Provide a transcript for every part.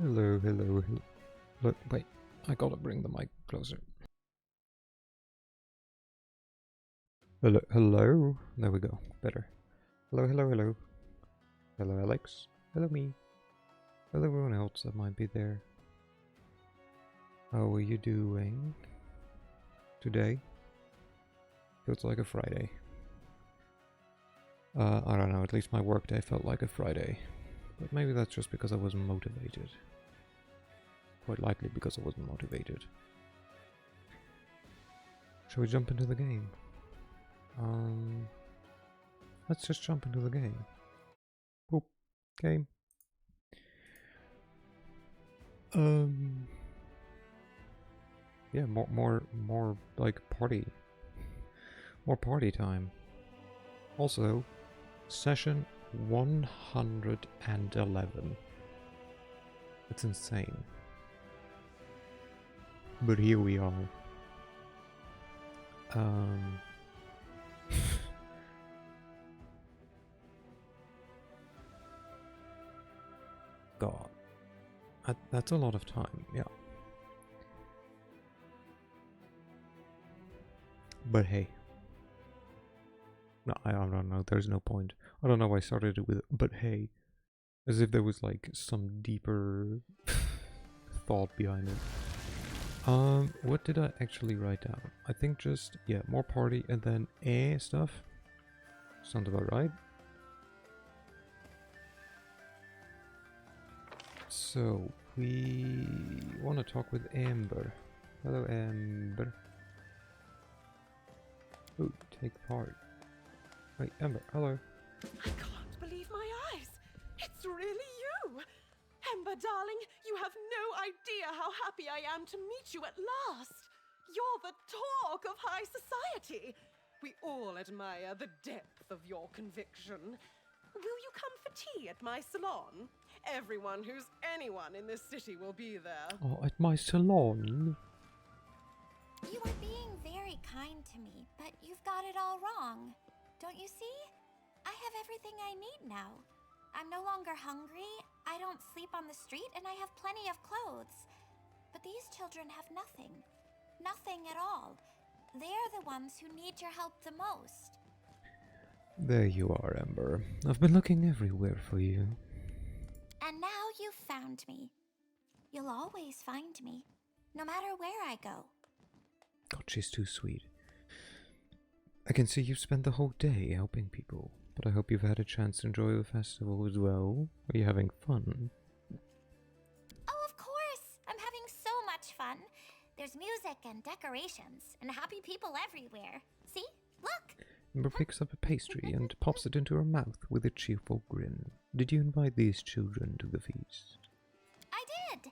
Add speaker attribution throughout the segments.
Speaker 1: Hello, hello, hello. Look, wait, I gotta bring the mic closer. Hello, hello. There we go. Better. Hello, hello, hello. Hello, Alex. Hello, me. Hello, everyone else that might be there. How are you doing today? Feels like a Friday. I don't know, at least my workday felt like a Friday. But maybe that's just because I wasn't motivated. Quite likely because I wasn't motivated. Shall we jump into the game? Let's just jump into the game. Boop. Game. Yeah, more like party. More party time. Also, session 111. That's insane. But here we are. God. That's a lot of time, yeah. But hey. No, I don't know, there's no point. I don't know why I started it with but hey. As if there was like some deeper thought behind it. What did I actually write down? I think just, yeah, more party and then stuff. Sounds about right. So, we want to talk with Amber. Hello, Amber. Ooh, take part. Wait, Amber, hello.
Speaker 2: I can't believe my eyes. It's really you. Ember, darling, you have no idea how happy I am to meet you at last. You're the talk of high society. We all admire the depth of your conviction. Will you come for tea at my salon? Everyone who's anyone in this city will be there.
Speaker 1: Oh, at my salon?
Speaker 3: You are being very kind to me, but you've got it all wrong. Don't you see? I have everything I need now. I'm no longer hungry, I don't sleep on the street, and I have plenty of clothes. But these children have nothing. Nothing at all. They're the ones who need your help the most.
Speaker 1: There you are, Amber. I've been looking everywhere for you.
Speaker 3: And now you've found me. You'll always find me, no matter where I go.
Speaker 1: God, she's too sweet. I can see you've spent the whole day helping people, but I hope you've had a chance to enjoy the festival as well. Are you having fun?
Speaker 3: Oh, of course! I'm having so much fun. There's music and decorations, and happy people everywhere. See? Look!
Speaker 1: Amber picks up a pastry and pops it into her mouth with a cheerful grin. Did you invite these children to the feast?
Speaker 3: I did!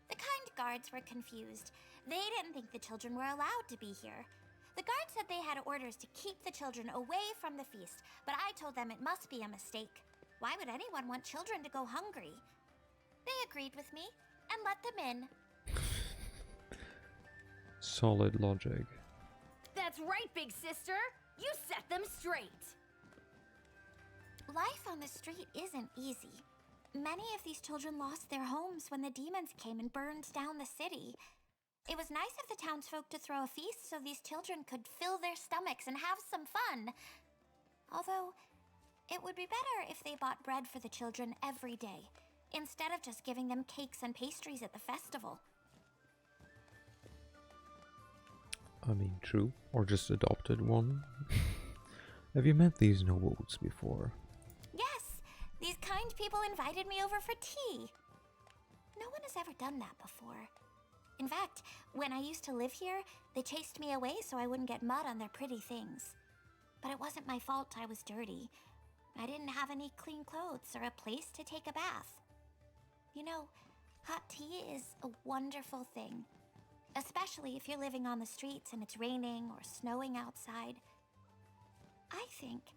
Speaker 3: The kind guards were confused. They didn't think the children were allowed to be here. The guards said they had orders to keep the children away from the feast, but I told them it must be a mistake. Why would anyone want children to go hungry? They agreed with me and let them in.
Speaker 1: Solid logic.
Speaker 4: That's right, big sister! You set them straight!
Speaker 3: Life on the street isn't easy. Many of these children lost their homes when the demons came and burned down the city. It was nice of the townsfolk to throw a feast so these children could fill their stomachs and have some fun. Although, it would be better if they bought bread for the children every day, instead of just giving them cakes and pastries at the festival.
Speaker 1: I mean, true. Or just adopted one. Have you met these nobles before?
Speaker 3: Yes, these kind people invited me over for tea. No one has ever done that before. In fact, when I used to live here, they chased me away so I wouldn't get mud on their pretty things. But it wasn't my fault I was dirty. I didn't have any clean clothes or a place to take a bath. You know, hot tea is a wonderful thing. Especially if you're living on the streets and it's raining or snowing outside. I think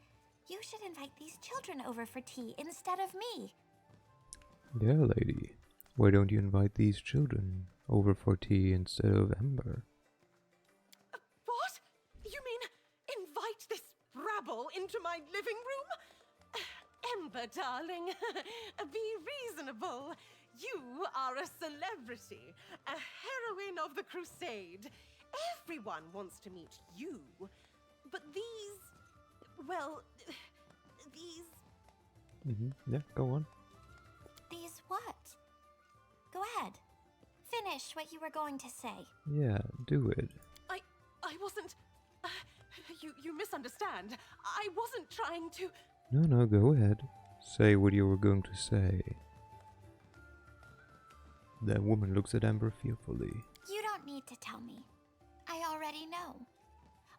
Speaker 3: you should invite these children over for tea instead of me.
Speaker 1: Yeah, lady. Why don't you invite these children over for tea instead of Amber?
Speaker 2: What? You mean invite this rabble into my living room? Ember, darling, be reasonable. You are a celebrity, a heroine of the crusade. Everyone wants to meet you. But well, these...
Speaker 1: Yeah, go on.
Speaker 3: These what? Go ahead. Finish what you were going to say.
Speaker 1: Yeah, do it.
Speaker 2: I wasn't... You misunderstand. I wasn't trying to...
Speaker 1: No, go ahead. Say what you were going to say. That woman looks at Amber fearfully.
Speaker 3: You don't need to tell me. I already know.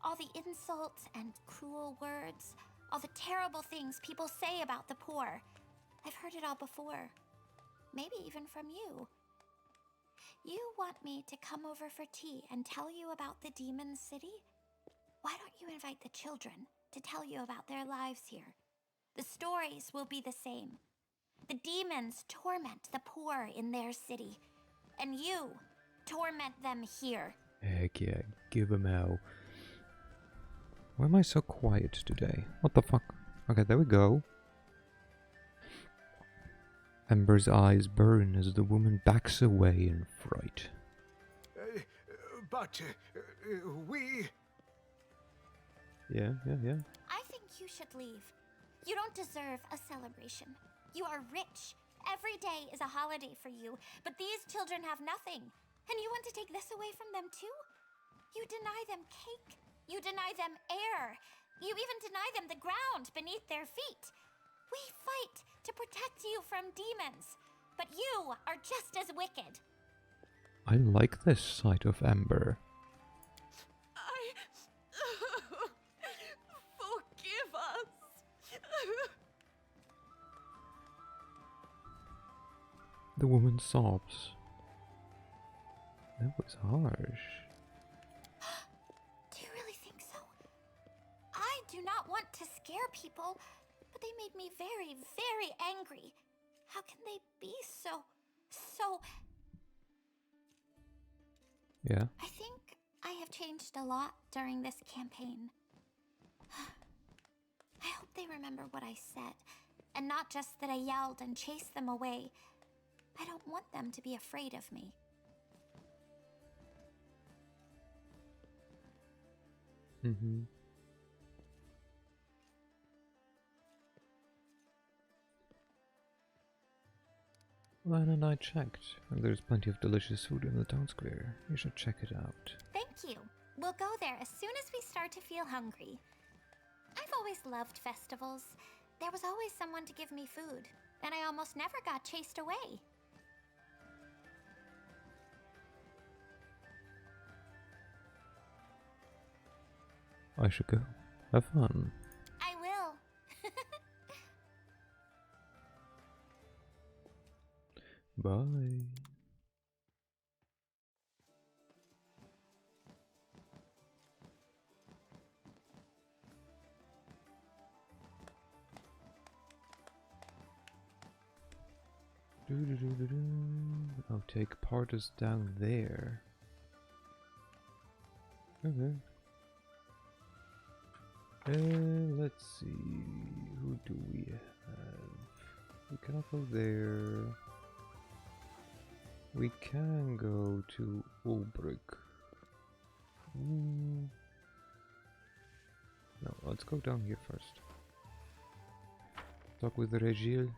Speaker 3: All the insults and cruel words, all the terrible things people say about the poor. I've heard it all before. Maybe even from you. You want me to come over for tea and tell you about the Demon City? Why don't you invite the children to tell you about their lives here? The stories will be the same. The demons torment the poor in their city, and you torment them here.
Speaker 1: Heck yeah, give 'em hell. Why am I so quiet today? What the fuck? Okay, there we go. Amber's eyes burn as the woman backs away in fright.
Speaker 5: But we...
Speaker 1: Yeah.
Speaker 3: I think you should leave. You don't deserve a celebration. You are rich. Every day is a holiday for you, but these children have nothing. And you want to take this away from them too? You deny them cake. You deny them air. You even deny them the ground beneath their feet. We fight to protect you from demons, but you are just as wicked.
Speaker 1: I like this sight of Amber.
Speaker 2: Forgive us.
Speaker 1: The woman sobs. That was harsh.
Speaker 3: Do you really think so? I do not want to scare people, but they made me very, very angry. How can they be so...
Speaker 1: Yeah.
Speaker 3: I think I have changed a lot during this campaign. I hope they remember what I said, and not just that I yelled and chased them away. I don't want them to be afraid of me.
Speaker 1: Lana and I checked, and there's plenty of delicious food in the town square. You should check it out.
Speaker 3: Thank you. We'll go there as soon as we start to feel hungry. I've always loved festivals. There was always someone to give me food, and I almost never got chased away.
Speaker 1: I should go. Have fun.
Speaker 3: I will.
Speaker 1: Bye. I'll take Partis down there. Okay. Let's see. Who do we have? We cannot go there. We can go to Ulbrich. No, let's go down here first. Talk with Regil.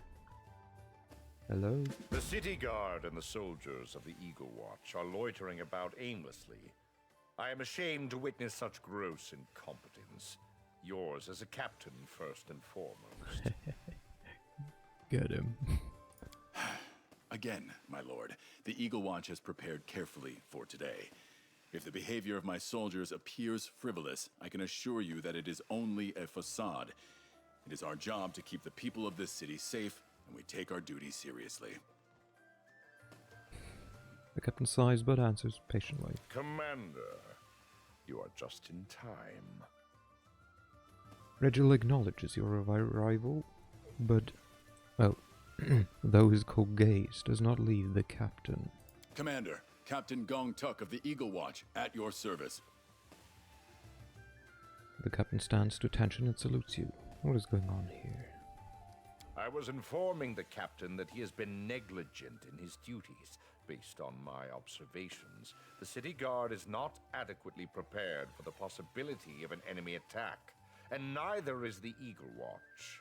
Speaker 1: Hello?
Speaker 6: The city guard and the soldiers of the Eagle Watch are loitering about aimlessly. I am ashamed to witness such gross incompetence. Yours as a captain, first and foremost.
Speaker 1: Get him.
Speaker 7: Again, my lord, the Eagle Watch has prepared carefully for today. If the behavior of my soldiers appears frivolous, I can assure you that it is only a facade. It is our job to keep the people of this city safe, and we take our duty seriously.
Speaker 1: The captain sighs but answers patiently.
Speaker 6: Commander, you are just in time.
Speaker 1: Regil acknowledges your arrival, but, well, though his cold gaze does not leave the captain.
Speaker 7: Commander, Captain Gong Tuk of the Eagle Watch, at your service.
Speaker 1: The captain stands to attention and salutes you. What is going on here?
Speaker 6: I was informing the captain that he has been negligent in his duties. Based on my observations, the city guard is not adequately prepared for the possibility of an enemy attack, and neither is the Eagle Watch.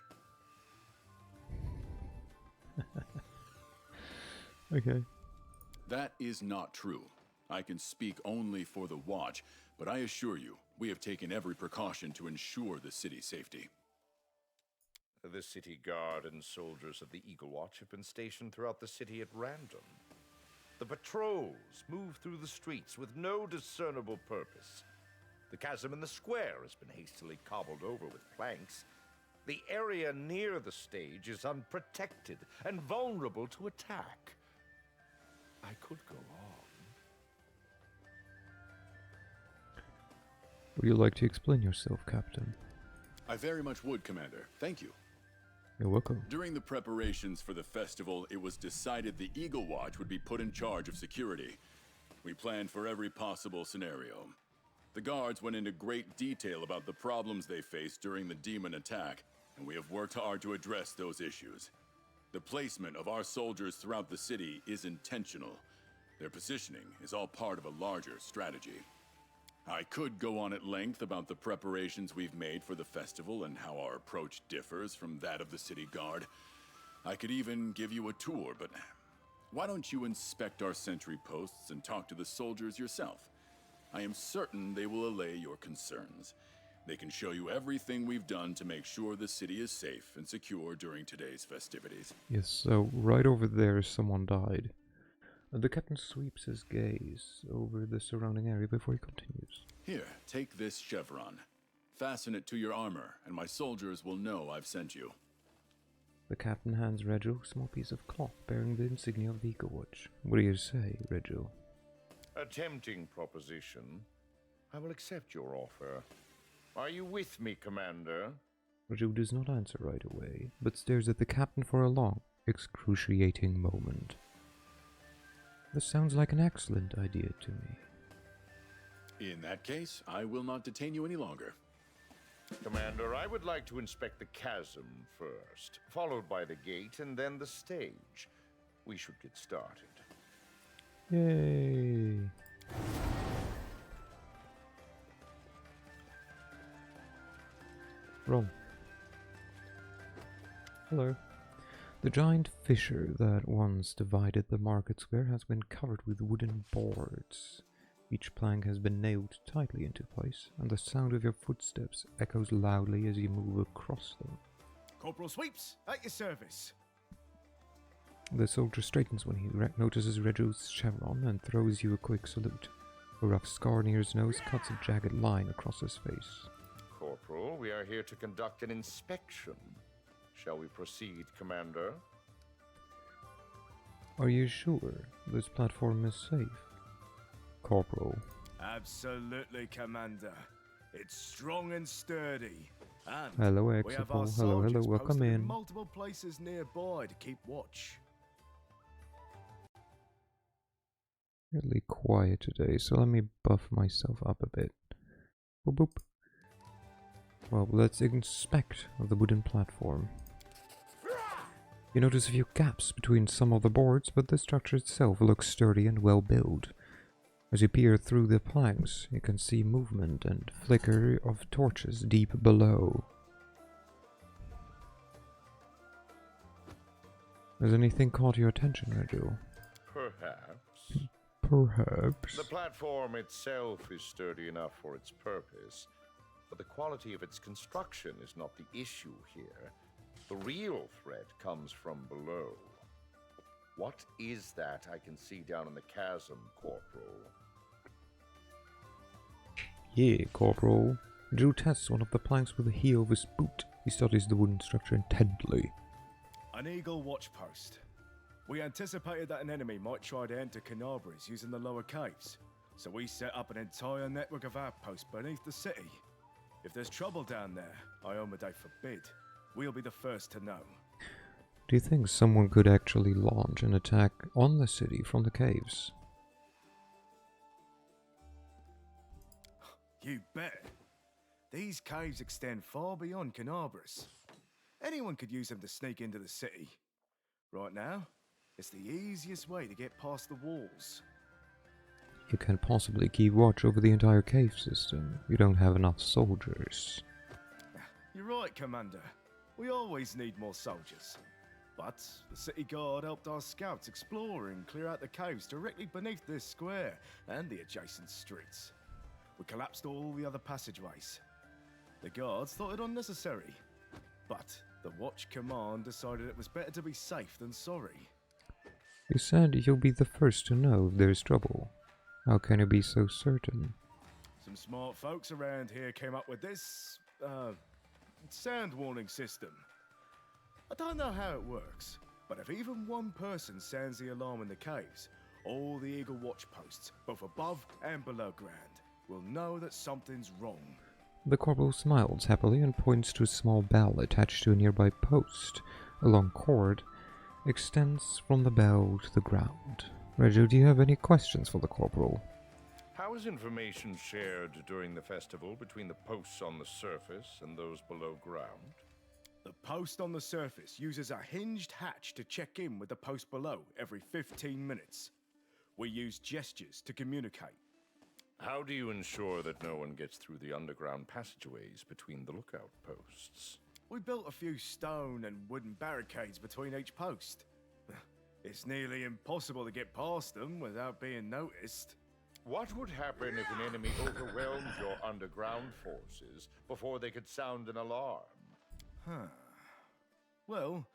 Speaker 1: Okay.
Speaker 7: That is not true. I can speak only for the Watch, but I assure you, we have taken every precaution to ensure the city's safety.
Speaker 6: The city guard and soldiers of the Eagle Watch have been stationed throughout the city at random. The patrols move through the streets with no discernible purpose. The chasm in the square has been hastily cobbled over with planks. The area near the stage is unprotected and vulnerable to attack. I could go on.
Speaker 1: Would you like to explain yourself, Captain?
Speaker 7: I very much would, Commander. Thank you.
Speaker 1: You're welcome.
Speaker 7: During the preparations for the festival, it was decided the Eagle Watch would be put in charge of security. We planned for every possible scenario. The guards went into great detail about the problems they faced during the demon attack, and we have worked hard to address those issues. The placement of our soldiers throughout the city is intentional. Their positioning is all part of a larger strategy. I could go on at length about the preparations we've made for the festival and how our approach differs from that of the city guard. I could even give you a tour, but why don't you inspect our sentry posts and talk to the soldiers yourself? I am certain they will allay your concerns. They can show you everything we've done to make sure the city is safe and secure during today's festivities.
Speaker 1: Yes, so right over there someone died. The captain sweeps his gaze over the surrounding area before he continues.
Speaker 7: Here, take this chevron. Fasten it to your armor, and my soldiers will know I've sent you.
Speaker 1: The captain hands Regil a small piece of cloth bearing the insignia of the Eagle Watch. What do you say, Regil?
Speaker 6: A tempting proposition. I will accept your offer. Are you with me, Commander?
Speaker 1: Regil does not answer right away, but stares at the captain for a long, excruciating moment. This sounds like an excellent idea to me.
Speaker 7: In that case, I will not detain you any longer.
Speaker 6: Commander, I would like to inspect the chasm first, followed by the gate and then the stage. We should get started.
Speaker 1: Yay! Roll. Hello. The giant fissure that once divided the market square has been covered with wooden boards. Each plank has been nailed tightly into place, and the sound of your footsteps echoes loudly as you move across them.
Speaker 5: Corporal Sweeps, at your service.
Speaker 1: The soldier straightens when he notices Regil's chevron and throws you a quick salute. A rough scar near his nose cuts a jagged line across his face.
Speaker 6: Corporal, we are here to conduct an inspection. Shall we proceed, Commander?
Speaker 1: Are you sure this platform is safe? Corporal.
Speaker 5: Absolutely, Commander. It's strong and sturdy. And
Speaker 1: Hello,
Speaker 5: we have our
Speaker 1: Exipol. Hello,
Speaker 5: soldiers
Speaker 1: welcome
Speaker 5: posted
Speaker 1: in.
Speaker 5: multiple places nearby to keep watch.
Speaker 1: Really quiet today, so let me buff myself up a bit. Boop boop. Well, let's inspect the wooden platform. You notice a few gaps between some of the boards, but the structure itself looks sturdy and well built. As you peer through the planks, you can see movement and flicker of torches deep below. Has anything caught your attention, Regil?
Speaker 6: Perhaps.
Speaker 1: Perhaps.
Speaker 6: The platform itself is sturdy enough for its purpose, but the quality of its construction is not the issue here. The real threat comes from below. What is that I can see down in the chasm, Corporal?
Speaker 1: Yeah, Corporal. Drew tests one of the planks with the heel of his boot. He studies the wooden structure intently.
Speaker 5: An Eagle watch post. We anticipated that an enemy might try to enter Canabris using the lower caves, so we set up an entire network of outposts beneath the city. If there's trouble down there, Iomade forbid, we'll be the first to know.
Speaker 1: Do you think someone could actually launch an attack on the city from the caves?
Speaker 5: You bet. These caves extend far beyond Canabris. Anyone could use them to sneak into the city. Right now, it's the easiest way to get past the walls.
Speaker 1: You can't possibly keep watch over the entire cave system. You don't have enough soldiers.
Speaker 5: You're right, Commander. We always need more soldiers. But the city guard helped our scouts explore and clear out the caves directly beneath this square and the adjacent streets. We collapsed all the other passageways. The guards thought it unnecessary. But the Watch Command decided it was better to be safe than sorry.
Speaker 1: You said you'll be the first to know if there's trouble. How can you be so certain?
Speaker 5: Some smart folks around here came up with this, sound warning system. I don't know how it works, but if even one person sounds the alarm in the caves, all the Eagle Watch posts, both above and below ground, will know that something's wrong.
Speaker 1: The corporal smiles happily and points to a small bell attached to a nearby post. A long cord extends from the bell to the ground. Reggio, do you have any questions for the corporal?
Speaker 6: How is information shared during the festival between the posts on the surface and those below ground?
Speaker 5: The post on the surface uses a hinged hatch to check in with the post below every 15 minutes. We use gestures to communicate.
Speaker 6: How do you ensure that no one gets through the underground passageways between the lookout posts?
Speaker 5: We built a few stone and wooden barricades between each post. It's nearly impossible to get past them without being noticed.
Speaker 6: What would happen if an enemy overwhelmed your underground forces before they could sound an alarm?
Speaker 5: Well,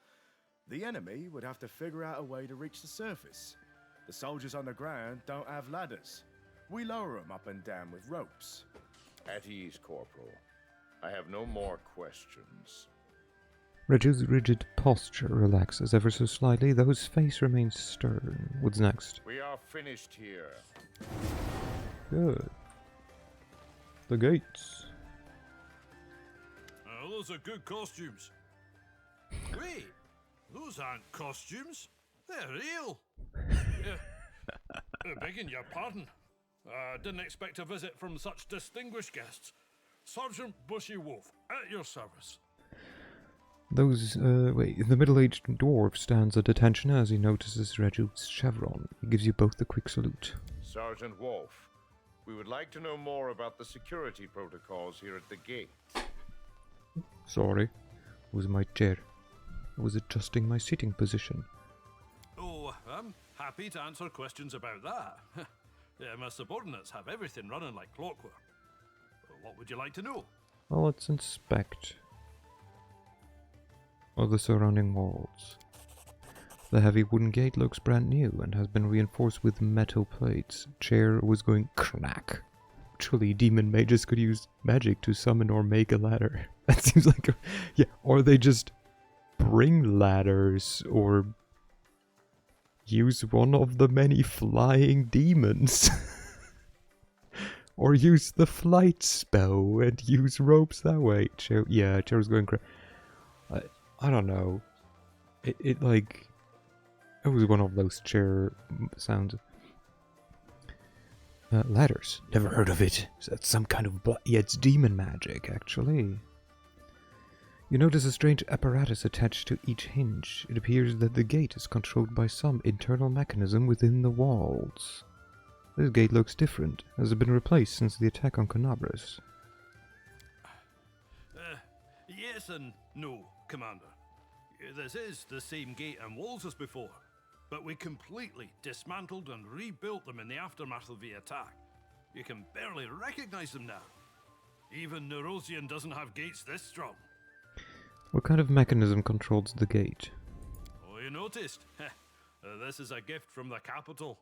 Speaker 5: the enemy would have to figure out a way to reach the surface. The soldiers underground don't have ladders. We lower them up and down with ropes.
Speaker 6: At ease, Corporal. I have no more questions.
Speaker 1: Reggio's rigid posture relaxes ever so slightly, though his face remains stern. What's next?
Speaker 6: We are finished here.
Speaker 1: Good. The gates.
Speaker 8: Those are good costumes. Wait, those aren't costumes. They're real. Begging your pardon. Didn't expect a visit from such distinguished guests. Sergeant Bushy Wolf, at your service.
Speaker 1: The middle-aged dwarf stands at attention as he notices Reggio's chevron. He gives you both a quick salute.
Speaker 6: Sergeant Wolf, we would like to know more about the security protocols here at the gate.
Speaker 1: Sorry, it was my chair. I was adjusting my sitting position.
Speaker 8: Oh, I'm happy to answer questions about that. Yeah, my subordinates have everything running like clockwork. What would you like to know?
Speaker 1: Well, let's inspect all the surrounding walls. The heavy wooden gate looks brand new and has been reinforced with metal plates. Chair was going crack. Actually, demon mages could use magic to summon or make a ladder. That seems like yeah, or they just bring ladders or use one of the many flying demons. Or use the flight spell and use ropes that way. Chair was going crazy. I don't know. It was one of those chair sounds. Ladders. Never heard of it. That's some kind of it's demon magic, actually. You notice a strange apparatus attached to each hinge. It appears that the gate is controlled by some internal mechanism within the walls. This gate looks different. Has it been replaced since the attack on Canabras?
Speaker 8: Yes and no, Commander. This is the same gate and walls as before, but we completely dismantled and rebuilt them in the aftermath of the attack. You can barely recognize them now. Even Nerosian doesn't have gates this strong.
Speaker 1: What kind of mechanism controls the gate?
Speaker 8: Oh, you noticed? This is a gift from the capital.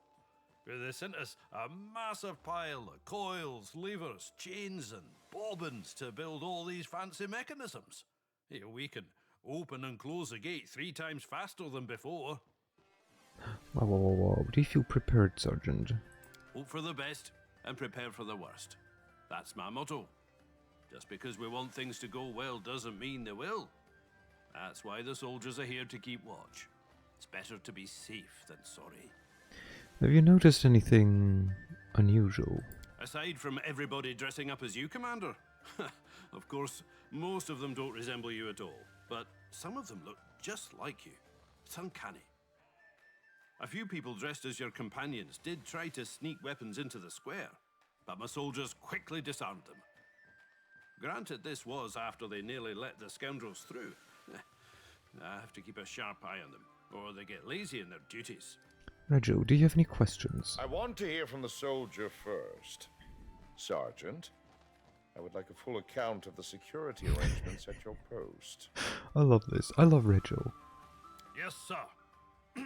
Speaker 8: They sent us a massive pile of coils, levers, chains and bobbins to build all these fancy mechanisms. We can open and close the gate 3 times faster than before.
Speaker 1: Whoa. Do you feel prepared, Sergeant?
Speaker 8: Hope for the best and prepare for the worst. That's my motto. Just because we want things to go well doesn't mean they will. That's why the soldiers are here to keep watch. It's better to be safe than sorry.
Speaker 1: Have you noticed anything unusual?
Speaker 8: Aside from everybody dressing up as you, Commander. Of course, most of them don't resemble you at all. But some of them look just like you. It's uncanny. A few people dressed as your companions did try to sneak weapons into the square, but my soldiers quickly disarmed them. Granted, this was after they nearly let the scoundrels through. I have to keep a sharp eye on them, or they get lazy in their duties.
Speaker 1: Rego, do you have any questions?
Speaker 6: I want to hear from the soldier first. Sergeant, I would like a full account of the security arrangements at your post.
Speaker 1: I love this. I love Rego.
Speaker 8: Yes, sir.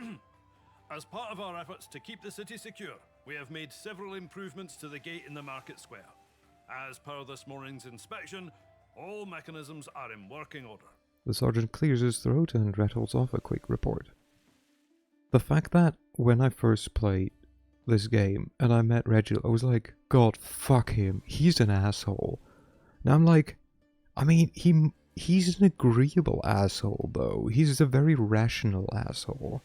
Speaker 8: As part of our efforts to keep the city secure, we have made several improvements to the gate in the market square. As per this morning's inspection, all mechanisms are in working order.
Speaker 1: The sergeant clears his throat and rattles off a quick report. The fact that when I first played this game and I met Rego, I was like, God, fuck him. He's an asshole. Now I'm like, I mean, he's an agreeable asshole, though. He's a very rational asshole.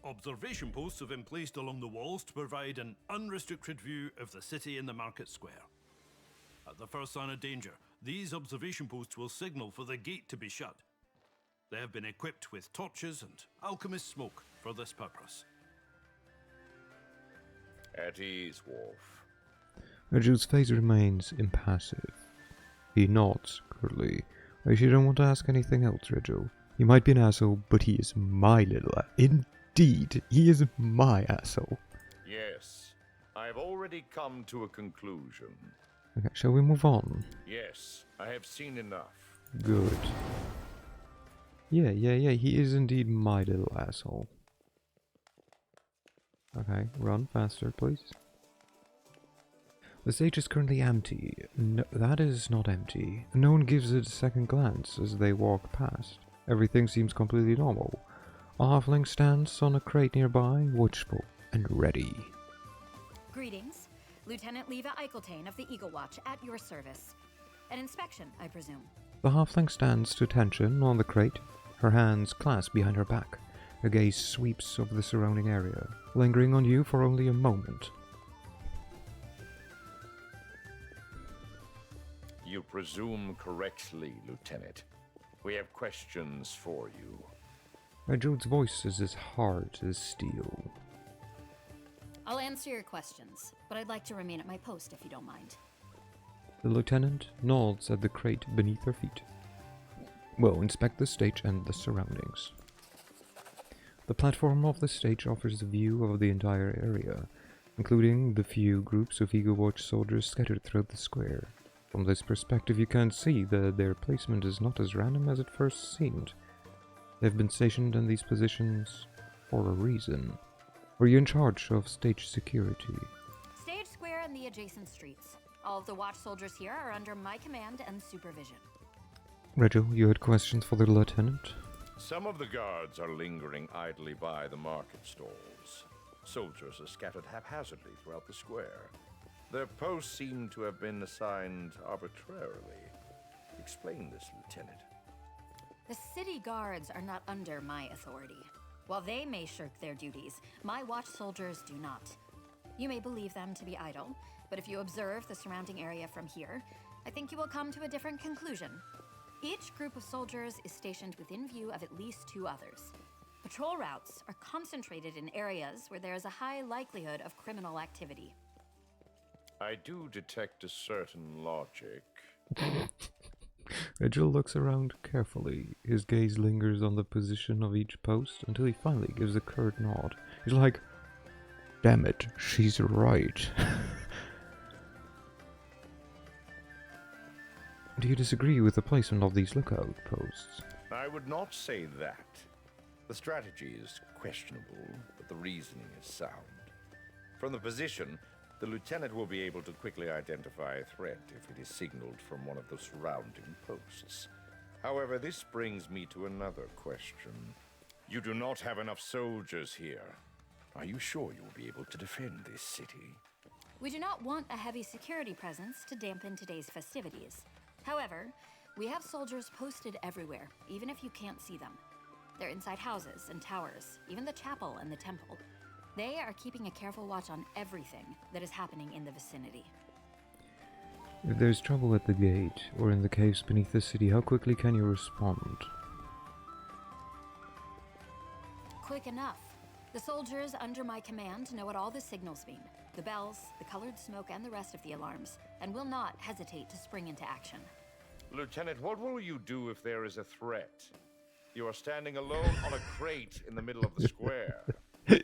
Speaker 8: Observation posts have been placed along the walls to provide an unrestricted view of the city and the market square. At the first sign of danger, these observation posts will signal for the gate to be shut. They have been equipped with torches and alchemist smoke for this purpose.
Speaker 6: At ease, Wolf.
Speaker 1: Rego's face remains impassive. He nods curtly. I actually don't want to ask anything else, Rego. He might be an asshole, but he is my little Indeed, he is my asshole.
Speaker 6: Yes, I've already come to a conclusion.
Speaker 1: Okay, shall we move on?
Speaker 6: Yes, I have seen enough.
Speaker 1: Good. Yeah, he is indeed my little asshole. Okay, run faster, please. The stage is currently empty. No, that is not empty. No one gives it a second glance as they walk past. Everything seems completely normal. A halfling stands on a crate nearby, watchful and ready.
Speaker 4: Greetings. Lieutenant Leva Eicheltane of the Eagle Watch at your service. An inspection, I presume.
Speaker 1: The halfling stands to attention on the crate, her hands clasped behind her back. Her gaze sweeps over the surrounding area, lingering on you for only a moment.
Speaker 6: You presume correctly, Lieutenant. We have questions for you.
Speaker 1: Rego's voice is as hard as steel.
Speaker 4: I'll answer your questions, but I'd like to remain at my post if you don't mind.
Speaker 1: The lieutenant nods at the crate beneath her feet. Well, inspect the stage and the surroundings. The platform of the stage offers a view of the entire area, including the few groups of Eagle Watch soldiers scattered throughout the square. From this perspective, you can see that their placement is not as random as it first seemed. They've been stationed in these positions for a reason. Were you in charge of stage security?
Speaker 4: Stage square and the adjacent streets. All of the watch soldiers here are under my command and supervision.
Speaker 1: Rego, you had questions for the lieutenant?
Speaker 6: Some of the guards are lingering idly by the market stalls. Soldiers are scattered haphazardly throughout the square. Their posts seem to have been assigned arbitrarily. Explain this, Lieutenant.
Speaker 4: The city guards are not under my authority. While they may shirk their duties, my watch soldiers do not. You may believe them to be idle, but if you observe the surrounding area from here, I think you will come to a different conclusion. Each group of soldiers is stationed within view of at least two others. Patrol routes are concentrated in areas where there is a high likelihood of criminal activity.
Speaker 6: I do detect a certain logic.
Speaker 1: Rego looks around carefully. His gaze lingers on the position of each post until he finally gives a curt nod. He's like, damn it, she's right. Do you disagree with the placement of these lookout posts?
Speaker 6: I would not say that. The strategy is questionable, but the reasoning is sound. From the position, the lieutenant will be able to quickly identify a threat if it is signaled from one of the surrounding posts. However, this brings me to another question. You do not have enough soldiers here. Are you sure you will be able to defend this city?
Speaker 4: We do not want a heavy security presence to dampen today's festivities. However, we have soldiers posted everywhere, even if you can't see them. They're inside houses and towers, even the chapel and the temple. They are keeping a careful watch on everything that is happening in the vicinity.
Speaker 1: If there's trouble at the gate, or in the caves beneath the city, how quickly can you respond?
Speaker 4: Quick enough. The soldiers under my command know what all the signals mean. The bells, the colored smoke, and the rest of the alarms, and will not hesitate to spring into action.
Speaker 6: Lieutenant, what will you do if there is a threat? You are standing alone on a crate in the middle of the square.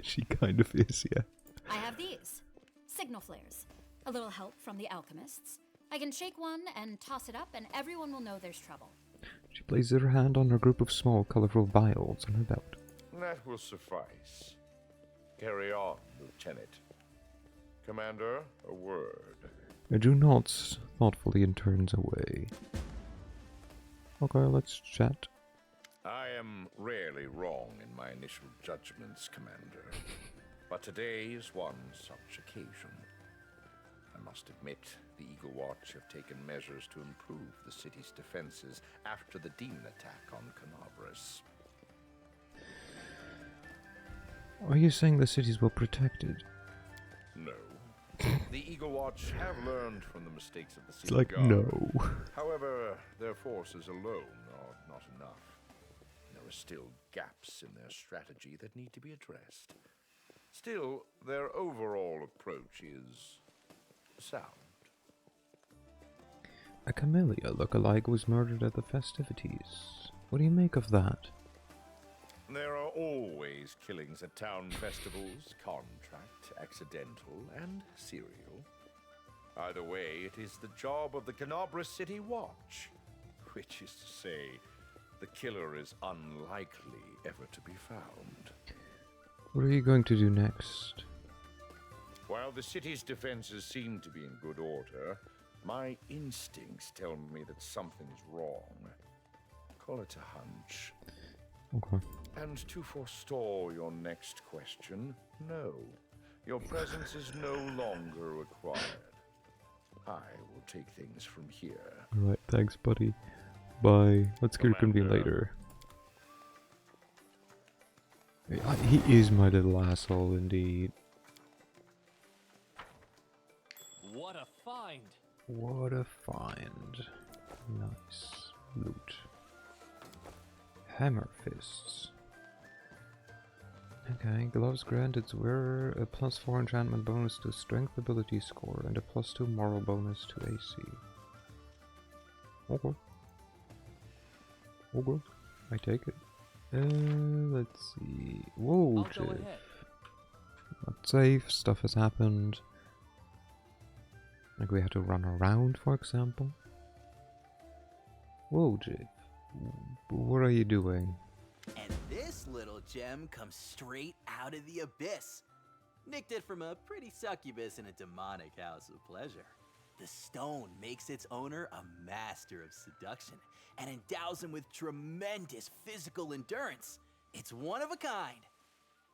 Speaker 1: She kind of is, yeah.
Speaker 4: I have these. Signal flares. A little help from the alchemists. I can shake one and toss it up and everyone will know there's trouble.
Speaker 1: She places her hand on her group of small, colorful vials on her belt.
Speaker 6: That will suffice. Carry on, Lieutenant. Commander, a word.
Speaker 1: Drew nods thoughtfully and turns away. Okay, let's chat.
Speaker 6: I am rarely wrong in my initial judgments, Commander. But today is one such occasion. I must admit, the Eagle Watch have taken measures to improve the city's defenses after the demon attack on Canabras.
Speaker 1: Are you saying the cities were protected?
Speaker 6: No. The Eagle Watch have learned from the mistakes of the city
Speaker 1: It's like,
Speaker 6: guard.
Speaker 1: no.
Speaker 6: However, their forces alone are not enough. There are still gaps in their strategy that need to be addressed. Still, their overall approach is sound.
Speaker 1: A camellia look-alike was murdered at the festivities. What do you make of that?
Speaker 6: There are always killings at town festivals, contract, accidental, and serial. Either way, it is the job of the Canabras City Watch, which is to say, the killer is unlikely ever to be found.
Speaker 1: What are you going to do next?
Speaker 6: While the city's defenses seem to be in good order, my instincts tell me that something's wrong. Call it a hunch.
Speaker 1: Okay.
Speaker 6: And to forestall your next question, no. Your presence is no longer required. I will take things from here.
Speaker 1: Alright, thanks, buddy. Bye. Let's reconvene
Speaker 6: Commander.
Speaker 1: later. He is my little asshole, indeed.
Speaker 9: What a find!
Speaker 1: What a find. Nice. Loot. Hammer fists. Okay, gloves grant its wearer a +4 enchantment bonus to strength ability score and a +2 moral bonus to AC. Okay. Okay, I take it. Let's see. Whoa,
Speaker 9: I'll go
Speaker 1: Jiff.
Speaker 9: ahead.
Speaker 1: Not safe, stuff has happened. Like we have to run around, for example. Whoa, Jiff. What are you doing?
Speaker 10: And this little gem comes straight out of the abyss. Nicked it from a pretty succubus in a demonic house of pleasure. The stone makes its owner a master of seduction and endows him with tremendous physical endurance. It's one of a kind.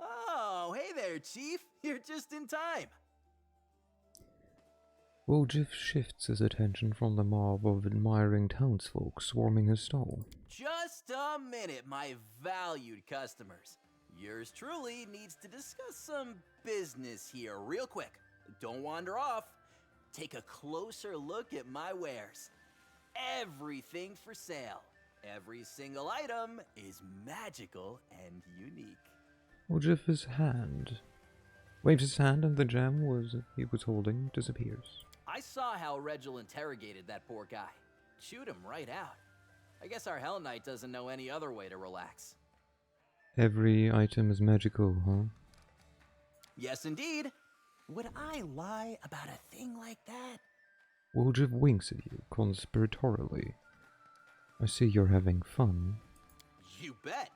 Speaker 10: Oh, hey there, Chief. You're just in time.
Speaker 1: Wojif shifts his attention from the mob of admiring townsfolk swarming his stall.
Speaker 10: Just a minute, my valued customers. Yours truly needs to discuss some business here real quick. Don't wander off. Take a closer look at my wares. Everything for sale. Every single item is magical and unique.
Speaker 1: Wojif waves his hand and the gem he was holding disappears.
Speaker 10: I saw how Regil interrogated that poor guy. Chewed him right out. I guess our Hell Knight doesn't know any other way to relax.
Speaker 1: Every item is magical, huh?
Speaker 10: Yes, indeed. Would I lie about a thing like that?
Speaker 1: Wojif winks at you conspiratorially. I see you're having fun.
Speaker 10: You bet.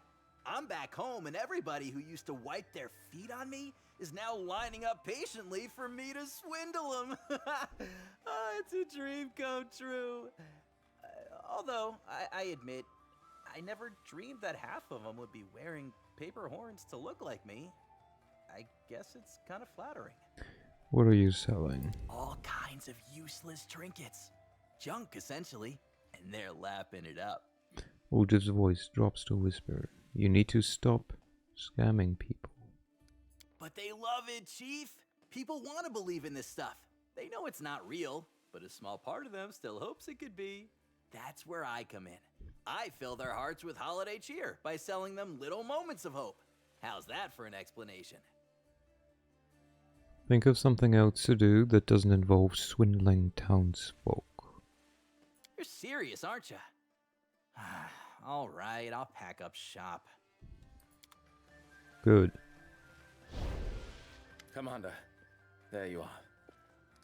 Speaker 10: I'm back home and everybody who used to wipe their feet on me is now lining up patiently for me to swindle them. Oh, it's a dream come true. Although, I admit, I never dreamed that half of them would be wearing paper horns to look like me. I guess it's kind of flattering.
Speaker 1: What are you selling?
Speaker 10: All kinds of useless trinkets. Junk, essentially. And they're lapping it up.
Speaker 1: Wojif's voice drops to a whisper. You need to stop scamming people.
Speaker 10: But they love it, Chief. People want to believe in this stuff. They know it's not real. but a small part of them still hopes it could be. That's where I come in. I fill their hearts with holiday cheer by selling them little moments of hope. How's that for an explanation?
Speaker 1: Think of something else to do that doesn't involve swindling townsfolk.
Speaker 10: You're serious, aren't you? All right, I'll pack up shop.
Speaker 1: Good.
Speaker 11: Commander, there you are.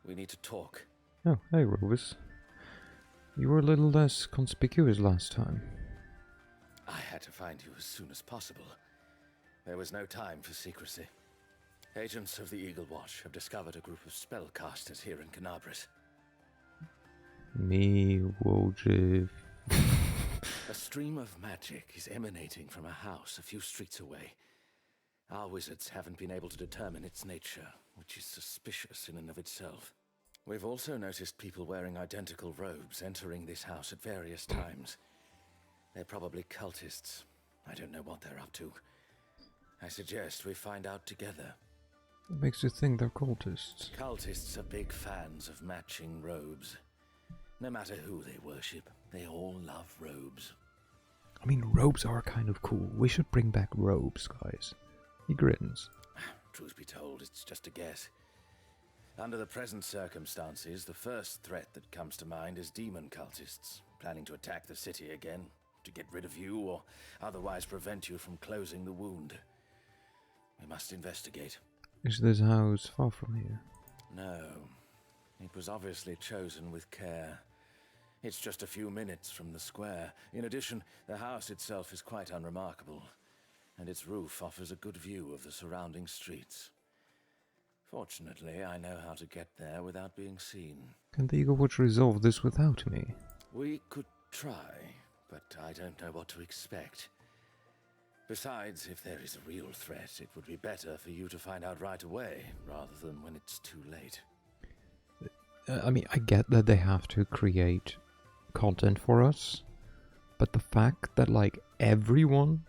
Speaker 11: We need to talk.
Speaker 1: Oh, hey, Rovers. You were a little less conspicuous last time.
Speaker 11: I had to find you as soon as possible. There was no time for secrecy. Agents of the Eagle Watch have discovered a group of spellcasters here in Canabris.
Speaker 1: Me, Wojciech.
Speaker 11: A stream of magic is emanating from a house a few streets away. Our wizards haven't been able to determine its nature, which is suspicious in and of itself. We've also noticed people wearing identical robes entering this house at various times. They're probably cultists. I don't know what they're up to. I suggest we find out together.
Speaker 1: What makes you think they're cultists?
Speaker 11: Cultists are big fans of matching robes. No matter who they worship, they all love robes.
Speaker 1: I mean, robes are kind of cool. We should bring back robes, guys. He grins.
Speaker 11: Truth be told, it's just a guess. Under the present circumstances, the first threat that comes to mind is demon cultists, planning to attack the city again, to get rid of you or otherwise prevent you from closing the wound. We must investigate.
Speaker 1: Is this house far from here?
Speaker 11: No. It was obviously chosen with care. It's just a few minutes from the square. In addition, the house itself is quite unremarkable, and its roof offers a good view of the surrounding streets. Fortunately, I know how to get there without being seen.
Speaker 1: Can the Eagle Watch resolve this without me?
Speaker 11: We could try, but I don't know what to expect. Besides, if there is a real threat, it would be better for you to find out right away, rather than when it's too late.
Speaker 1: I mean, I get that they have to create content for us, but the fact that, like, everyone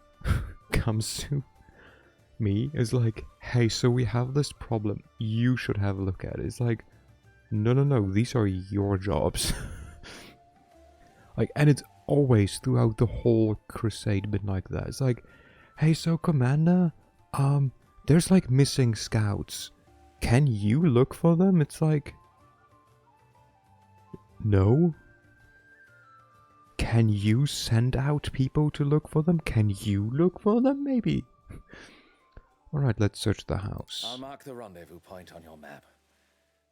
Speaker 1: comes to me is like, hey, so we have this problem, you should have a look at it. It's like, no, these are your jobs. Like, and it's always throughout the whole crusade been like that. It's like, hey, so Commander, there's like missing scouts. Can you look for them? It's like, no. Can you send out people to look for them? Can you look for them? Maybe. Alright, let's search the house.
Speaker 11: I'll mark the rendezvous point on your map.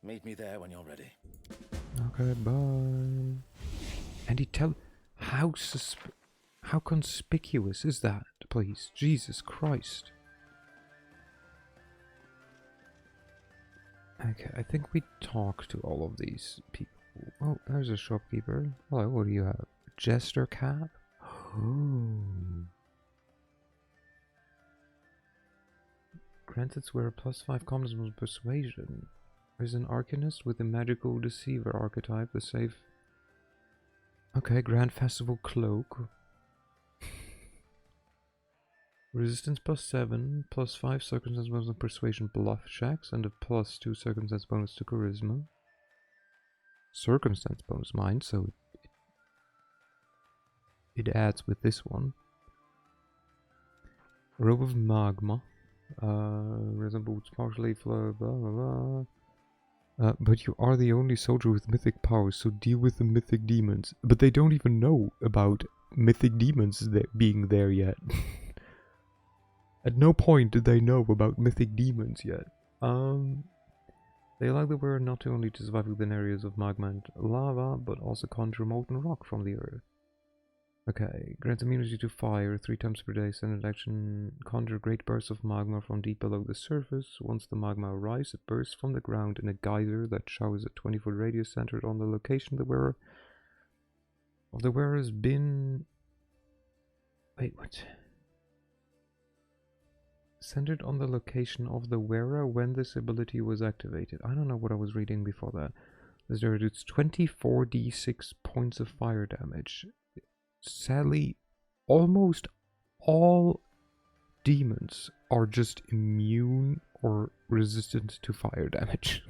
Speaker 11: Meet me there when you're ready.
Speaker 1: Okay, bye. Andy, tell... How conspicuous is that, please? Jesus Christ. Okay, I think we talked to all of these people. Oh, there's a shopkeeper. Hello, what do you have? Jester cap? Oh. Grants its wearer +5 common persuasion. Is an arcanist with a magical deceiver archetype, the safe. Okay, Grand Festival Cloak. Resistance +7, +5 circumstance bonus to persuasion bluff checks, and a +2 circumstance bonus to charisma. Circumstance bonus, mind, so it adds with this one. Robe of Magma. Resin boots, partially flow, blah blah blah. But you are the only soldier with mythic powers, so deal with the mythic demons. But they don't even know about mythic demons being there yet. At no point did they know about mythic demons yet. They allow the wearer not only to survive within areas of magma and lava, but also conjure molten rock from the earth. Okay, grants immunity to fire 3 times per day. Standard action, conjure great bursts of magma from deep below the surface. Once the magma arrives, it bursts from the ground in a geyser that showers a 20-foot radius centered on the location the wearer has been... Wait, what? Centered on the location of the wearer when this ability was activated. I don't know what I was reading before that. It's 24d6 points of fire damage. Sadly, almost all demons are just immune or resistant to fire damage.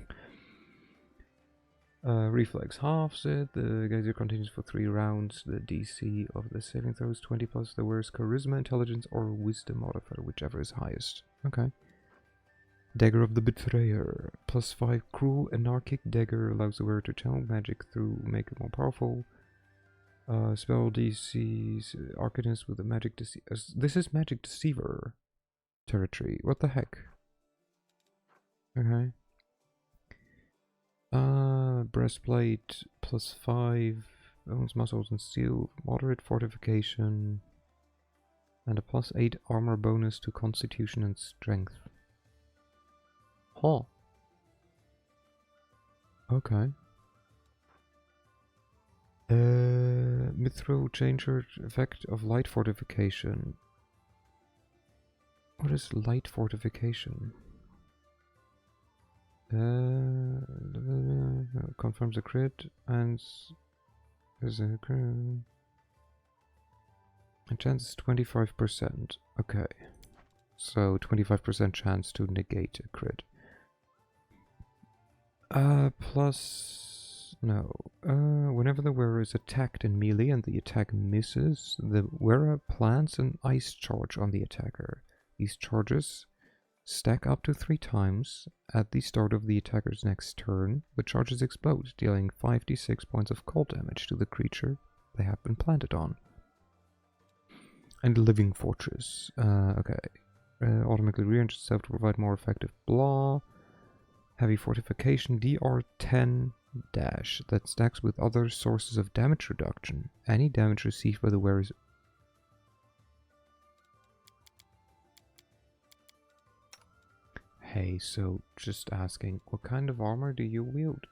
Speaker 1: Reflex halves it. The geyser continues for 3 rounds. The DC of the saving throw is 20 plus the wearer's charisma, intelligence, or wisdom modifier, whichever is highest. Okay. Dagger of the Betrayer. Plus 5 cruel anarchic dagger allows the wearer to channel magic through, make it more powerful. Spell DC's Arcanist with a magic deceiver. This is magic deceiver territory. What the heck? Okay. Breastplate plus 5 bones, muscles, and steel. Moderate fortification. And a plus 8 armor bonus to constitution and strength. Huh. Okay. Mithril changer effect of light fortification. What is light fortification? Confirms a crit and is a crit. And chance is 25%. Okay. So 25% chance to negate a crit. Plus no. Whenever the wearer is attacked in melee and the attack misses, the wearer plants an ice charge on the attacker. These charges stack up to 3 times. At the start of the attacker's next turn, the charges explode, dealing 5d6 points of cold damage to the creature they have been planted on. And Living Fortress. Okay. Automatically rearrange itself to provide more effective blah. Heavy Fortification DR10 dash that stacks with other sources of damage reduction. Any damage received by the wearer is... Hey, so just asking, what kind of armor do you wield?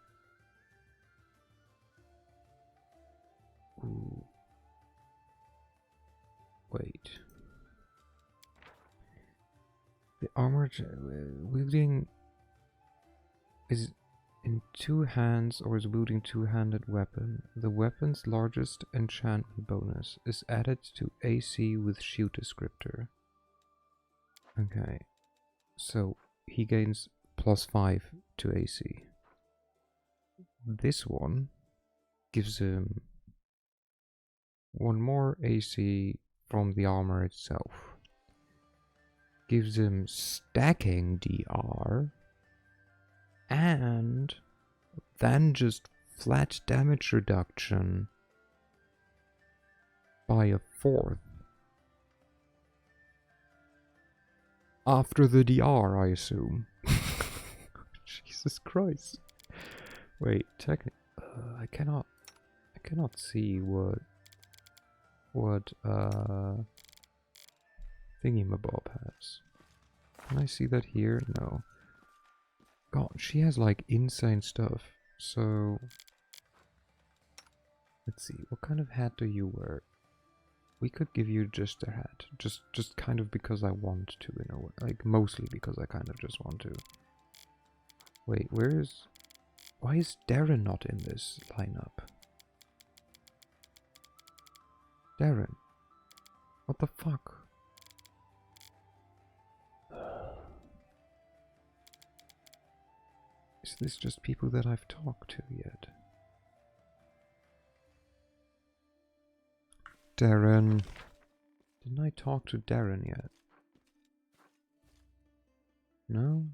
Speaker 1: Ooh. Wait. The armor wielding is in 2 hands or is wielding 2-handed weapon. The weapon's largest enchantment bonus is added to AC with shield descriptor. Okay. So he gains plus 5 to AC. This one gives him 1 more AC from the armor itself. Gives him stacking DR. And then just flat damage reduction by a 4th. After the DR, I assume. Jesus Christ. Wait, technically, I cannot see what Thingymabob has. Can I see that here? No. God, she has like insane stuff. So let's see, what kind of hat do you wear? We could give you just a hat, just kind of because I want to, in a way. Like mostly because I kind of just want to. Wait, why is Darren not in this lineup? Darren, what the fuck? Is this just people that I've talked to yet? Darren. Didn't I talk to Darren yet? No?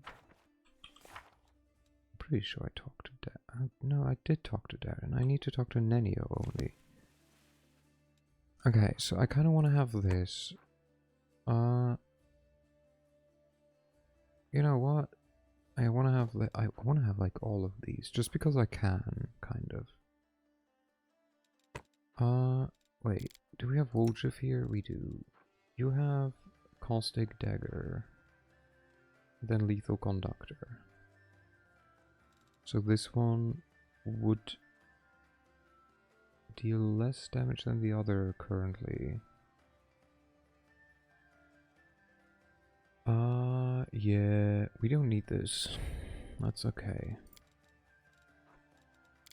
Speaker 1: I'm pretty sure I talked to Darren. No, I did talk to Darren. I need to talk to Nenio only. Okay, so I kind of want to have this. You know what? I want to have like all of these just because I can, kind of. Wait, do we have Woljif here? We do. You have Caustic Dagger, then Lethal Conductor. So this one would deal less damage than the other currently. Yeah, we don't need this. That's okay.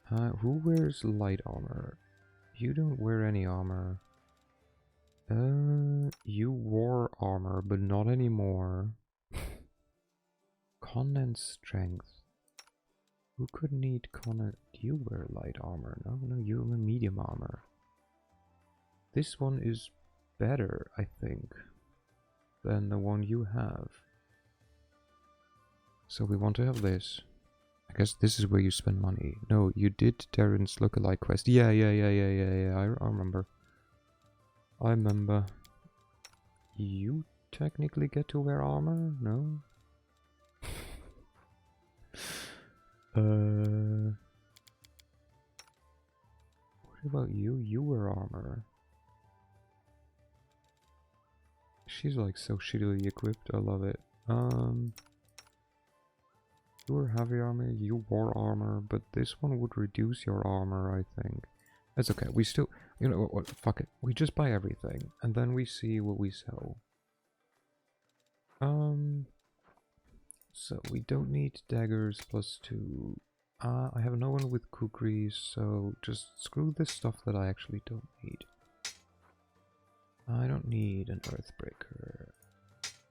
Speaker 1: Who wears light armor? You don't wear any armor. You wore armor, but not anymore. Con and strength. Who could need Connor? You wear light armor. No, no, you wear medium armor. This one is better, I think, than the one you have. So we want to have this. I guess this is where you spend money. No, you did Darren's lookalike quest. Yeah. I remember. I remember. You technically get to wear armor? No? What about you? You wear armor. She's like so shittily equipped. I love it. You wear heavy armor, you wore armor, but this one would reduce your armor, I think. That's okay. We still, you know what? Fuck it. We just buy everything, and then we see what we sell. So we don't need daggers +2. I have no one with kukris, so just screw this stuff that I actually don't need. I don't need an earthbreaker.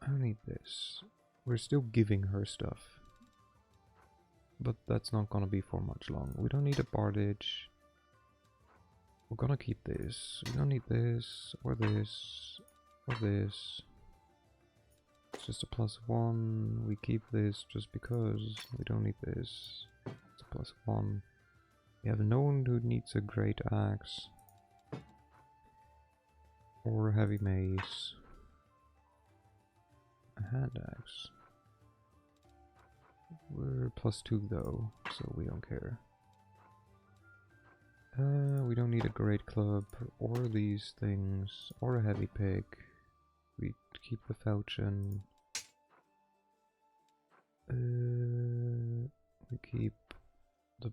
Speaker 1: I don't need this. We're still giving her stuff. But that's not gonna be for much long. We don't need a bardage. We're gonna keep this. We don't need this, or this, or this. It's just a +1. We keep this just because we don't need this. It's a +1. We have no one who needs a great axe. Or a heavy mace. A hand axe. We're +2 though, so we don't care. We don't need a great club, or these things, or a heavy pick. We keep the falchion. We keep the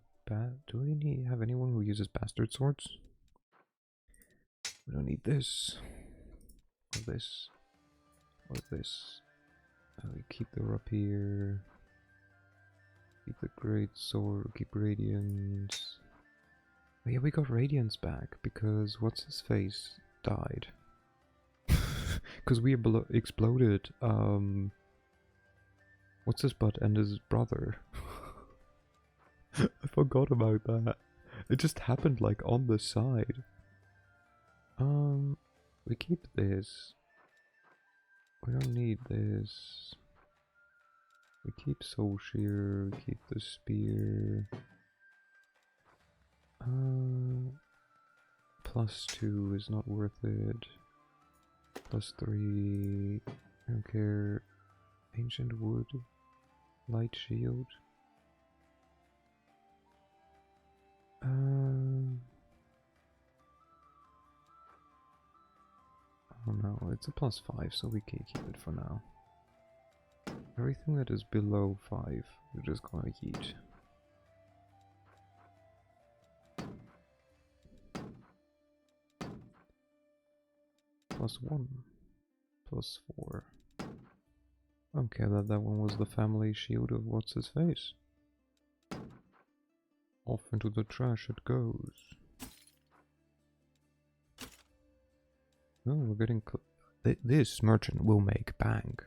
Speaker 1: do we have anyone who uses bastard swords? We don't need this, or this, or this. We keep the rapier. Keep the great sword. Keep radiance. Oh yeah, we got radiance back because what's his face died. Because we exploded. What's his butt and his brother? I forgot about that. It just happened like on the side. We keep this. We don't need this. We keep soul shear. We keep the spear. +2 is not worth it. +3. I don't care. Ancient wood. Light shield. Oh no, it's a +5, so we can keep it for now. Everything that is below 5, we're just gonna yeet. +1, +4. Okay, that one was the family shield of what's his face. Off into the trash it goes. Oh, we're getting this merchant will make bank.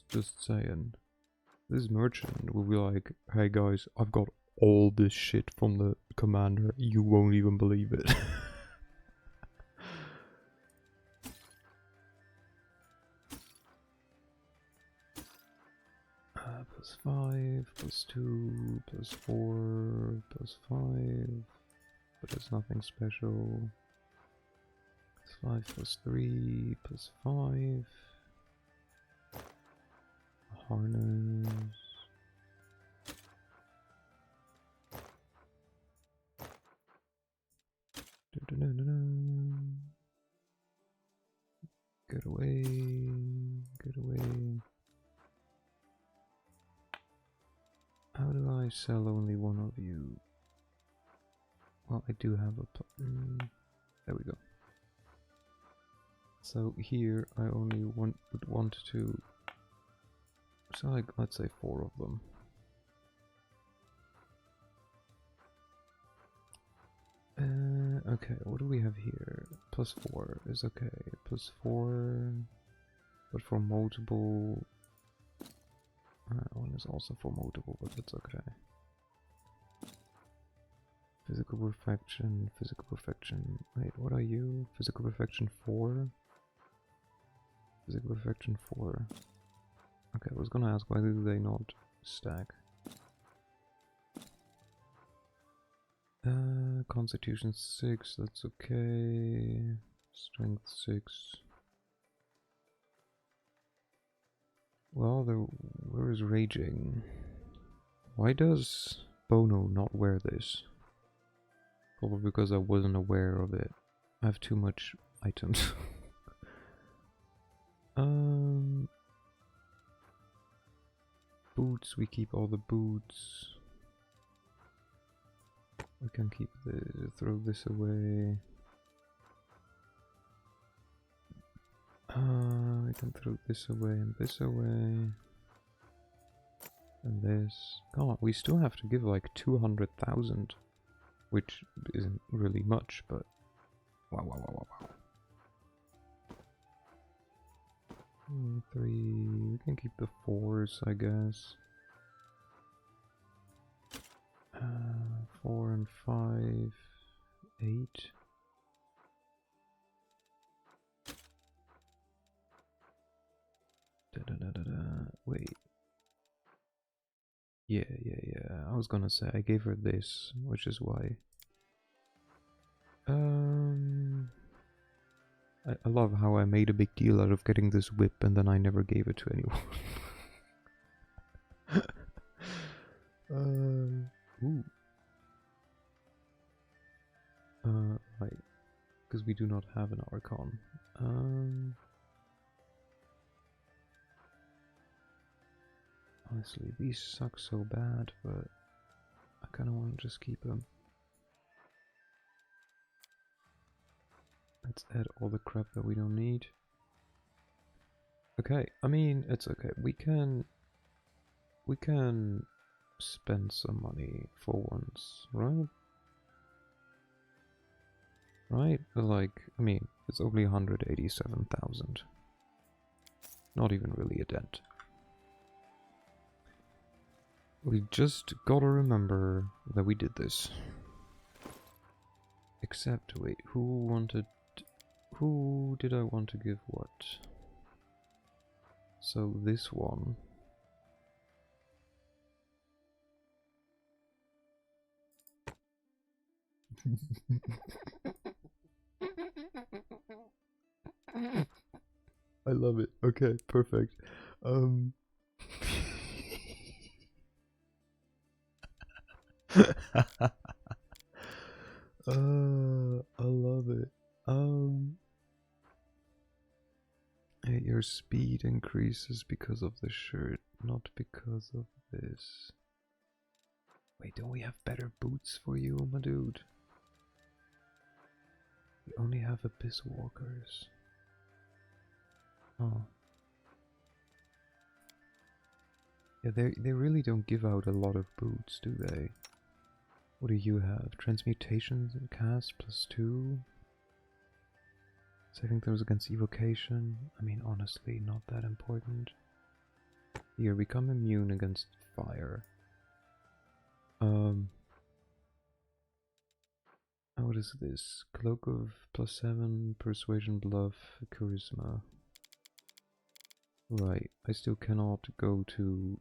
Speaker 1: Just saying. This merchant will be like, hey guys, I've got all this shit from the commander, you won't even believe it. +5, +2, +4, +5, but it's nothing special. +5, +3, +5. Harness. Get away, get away. How do I sell only one of you? Well, I do have a there we go. So here I only would want to sell like, let's say 4 of them. Okay, what do we have here? +4 is okay. +4. But for multiple... That one is also for multiple, but that's okay. Physical perfection, physical perfection. Wait, what are you? Physical perfection 4? Physical perfection 4. Okay, I was gonna ask why do they not stack? Constitution 6, that's okay. Strength 6. Well, where is raging? Why does Bono not wear this? Probably because I wasn't aware of it. I have too much items. Boots, we keep all the boots. We can keep throw this away. We can throw this away and this away. And this. God, we still have to give like 200,000. Which isn't really much, but... Wow, wow, wow, wow, wow. 3... We can keep the 4s, I guess. 4 and 5... 8... Wait. Yeah. I was gonna say I gave her this, which is why. I love how I made a big deal out of getting this whip and then I never gave it to anyone. Ooh. Right. Because we do not have an Archon. Honestly, these suck so bad, but I kind of want to just keep them. Let's add all the crap that we don't need. Okay, I mean, it's okay. We can spend some money for once, right? Right? Like, I mean, it's only 187,000. Not even really a dent. We just gotta remember that we did this. Except, wait, who did I want to give what? So this one. I love it. Okay, perfect. I love it. Your speed increases because of the shirt, not because of this. Wait, don't we have better boots for you, my dude? We only have Abyss Walkers. Oh. Yeah, they really don't give out a lot of boots, do they? What do you have? Transmutations and cast +2? Saving throws against evocation. I mean, honestly, not that important. Here, become immune against fire. What is this? Cloak of +7, Persuasion, Bluff, Charisma. Right, I still cannot go to...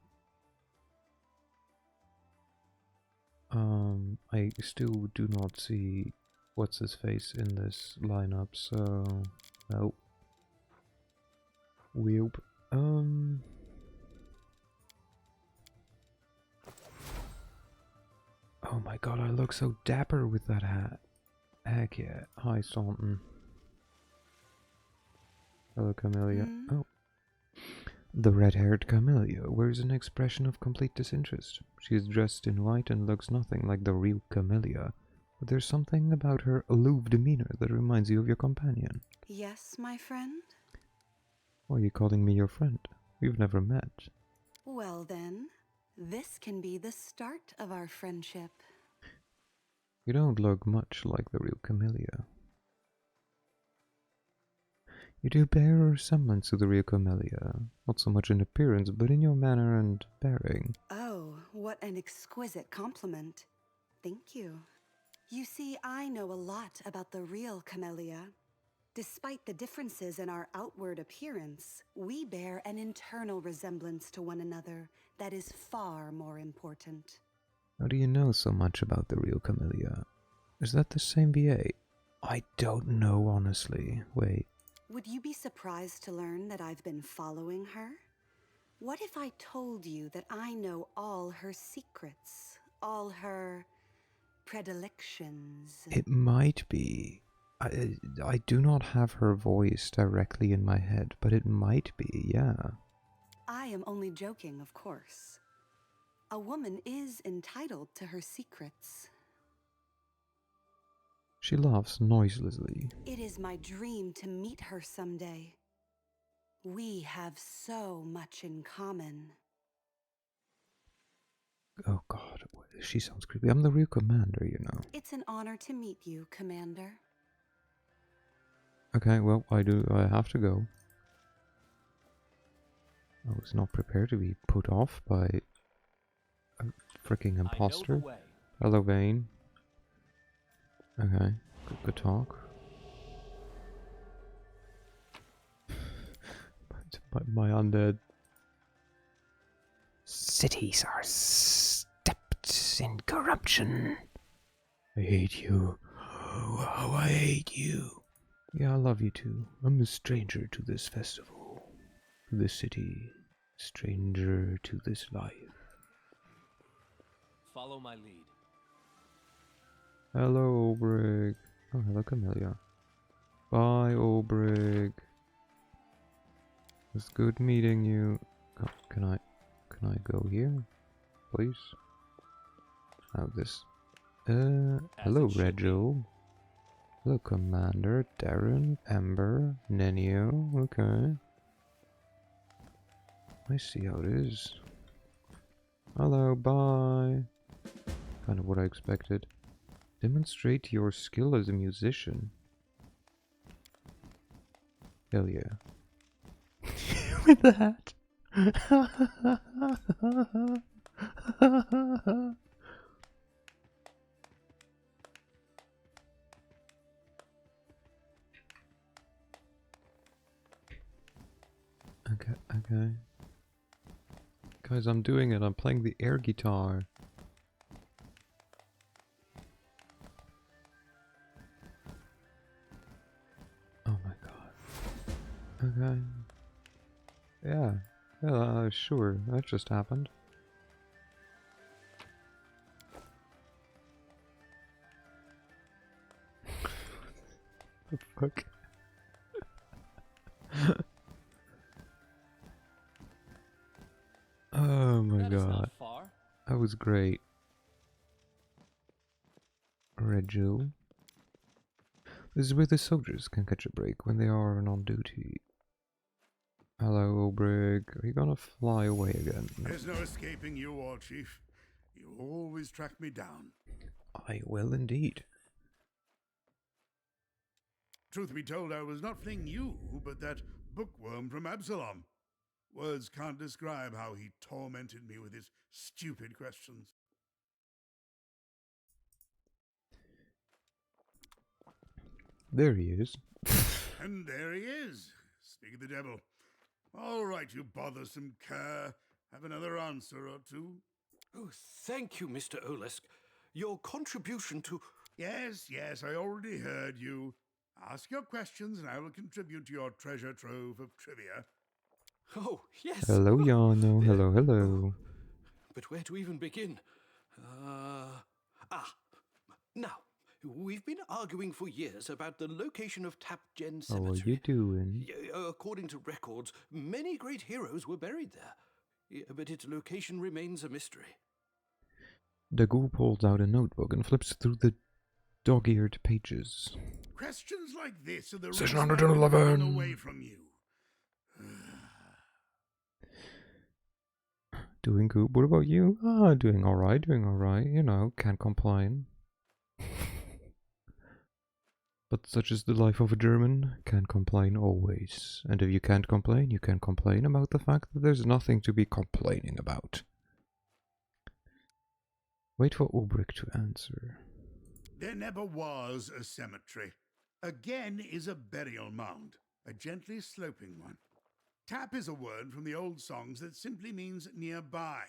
Speaker 1: I still do not see what's his face in this lineup, so... Nope. Weep. Oh my god, I look so dapper with that hat. Heck yeah. Hi, Staunton. Hello, Camellia. Oh. The red-haired Camellia wears an expression of complete disinterest. She is dressed in white and looks nothing like the real Camellia, but there's something about her aloof demeanor that reminds you of your companion.
Speaker 2: Yes, my friend?
Speaker 1: Why are you calling me your friend? We've never met.
Speaker 2: Well then, this can be the start of our friendship.
Speaker 1: You don't look much like the real Camellia. You do bear a resemblance to the real Camellia, not so much in appearance, but in your manner and bearing.
Speaker 2: Oh, what an exquisite compliment. Thank you. You see, I know a lot about the real Camellia. Despite the differences in our outward appearance, we bear an internal resemblance to one another that is far more important.
Speaker 1: How do you know so much about the real Camellia? Is that the same VA? I don't know, honestly. Wait.
Speaker 2: Would you be surprised to learn that I've been following her? What if I told you that I know all her secrets, all her predilections?
Speaker 1: It might be. I do not have her voice directly in my head, but it might be, yeah.
Speaker 2: I am only joking, of course. A woman is entitled to her secrets.
Speaker 1: She laughs noiselessly.
Speaker 2: It is my dream to meet her someday. We have so much in common.
Speaker 1: Oh god, she sounds creepy. I'm the real commander, you know.
Speaker 2: It's an honor to meet you, Commander.
Speaker 1: Okay, well, I have to go. I was not prepared to be put off by a freaking imposter. Hello, Vane. Okay, good talk. my undead. Cities are steeped in corruption. I hate you. Oh, how I hate you. Yeah, I love you too. I'm a stranger to this festival, to this city, stranger to this life.
Speaker 9: Follow my lead.
Speaker 1: Hello, Obrig. Oh, hello, Camellia. Bye, Obrig. It's good meeting you. Oh, can I go here, please? Oh, this. Hello, Regil. Hello, Commander, Darren, Ember, Nenio. Okay. I see how it is. Hello, bye. Kind of what I expected. Demonstrate your skill as a musician. Hell yeah. With the hat. Okay. Guys, I'm doing it. I'm playing the air guitar. Oh my god. Okay. Yeah. Yeah, sure. That just happened. The fuck? Oh my god. That was great. Regil. This is where the soldiers can catch a break when they are on duty. Hello, Obrig. Are you gonna fly away again?
Speaker 12: There's no escaping you, War Chief. You always track me down.
Speaker 1: I will indeed.
Speaker 12: Truth be told, I was not fleeing you, but that bookworm from Absalom. Words can't describe how he tormented me with his stupid questions.
Speaker 1: There he is.
Speaker 12: And there he is. Speak of the devil. All right, you bothersome cur. Have another answer or two?
Speaker 8: Oh, thank you, Mr. Olesk. Your contribution to...
Speaker 12: Yes, I already heard you. Ask your questions and I will contribute to your treasure trove of trivia.
Speaker 8: Oh, yes.
Speaker 1: Hello, Yano. Hello.
Speaker 8: But where to even begin? Now, we've been arguing for years about the location of Tapgen Cemetery.
Speaker 1: How are you doing?
Speaker 8: According to records, many great heroes were buried there. But its location remains a mystery.
Speaker 1: Dagu pulls out a notebook and flips through the dog-eared pages.
Speaker 12: Questions like this are the
Speaker 1: Session
Speaker 12: reason I've been
Speaker 1: 111.
Speaker 12: running away from you.
Speaker 1: Doing good. What about you? Doing alright. You know, can't complain. But such is the life of a German, can't complain always. And if you can't complain, you can complain about the fact that there's nothing to be complaining about. Wait for Ulbrich to answer.
Speaker 12: There never was a cemetery. Again is a burial mound, a gently sloping one. Tap is a word from the old songs that simply means nearby.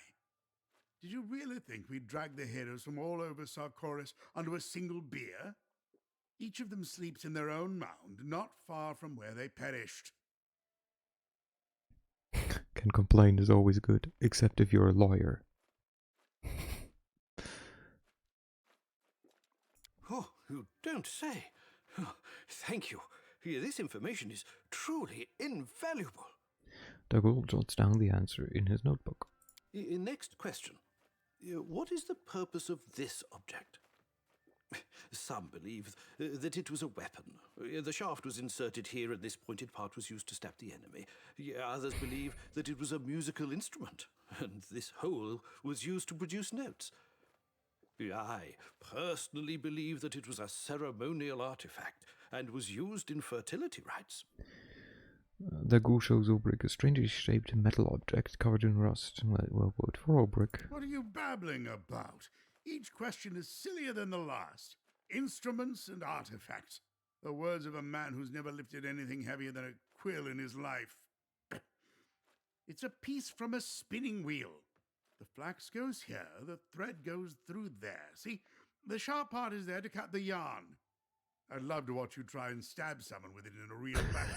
Speaker 12: Did you really think we'd drag the heroes from all over Sarkoris onto a single bier? Each of them sleeps in their own mound, not far from where they perished.
Speaker 1: Can complain is always good, except if you're a lawyer.
Speaker 8: Oh, you don't say. Oh, thank you. This information is truly invaluable.
Speaker 1: Dougal jots down the answer in his notebook.
Speaker 8: Next question. What is the purpose of this object? Some believe that it was a weapon. The shaft was inserted here and this pointed part was used to stab the enemy. Others believe that it was a musical instrument, and this hole was used to produce notes. I personally believe that it was a ceremonial artifact and was used in fertility rites.
Speaker 1: Dougal shows Ulbrich a strangely shaped metal object covered in rust. Well put for Ulbrich.
Speaker 12: What are you babbling about? Each question is sillier than the last. Instruments and artifacts. The words of a man who's never lifted anything heavier than a quill in his life. It's a piece from a spinning wheel. The flax goes here, the thread goes through there. See, the sharp part is there to cut the yarn. I'd love to watch you try and stab someone with it in a real battle.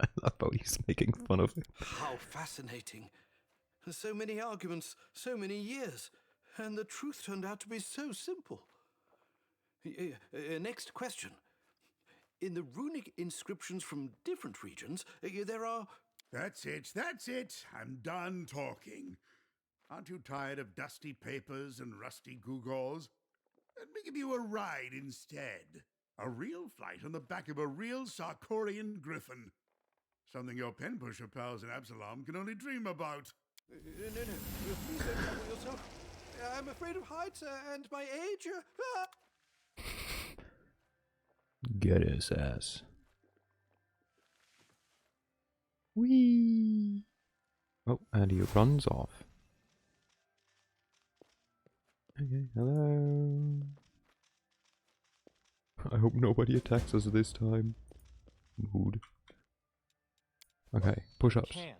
Speaker 1: I love how he's making fun of him.
Speaker 8: How fascinating. So many arguments, so many years, and the truth turned out to be so simple. Next question. In the runic inscriptions from different regions, there are...
Speaker 12: That's it. I'm done talking. Aren't you tired of dusty papers and rusty gewgaws? Let me give you a ride instead. A real flight on the back of a real Sarkorian griffin. Something your pen pusher pals in Absalom can only dream about.
Speaker 8: No, please don't trouble yourself. I'm afraid of heights and my age.
Speaker 1: Get his ass. Whee! Oh, and he runs off. Okay, hello. I hope nobody attacks us this time. Mood. Okay, push-ups.
Speaker 9: Can't.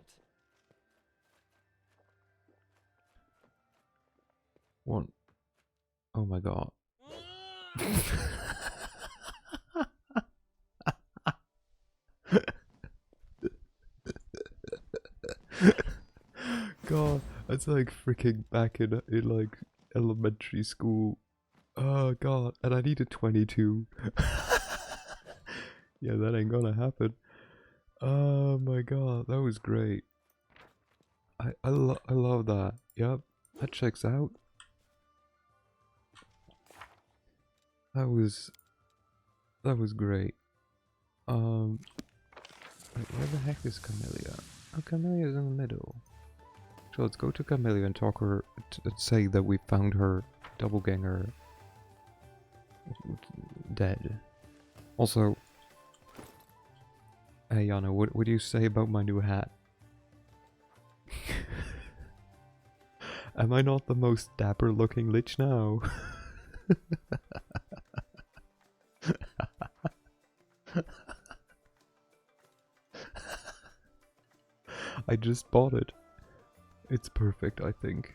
Speaker 1: One. Oh my god. God, it's like freaking back in like elementary school. Oh god, and I needed 22. Yeah, that ain't gonna happen. Oh my god, that was great. I love that. Yep, that checks out. That was great. Wait, where the heck is Camellia? Oh, Camelia's in the middle. So let's go to Camellia and talk her, say that we found her doppelganger dead. Also, hey Yana, what do you say about my new hat? Am I not the most dapper looking lich now? I just bought it. It's perfect, I think.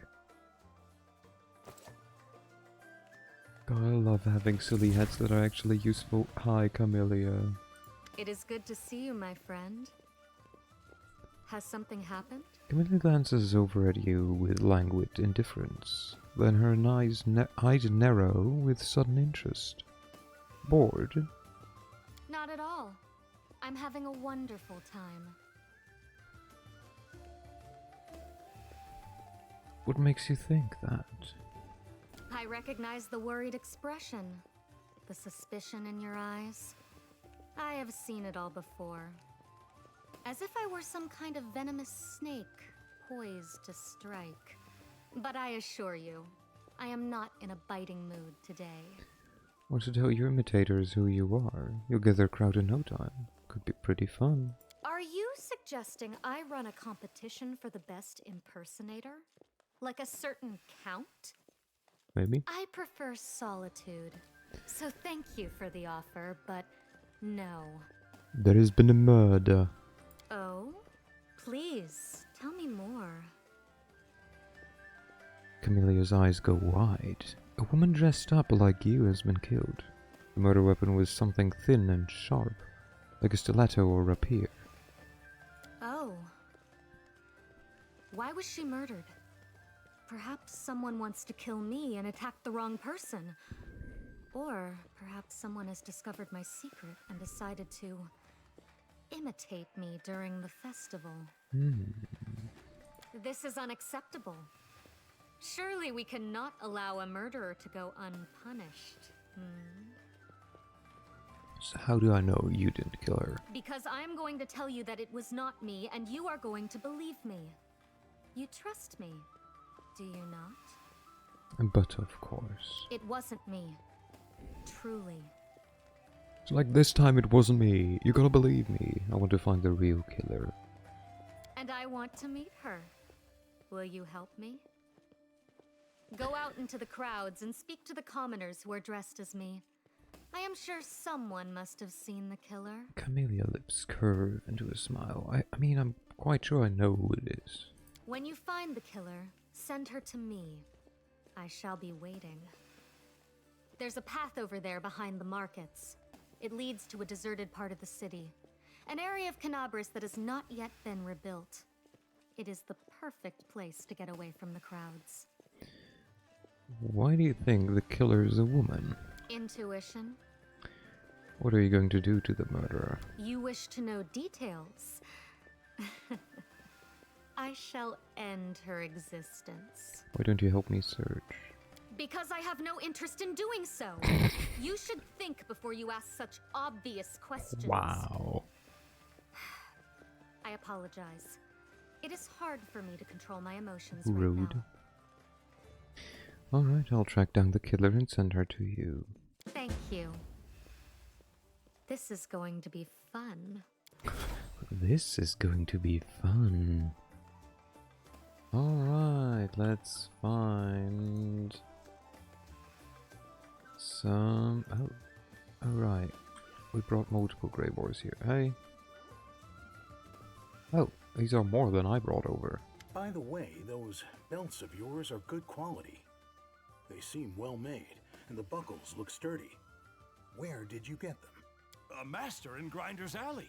Speaker 1: God, I love having silly hats that are actually useful. Hi, Camellia.
Speaker 4: It is good to see you, my friend. Has something happened?
Speaker 1: Camellia glances over at you with languid indifference. Then her eyes narrow with sudden interest. Bored?
Speaker 4: Not at all. I'm having a wonderful time.
Speaker 1: What makes you think that?
Speaker 4: I recognize the worried expression, the suspicion in your eyes. I have seen it all before. As if I were some kind of venomous snake, poised to strike. But I assure you, I am not in a biting mood today.
Speaker 1: Want to tell your imitators who you are? You'll get their crowd in no time. Could be pretty fun.
Speaker 13: Are you suggesting I run a competition for the best impersonator? Like a certain count?
Speaker 1: Maybe?
Speaker 13: I prefer solitude. So thank you for the offer, but no.
Speaker 1: There has been a murder.
Speaker 13: Oh? Please, tell me more.
Speaker 1: Camelia's eyes go wide. A woman dressed up like you has been killed. The murder weapon was something thin and sharp, like a stiletto or rapier.
Speaker 13: Oh. Why was she murdered? Perhaps someone wants to kill me and attacked the wrong person. Or perhaps someone has discovered my secret and decided to imitate me during the festival. This is unacceptable. Surely we cannot allow a murderer to go unpunished.
Speaker 1: So how do I know you didn't kill her?
Speaker 13: Because I'm going to tell you that it was not me, and you are going to believe me. You trust me, do you not?
Speaker 1: But of course.
Speaker 13: It wasn't me. Truly.
Speaker 1: It's like this time it wasn't me. You gotta believe me. I want to find the real killer.
Speaker 13: And I want to meet her. Will you help me? Go out into the crowds and speak to the commoners who are dressed as me. I am sure someone must have seen the killer.
Speaker 1: Camellia lips curve into a smile. I mean, I'm quite sure I know who it is.
Speaker 13: When you find the killer, send her to me. I shall be waiting. There's a path over there behind the markets. It leads to a deserted part of the city. An area of Canabris that has not yet been rebuilt. It is the perfect place to get away from the crowds.
Speaker 1: Why do you think the killer is a woman?
Speaker 13: Intuition.
Speaker 1: What are you going to do to the murderer?
Speaker 13: You wish to know details? I shall end her existence.
Speaker 1: Why don't you help me search?
Speaker 13: Because I have no interest in doing so. You should think before you ask such obvious questions.
Speaker 1: Wow.
Speaker 13: I apologize. It is hard for me to control my emotions
Speaker 1: Rude.
Speaker 13: right now.
Speaker 1: Alright, I'll track down the killer and send her to you.
Speaker 13: Thank you. This is going to be fun.
Speaker 1: This is going to be fun. Alright, let's find some... Oh, alright. We brought multiple Grey Boars here, hey? Oh, these are more than I brought over.
Speaker 14: By the way, those belts of yours are good quality. They seem well made, and the buckles look sturdy. Where did you get them?
Speaker 5: A master in Grinder's Alley.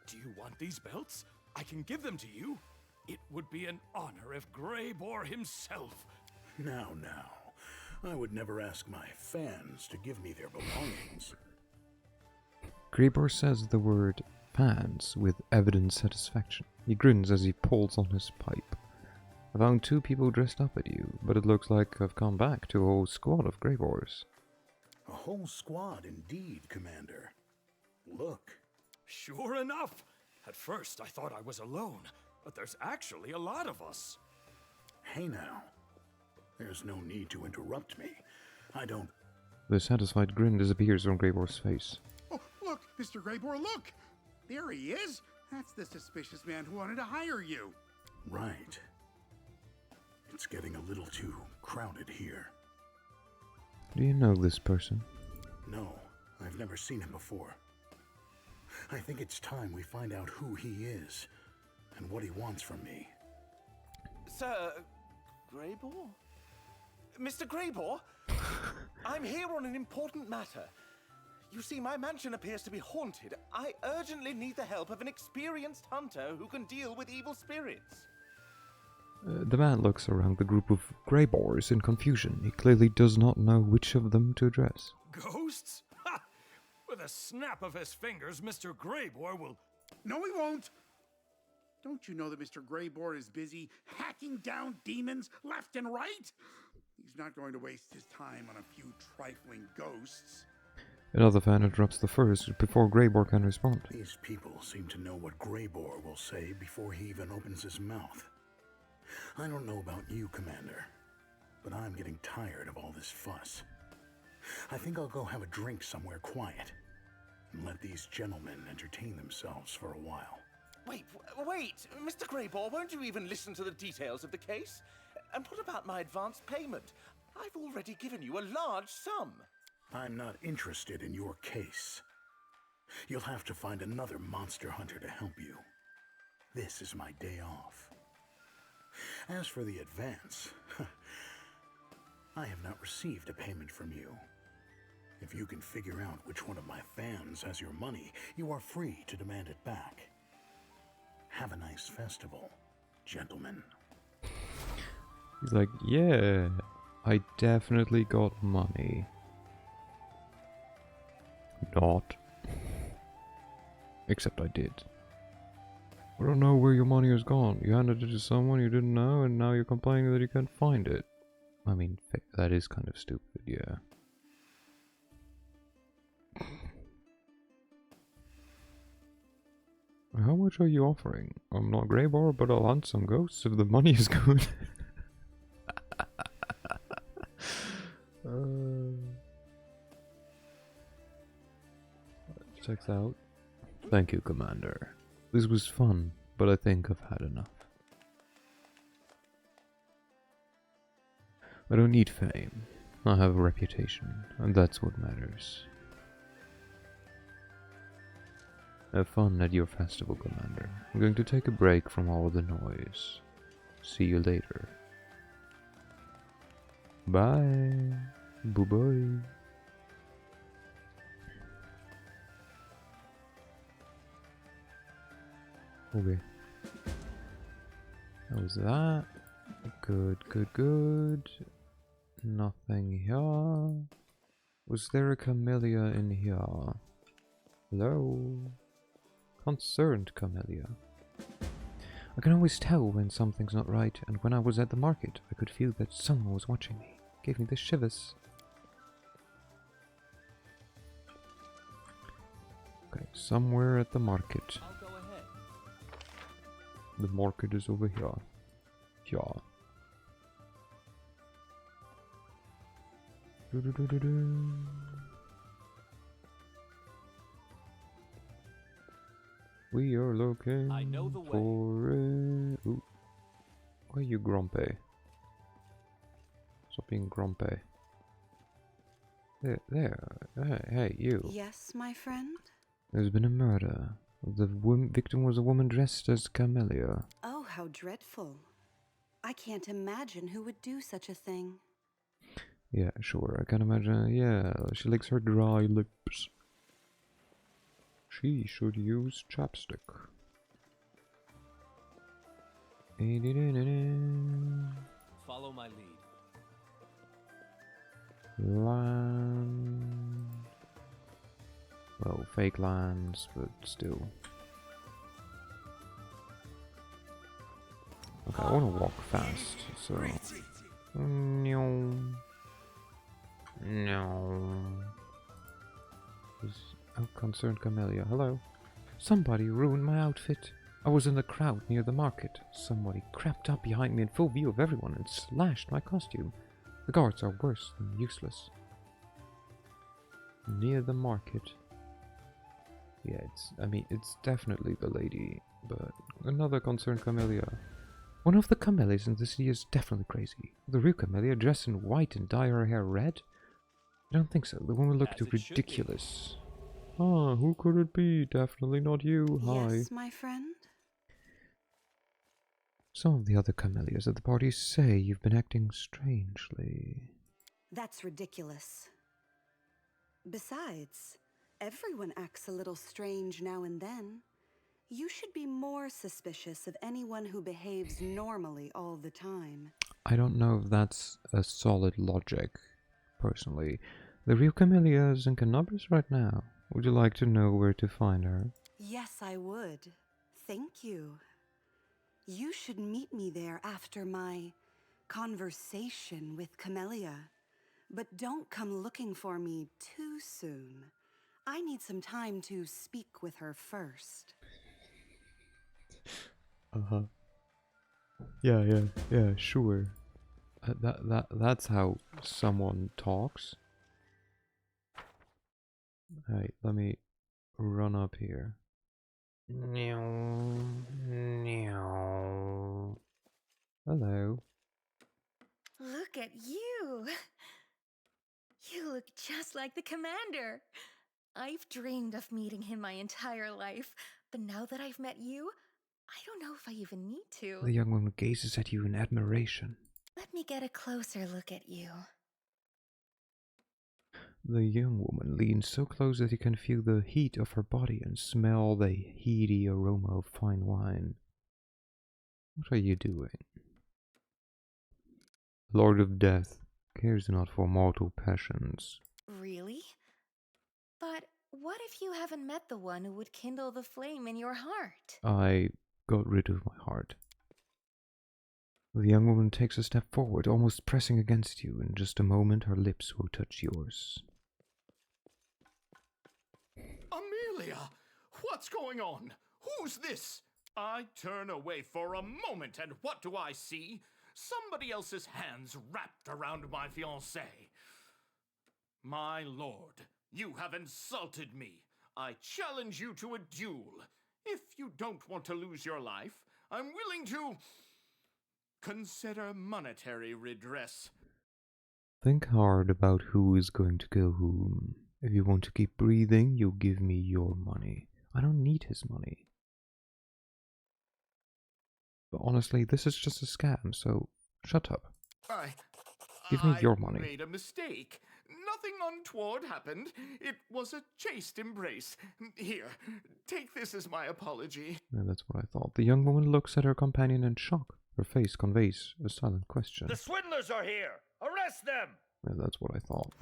Speaker 5: Do you want these belts? I can give them to you. It would be an honor if Greybor himself...
Speaker 14: Now. I would never ask my fans to give me their belongings.
Speaker 1: Greybor says the word fans with evident satisfaction. He grins as he pulls on his pipe. I found 2 people dressed up at you, but it looks like I've come back to a whole squad of Greybors.
Speaker 14: A whole squad indeed, Commander. Look.
Speaker 5: Sure enough. At first I thought I was alone, but there's actually a lot of us.
Speaker 14: Hey now. There's no need to interrupt me. I don't...
Speaker 1: The satisfied grin disappears from Greybor's face.
Speaker 12: Oh, look, Mr. Greybor, look! There he is! That's the suspicious man who wanted to hire you.
Speaker 14: Right. It's getting a little too crowded here.
Speaker 1: Do you know this person?
Speaker 14: No, I've never seen him before. I think it's time we find out who he is and what he wants from me.
Speaker 10: Sir... Greybor? Mr. Greybor? I'm here on an important matter. You see, my mansion appears to be haunted. I urgently need the help of an experienced hunter who can deal with evil spirits.
Speaker 1: The man looks around the group of Greybors in confusion. He clearly does not know which of them to address.
Speaker 5: Ghosts? Ha! With a snap of his fingers, Mr. Greybor will...
Speaker 12: No, he won't! Don't you know that Mr. Greybor is busy hacking down demons left and right? He's not going to waste his time on a few trifling ghosts.
Speaker 1: Another fan interrupts the first before Greybor can respond.
Speaker 14: These people seem to know what Greybor will say before he even opens his mouth. I don't know about you, Commander, but I'm getting tired of all this fuss. I think I'll go have a drink somewhere quiet and let these gentlemen entertain themselves for a while.
Speaker 11: Wait! Mr. Greyball, won't you even listen to the details of the case? And what about my advance payment? I've already given you a large sum.
Speaker 14: I'm not interested in your case. You'll have to find another monster hunter to help you. This is my day off. As for the advance, I have not received a payment from you. If you can figure out which one of my fans has your money, you are free to demand it back. Have a nice festival, gentlemen.
Speaker 1: He's like, yeah, I definitely got money. Not. Except I did. I don't know where your money has gone. You handed it to someone you didn't know, and now you're complaining that you can't find it. I mean, that is kind of stupid, yeah. How much are you offering? I'm not Greybar, but I'll hunt some ghosts if the money is good. Checks out. Thank you, Commander. This was fun, but I think I've had enough. I don't need fame. I have a reputation, and that's what matters. Have fun at your festival, Commander. I'm going to take a break from all the noise. See you later. Bye. Bye-bye. Okay. How was that? Good, good, good. Nothing here. Was there a camellia in here? Hello? Concerned camellia. I can always tell when something's not right, and when I was at the market, I could feel that someone was watching me. Gave me the shivers. Okay, somewhere at the market.
Speaker 9: I'll go ahead.
Speaker 1: The market is over here. Yeah. We are looking
Speaker 9: I know the way.
Speaker 1: for it. Ooh. Why are you grumpy? Stop being grumpy. There. Hey, you.
Speaker 2: Yes, my friend?
Speaker 1: There's been a murder. The victim was a woman dressed as Camellia.
Speaker 2: Oh, how dreadful. I can't imagine who would do such a thing.
Speaker 1: Yeah, sure. I can imagine. Yeah, she licks her dry lips. She should use chapstick.
Speaker 9: Follow my lead.
Speaker 1: Land. Well, fake lands, but still. Okay, I want to walk fast, so. No. Oh, concerned Camellia. Hello. Somebody ruined my outfit. I was in the crowd near the market. Somebody crept up behind me in full view of everyone and slashed my costume. The guards are worse than useless. Near the market. Yeah, it's definitely the lady, but another concerned Camellia. One of the Camellias in the city is definitely crazy. The real Camellia dressed in white and dye her hair red? I don't think so. The woman looked ridiculous. Ah, who could it be? Definitely not you. Hi.
Speaker 2: Yes, my friend?
Speaker 1: Some of the other Camellias at the party say you've been acting strangely.
Speaker 2: That's ridiculous. Besides, everyone acts a little strange now and then. You should be more suspicious of anyone who behaves normally all the time.
Speaker 1: I don't know if that's a solid logic, personally. The real Camellia is in Canobus right now. Would you like to know where to find her?
Speaker 2: Yes, I would. Thank you. You should meet me there after my conversation with Camellia. But don't come looking for me too soon. I need some time to speak with her first.
Speaker 1: Uh-huh. Yeah, sure. That's how someone talks. Hey, let me run up here. Hello.
Speaker 15: Look at you. You look just like the commander. I've dreamed of meeting him my entire life, but now that I've met you, I don't know if I even need to.
Speaker 1: The young woman gazes at you in admiration.
Speaker 15: Let me get a closer look at you.
Speaker 1: The young woman leans so close that you can feel the heat of her body and smell the heady aroma of fine wine. What are you doing? Lord of Death cares not for mortal passions.
Speaker 15: Really? But what if you haven't met the one who would kindle the flame in your heart?
Speaker 1: I got rid of my heart. The young woman takes a step forward, almost pressing against you. In just a moment, her lips will touch yours.
Speaker 16: Amelia! What's going on? Who's this? I turn away for a moment, and what do I see? Somebody else's hands wrapped around my fiancée. My lord, you have insulted me. I challenge you to a duel. If you don't want to lose your life, I'm willing to consider monetary redress.
Speaker 1: Think hard about who is going to kill whom. If you want to keep breathing, you give me your money. I don't need his money. But honestly, this is just a scam, so shut up. Give me your money.
Speaker 16: I made a mistake. Nothing untoward happened. It was a chaste embrace. Here, take this as my apology.
Speaker 1: Yeah, that's what I thought. The young woman looks at her companion in shock. Her face conveys a silent question.
Speaker 6: The swindlers are here! Arrest them!
Speaker 1: Yeah, that's what I thought.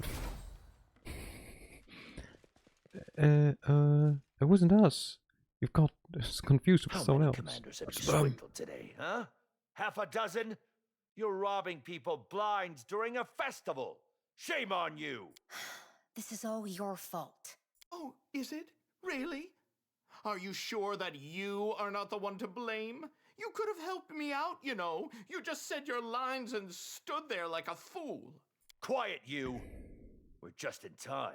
Speaker 1: It wasn't us. You've got confused with someone else.
Speaker 11: Commanders have you swindled today, huh?
Speaker 6: Half a dozen? You're robbing people blind during a festival. Shame on you!
Speaker 15: This is all your fault.
Speaker 16: Oh, is it? Really? Are you sure that you are not the one to blame? You could have helped me out, you know. You just said your lines and stood there like a fool.
Speaker 6: Quiet, you! We're just in time.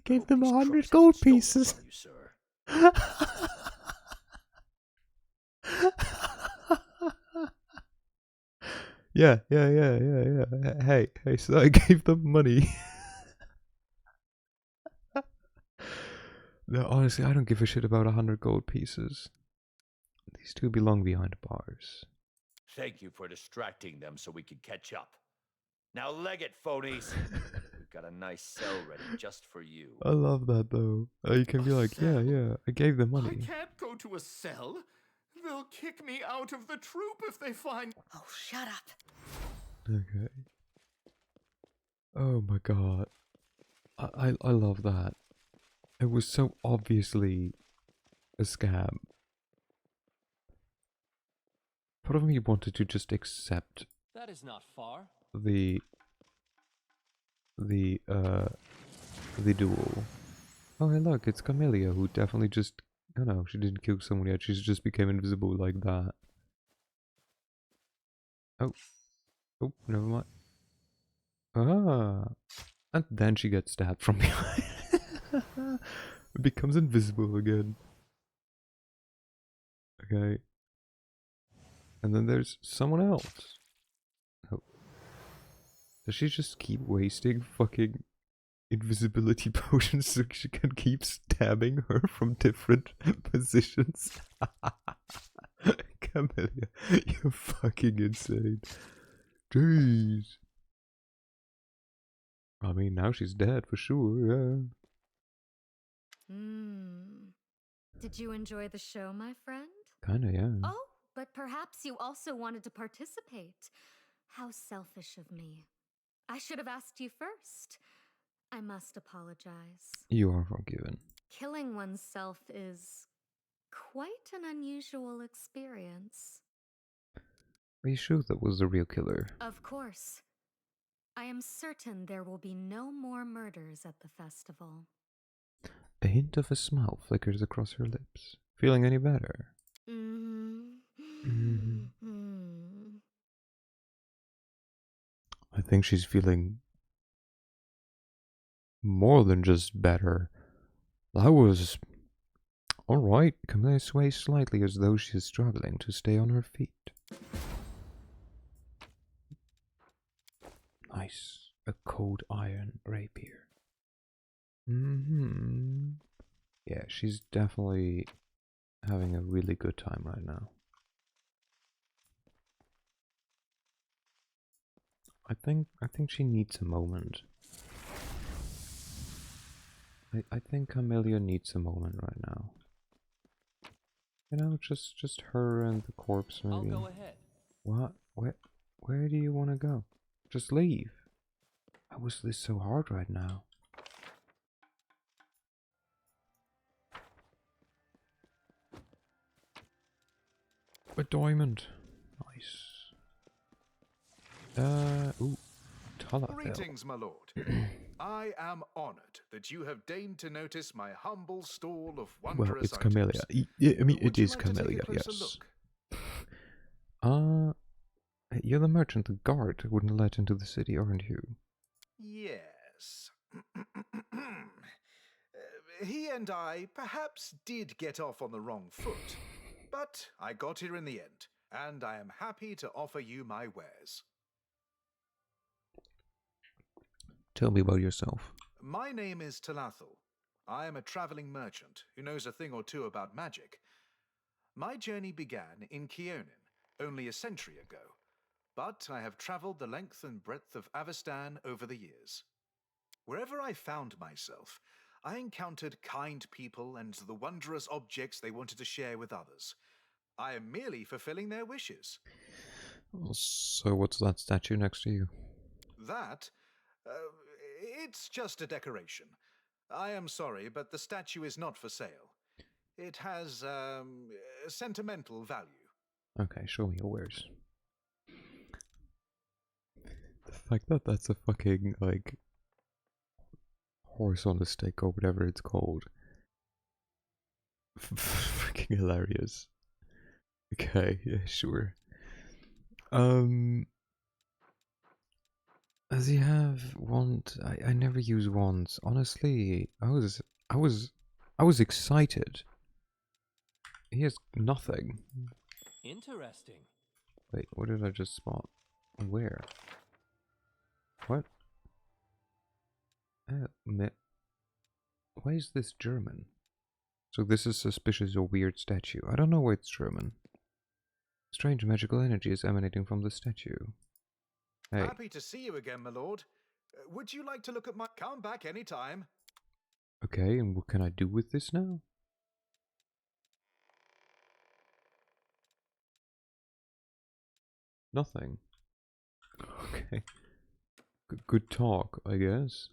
Speaker 1: Gave them 100 gold pieces.
Speaker 11: You, sir.
Speaker 1: Yeah. Hey, so I gave them money. No, honestly, I don't give a shit about 100 gold pieces. These two belong behind bars.
Speaker 6: Thank you for distracting them so we could catch up. Now leg it, phonies! We've got a nice cell ready just for you.
Speaker 1: I love that, though. You can be like, yeah, I gave them money.
Speaker 16: I can't go to a cell. They'll kick me out of the troop if they find...
Speaker 15: Oh, shut up.
Speaker 1: Okay. Oh my god. I love that. It was so obviously a scam. Part of me wanted to just accept
Speaker 9: That is not far.
Speaker 1: the duel. Oh hey look, it's Camellia who definitely just, oh no, she didn't kill someone yet, she just became invisible like that. Oh, never mind. Ah, and then she gets stabbed from behind. It becomes invisible again. Okay. And then there's someone else. Oh. Does she just keep wasting fucking invisibility potions so she can keep stabbing her from different positions? Camellia, you're fucking insane. Jeez. I mean, now she's dead for sure, yeah.
Speaker 13: Did you enjoy the show, my friend?
Speaker 1: Kinda, yeah.
Speaker 13: Oh, but perhaps you also wanted to participate. How selfish of me. I should have asked you first. I must apologize.
Speaker 1: You are forgiven.
Speaker 13: Killing oneself is quite an unusual experience.
Speaker 1: Are you sure that was the real killer?
Speaker 13: Of course. I am certain there will be no more murders at the festival.
Speaker 1: A hint of a smile flickers across her lips. Feeling any better? I think she's feeling more than just better. That was... Alright, Camilla sways slightly as though she is struggling to stay on her feet. Nice. A cold iron rapier. Yeah, she's definitely having a really good time right now. I think she needs a moment. I think Camellia needs a moment right now. You know, just her and the corpse maybe.
Speaker 9: I'll go ahead.
Speaker 1: What? Where do you want to go? Just leave. How is this so hard right now? A diamond. Nice. Ooh. Talafel.
Speaker 17: Greetings, my lord. I am honored that you have deigned to notice my humble stall of wondrous
Speaker 1: Well, it's
Speaker 17: items.
Speaker 1: Camellia. I mean,
Speaker 17: Would
Speaker 1: it
Speaker 17: you
Speaker 1: is
Speaker 17: like to take a
Speaker 1: Camellia,
Speaker 17: closer
Speaker 1: yes.
Speaker 17: look?
Speaker 1: You're the merchant, the guard wouldn't let into the city, aren't you?
Speaker 17: Yes. He and I perhaps did get off on the wrong foot, but I got here in the end, and I am happy to offer you my wares.
Speaker 1: Tell me about yourself.
Speaker 17: My name is Talathel. I am a traveling merchant who knows a thing or two about magic. My journey began in Keonin only a century ago, but I have traveled the length and breadth of Avestan over the years. Wherever I found myself, I encountered kind people and the wondrous objects they wanted to share with others. I am merely fulfilling their wishes.
Speaker 1: So what's that statue next to you?
Speaker 17: That? It's just a decoration. I am sorry, but the statue is not for sale. It has, sentimental value.
Speaker 1: Okay, show me your wares. The fact that that's a fucking, like, horse on a stick or whatever it's called. Fucking hilarious. Okay, yeah, sure. Does he have wand? I never use wands. Honestly, I was excited. He has nothing.
Speaker 9: Interesting.
Speaker 1: Wait, what did I just spot? Where? What? Why is this German? So this is suspicious or weird statue. I don't know why it's German. Strange magical energy is emanating from the statue. Hey.
Speaker 17: Happy to see you again, my lord. Would you like to look at my... Come back any time.
Speaker 1: Okay, and what can I do with this now? Nothing. Okay. Good talk, I guess.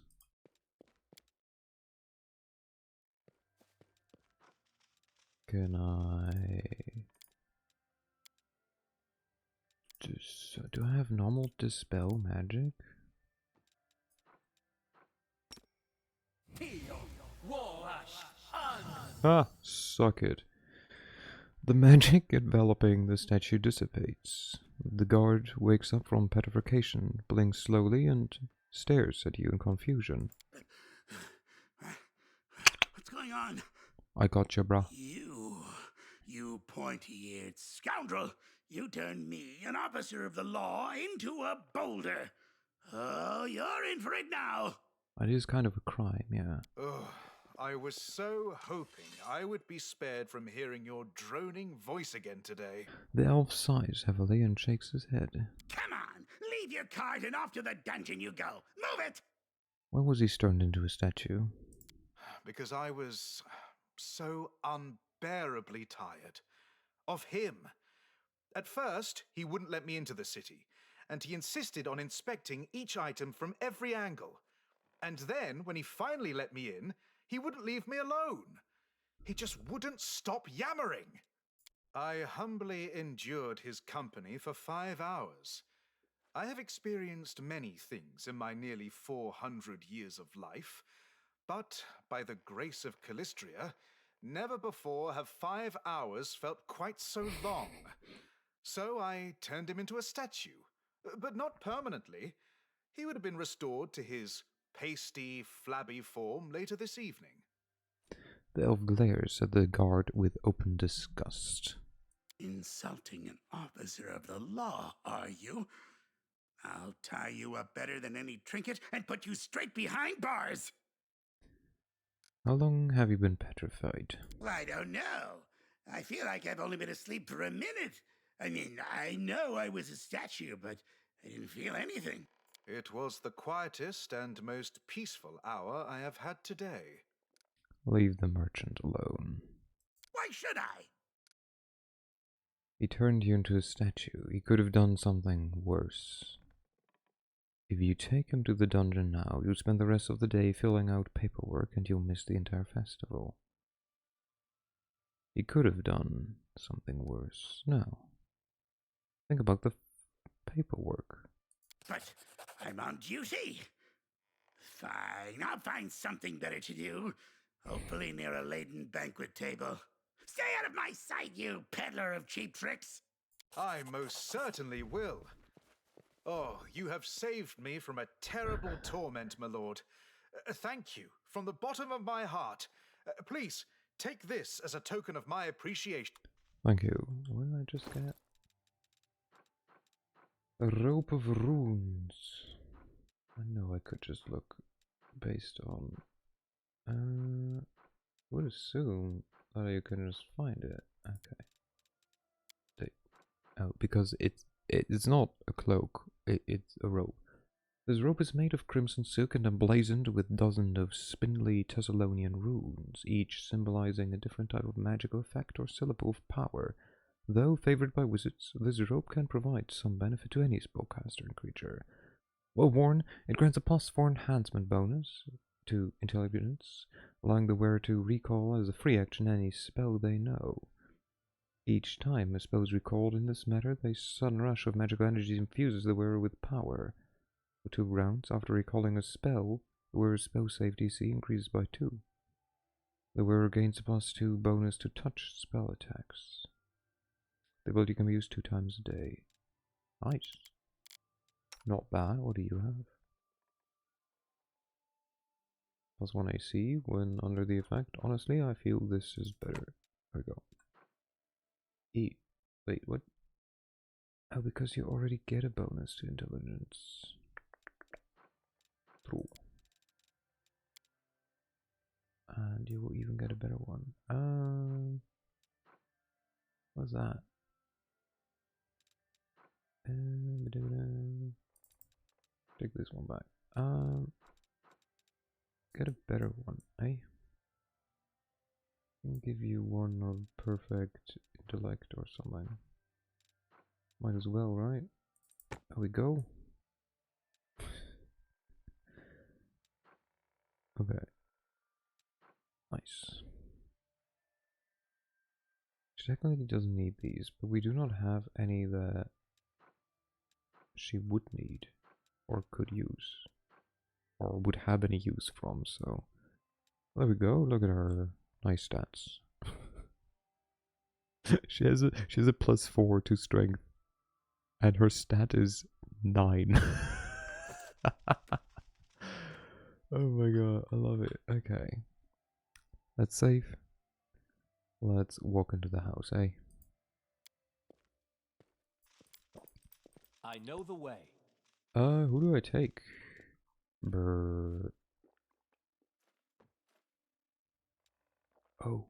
Speaker 1: Can I... do I have normal dispel magic? Ah, suck it. The magic enveloping the statue dissipates. The guard wakes up from petrification, blinks slowly, and stares at you in confusion.
Speaker 12: What's going on?
Speaker 1: I gotcha, bruh.
Speaker 12: You pointy-eared scoundrel! You turned me, an officer of the law, into a boulder! Oh, you're in for it now!
Speaker 1: It is kind of a crime, yeah.
Speaker 17: Ugh, I was so hoping I would be spared from hearing your droning voice again today.
Speaker 1: The elf sighs heavily and shakes his head.
Speaker 12: Come on! Leave your cart and off to the dungeon you go! Move it!
Speaker 1: Why was he turned into a statue?
Speaker 17: Because I was so unbearably tired. Of him. At first, he wouldn't let me into the city, and he insisted on inspecting each item from every angle. And then, when he finally let me in, he wouldn't leave me alone. He just wouldn't stop yammering. I humbly endured his company for 5 hours. I have experienced many things in my nearly 400 years of life, but by the grace of Callistria, never before have 5 hours felt quite so long. So I turned him into a statue, but not permanently. He would have been restored to his pasty, flabby form later this evening.
Speaker 1: The elf glares at the guard with open disgust.
Speaker 12: Insulting an officer of the law, are you? I'll tie you up better than any trinket and put you straight behind bars!
Speaker 1: How long have you been petrified?
Speaker 12: I don't know. I feel like I've only been asleep for a minute. I mean, I know I was a statue, but I didn't feel anything.
Speaker 17: It was the quietest and most peaceful hour I have had today.
Speaker 1: Leave the merchant alone.
Speaker 12: Why should I?
Speaker 1: He turned you into a statue. He could have done something worse. If you take him to the dungeon now, you'll spend the rest of the day filling out paperwork and you'll miss the entire festival. He could have done something worse. No. Think about the paperwork.
Speaker 12: But I'm on duty. Fine, I'll find something better to do. Hopefully near a laden banquet table. Stay out of my sight, you peddler of cheap tricks!
Speaker 17: I most certainly will. Oh, you have saved me from a terrible torment, my lord. Thank you, from the bottom of my heart. Please, take this as a token of my appreciation.
Speaker 1: Thank you. What did I just get? A rope of runes. I know I could just look based on... would assume that you can just find it. Okay. Oh, because it's not a cloak, it's a rope. This rope is made of crimson silk and emblazoned with dozens of spindly Thessalonian runes, each symbolizing a different type of magical effect or syllable of power. Though favored by wizards, this rope can provide some benefit to any spellcaster and creature. Well worn, it grants a +4 enhancement bonus to intelligence, allowing the wearer to recall as a free action any spell they know. Each time a spell is recalled in this manner, a sudden rush of magical energy infuses the wearer with power. For 2 rounds, after recalling a spell, the wearer's spell save DC increases by 2. The wearer gains a +2 bonus to touch spell attacks. The ability can be used 2 times a day. Nice. Not bad. What do you have? +1 AC when under the effect. Honestly, I feel this is better. There we go. Wait, what? Oh, because you already get a bonus to intelligence. True. And you will even get a better one. What's that? Take this one back. Get a better one, eh? Can give you one of perfect intellect or something. Might as well, right? There we go. Okay. Nice. She technically doesn't need these, but we do not have any that she would need or could use or would have any use from, so there we go. Look at her nice stats. she has a +4 to strength and her stat is 9. Oh my god, I love it. Okay. That's safe. Let's walk into the house, eh?
Speaker 9: I know the way.
Speaker 1: Who do I take? Brr. Oh.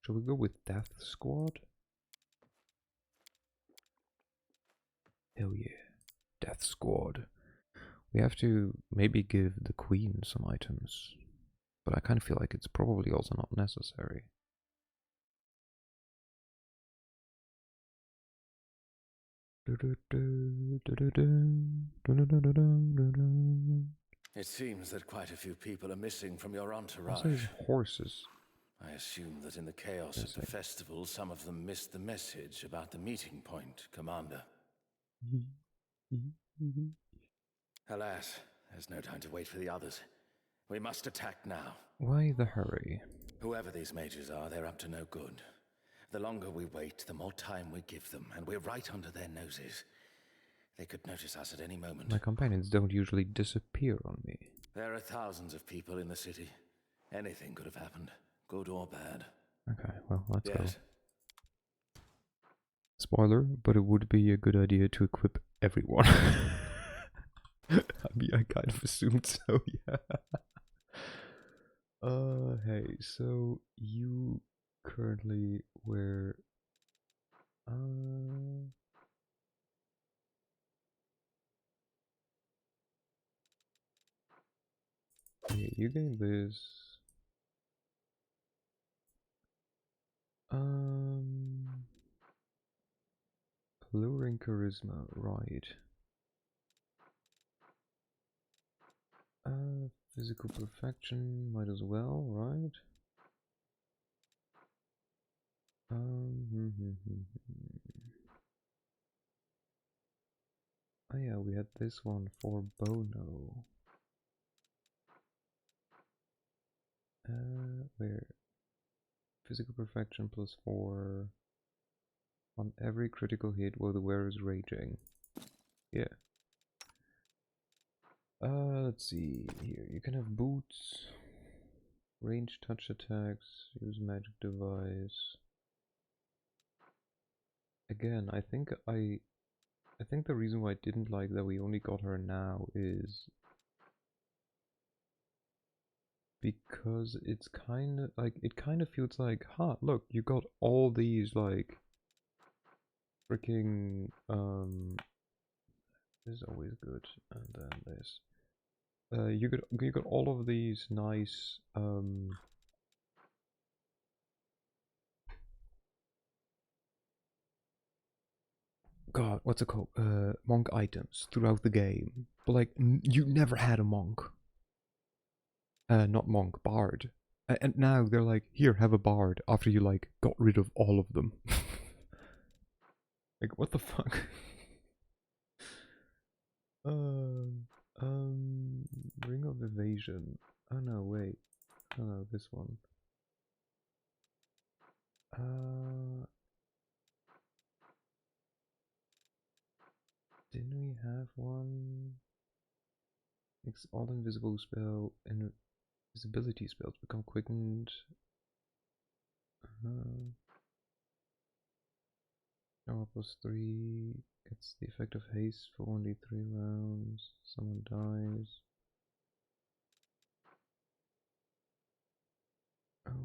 Speaker 1: Shall we go with Death Squad? Hell yeah. Death Squad. We have to maybe give the Queen some items. But I kind of feel like it's probably also not necessary.
Speaker 11: It seems that quite a few people are missing from your entourage.
Speaker 1: Also horses.
Speaker 11: I assume that in the chaos of the festival, some of them missed the message about the meeting point, Commander. Alas, there's no time to wait for the others. We must attack now.
Speaker 1: Why the hurry?
Speaker 11: Whoever these mages are, they're up to no good. The longer we wait, the more time we give them, and we're right under their noses. They could notice us at any moment.
Speaker 1: My companions don't usually disappear on me.
Speaker 11: There are thousands of people in the city. Anything could have happened, good or bad.
Speaker 1: Okay, well, let's go.
Speaker 11: Yes.
Speaker 1: Spoiler, but it would be a good idea to equip everyone. I mean, I kind of assumed so, yeah. Hey, so you currently wear... yeah, you gain this. Alluring charisma, right. Physical perfection, might as well, right? Oh yeah, we had this one for Bono. Where? Physical perfection +4 on every critical hit while the wearer is raging. Yeah. Let's see here. You can have boots, range touch attacks, use magic device. Again, I think the reason why I didn't like that we only got her now is because it's kind of like, it kind of feels like, huh, look, you got all these like freaking this is always good, and then this. You got all of these nice God, what's it called? Monk items throughout the game. But like, you never had a monk. Not monk, bard. And now they're like, here, have a bard, after you like got rid of all of them. Like, what the fuck? Ring of Evasion. Oh no, wait. Oh no, this one. Didn't we have one? Makes all invisible spell and invisibility spells become quickened. Power +3 gets the effect of haste for only 3 rounds. Someone dies.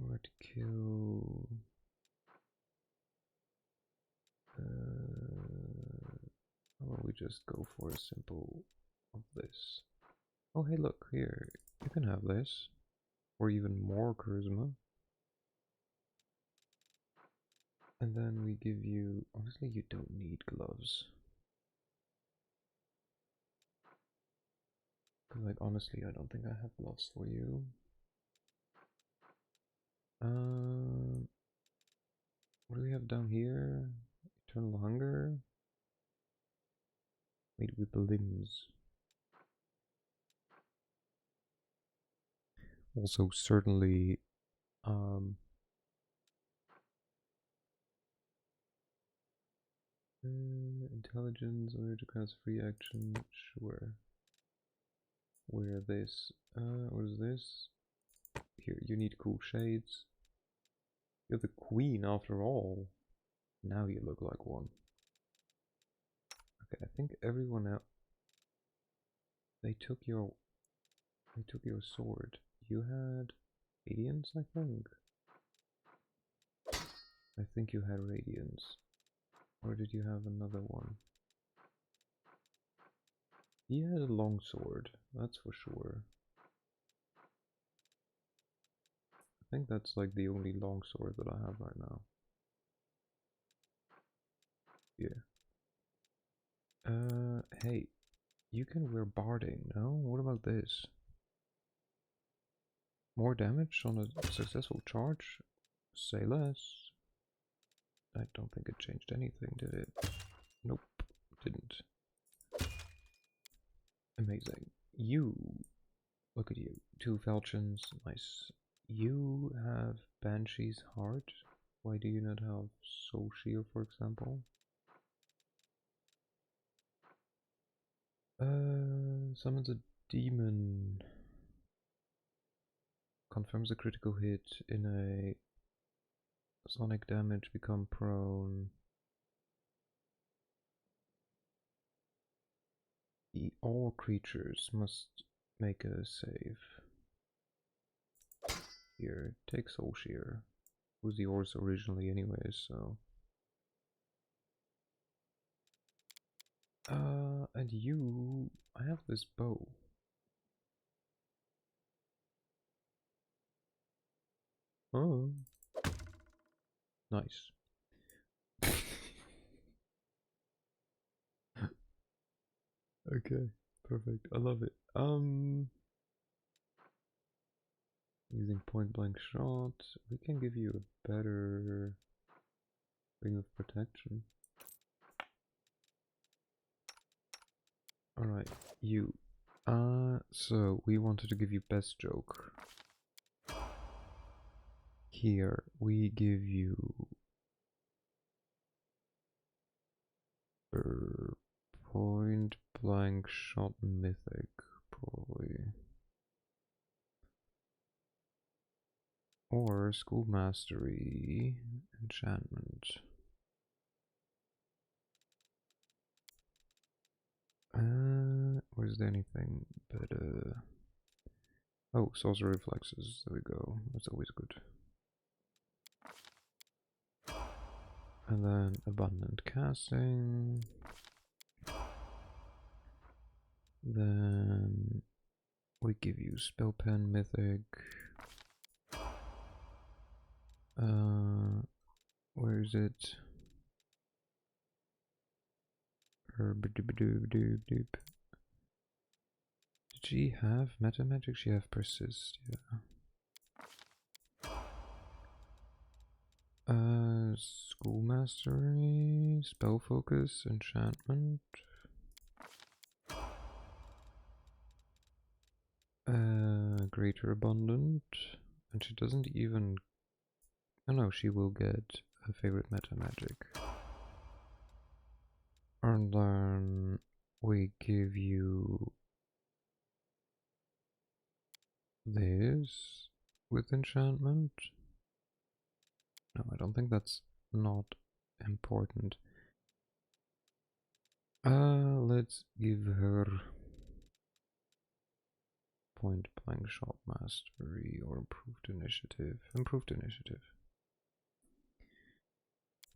Speaker 1: Where to kill? How about we just go for a simple of this? Oh, hey, look here. You can have this, or even more charisma. And then we give you. Honestly, you don't need gloves. Cause like honestly, I don't think I have gloves for you. What do we have down here? Eternal hunger. Made with the limbs. Also, certainly, intelligence, order to cast free action, sure. Wear this. What is this? Here, you need cool shades. You're the queen after all. Now you look like one. Okay, I think everyone else. They took your sword. You had radiance, I think. I think you had radiance. Or did you have another one? He had a long sword, that's for sure. I think that's like the only long sword that I have right now. Yeah. Hey, you can wear barding, no? What about this? More damage on a successful charge? Say less. I don't think it changed anything, did it? Nope, didn't. Amazing. You, look at you. 2 falchions, nice. You have Banshee's Heart. Why do you not have Soul Shield, for example? Summons a demon. confirms a critical hit in a sonic damage, become prone. All creatures must make a save. Here, take Soul Shear. It was yours originally anyway, so... and you... I have this bow. Oh. Nice. Okay, perfect. I love it. Using point blank shot, we can give you a better ring of protection. Alright, you. So we wanted to give you best joke. Here, we give you point blank shot mythic, probably. Or school mastery enchantment. Or is there anything better? Oh, sorcerer reflexes. There we go. That's always good. And then abundant casting. Then we give you spell pen mythic. Where is it? Did she have meta magic? She have persist, yeah. School mastery, spell focus, enchantment. Greater abundant, and she doesn't even. Oh no, she will get a favorite meta magic. And then we give you this with enchantment. No, I don't think that's not important. Let's give her point blank shot mastery or improved initiative. Improved initiative.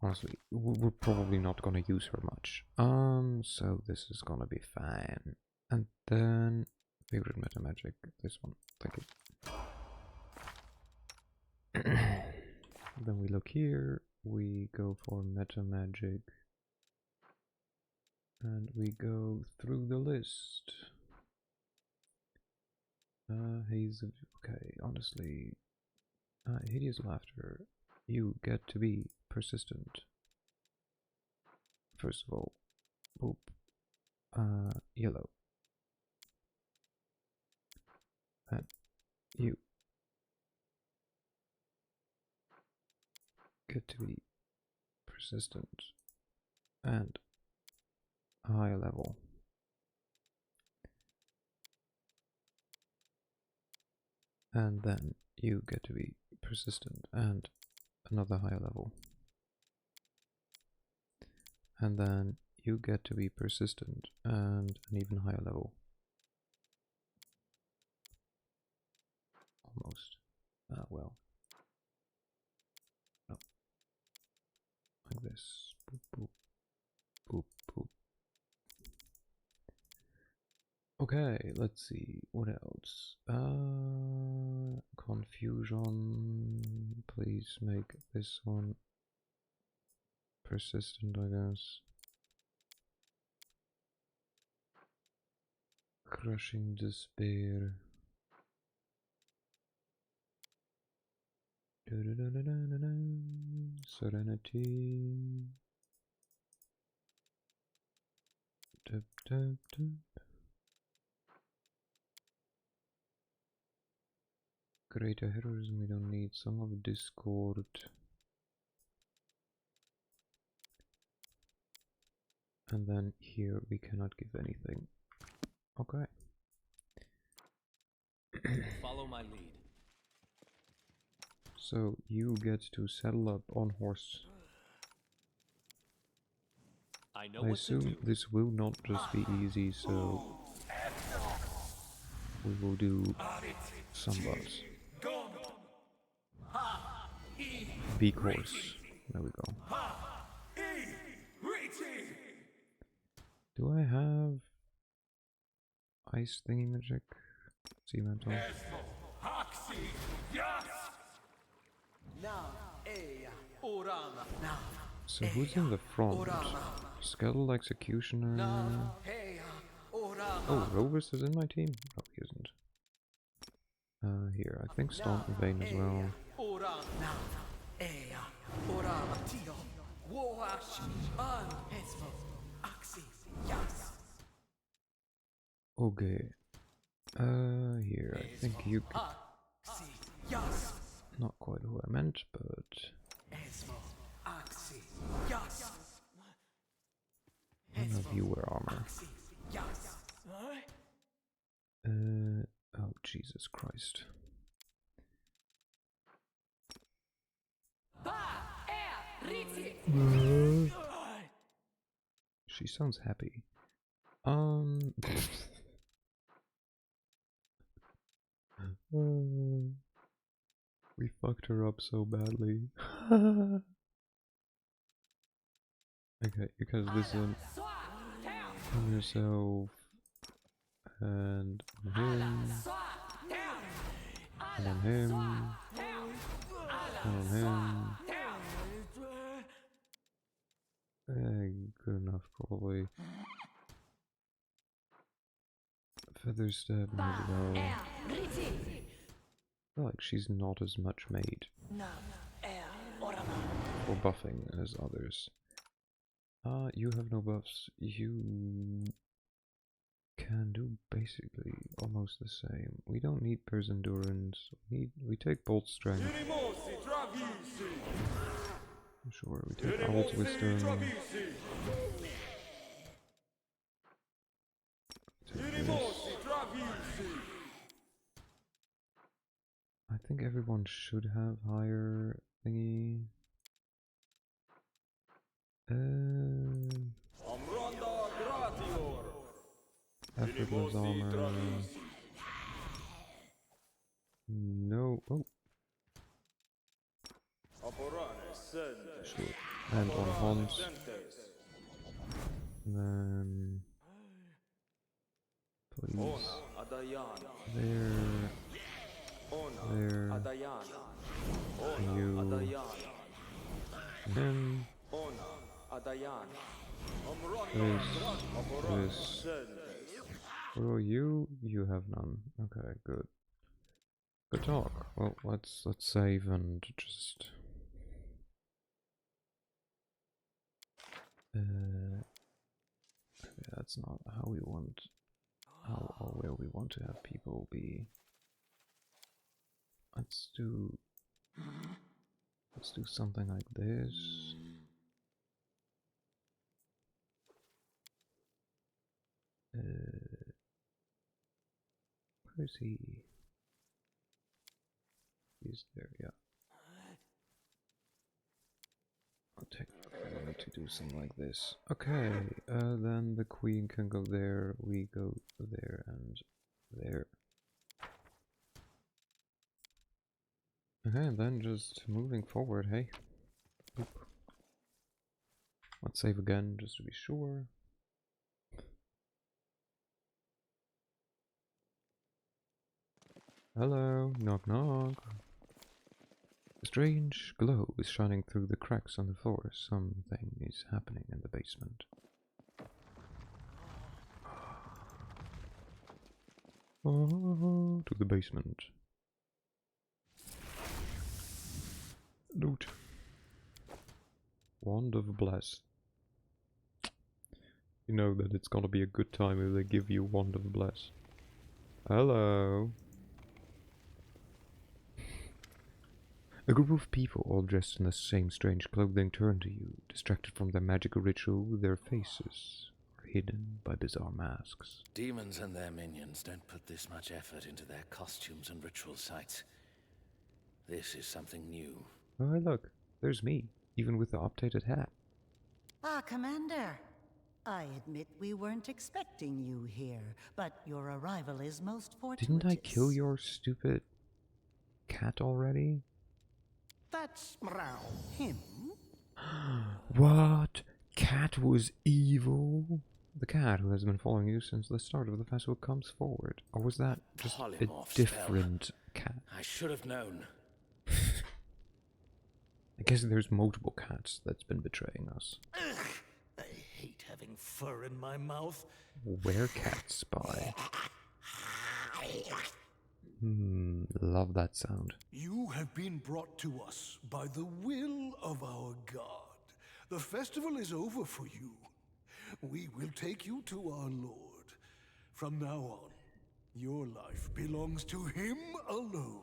Speaker 1: Honestly, we're probably not gonna use her much. So this is gonna be fine. And then favorite meta magic. This one. Thank you. Then we look here. We go for meta magic. And we go through the list. Haze of... Okay, honestly. Hideous Laughter. You get to be persistent. First of all. Boop. Yellow. And you get to be persistent. And a higher level. And then you get to be persistent and another higher level. And then you get to be persistent and an even higher level. Almost. Well. No. Like this. Boop, boop. Boop, boop. Okay, let's see. What else? Confusion. Please make this one persistent, I guess. Crushing despair. Serenity. Tip, tip, tip. Greater heroism we don't need. Song of Discord. And then here we cannot give anything. Okay.
Speaker 9: Follow my lead.
Speaker 1: So you get to saddle up on horse.
Speaker 9: I know
Speaker 1: I
Speaker 9: what to
Speaker 1: assume
Speaker 9: do.
Speaker 1: this will not just be easy, so we will do some buffs. Beak horse. There we go. Do I have ice thingy magic? Sea metal. So who's in the front? Skeletal Executioner. Oh, Rovers is in my team? No, he isn't. Here, I think Stomp and Vayne as well. Okay. Here, I think you could... Not quite who I meant, but... None of you wear armor. Oh, Jesus Christ. She sounds happy. We fucked her up so badly. Okay, because this is on yourself and on him and on him and on him. Good enough, probably. Feather stab as well. I feel like she's not as much made for buffing as others. You have no buffs. You can do basically almost the same. We don't need Bear's Endurance. We take Bolt Strength. Sure, we take Owl's Wisdom. Take this. I think everyone should have higher thingy. Effortless armor. No. Oh. Sure. And on Hans. Then. Please. There. You. Him. This. Who are you? You have none. Okay, good. Good talk. Well, let's save and just. Okay, that's not how we want. How or where we want to have people be. Let's do something like this. Where is he? He's there, yeah. Technically, I need to do something like this. Okay, then the queen can go there, we go there and there. Okay, and then just moving forward, hey. Oop. Let's save again, just to be sure. Hello, knock knock. A strange glow is shining through the cracks on the floor. Something is happening in the basement. Oh, to the basement. Loot. Wand of Bless. You know that it's gonna be a good time if they give you Wand of Bless. Hello. A group of people, all dressed in the same strange clothing, turn to you. Distracted from their magical ritual, their faces are hidden by bizarre masks.
Speaker 11: Demons and their minions don't put this much effort into their costumes and ritual sites. This is something new.
Speaker 1: Oh, hey, look. There's me, even with the updated hat.
Speaker 18: Ah, Commander. I admit we weren't expecting you here, but your arrival is most fortuitous.
Speaker 1: Didn't I kill your stupid cat already?
Speaker 18: That's Meow. Him?
Speaker 1: What? Cat was evil? The cat who has been following you since the start of the festival comes forward. Or was that just a
Speaker 11: Polymorph
Speaker 1: different cat?
Speaker 11: I should have known.
Speaker 1: I guess there's multiple cats that's been betraying us.
Speaker 11: Ugh, I hate having fur in my mouth.
Speaker 1: Werecat spy. Love that sound.
Speaker 19: You have been brought to us by the will of our god. The festival is over for you. We will take you to our lord. From now on, your life belongs to him alone.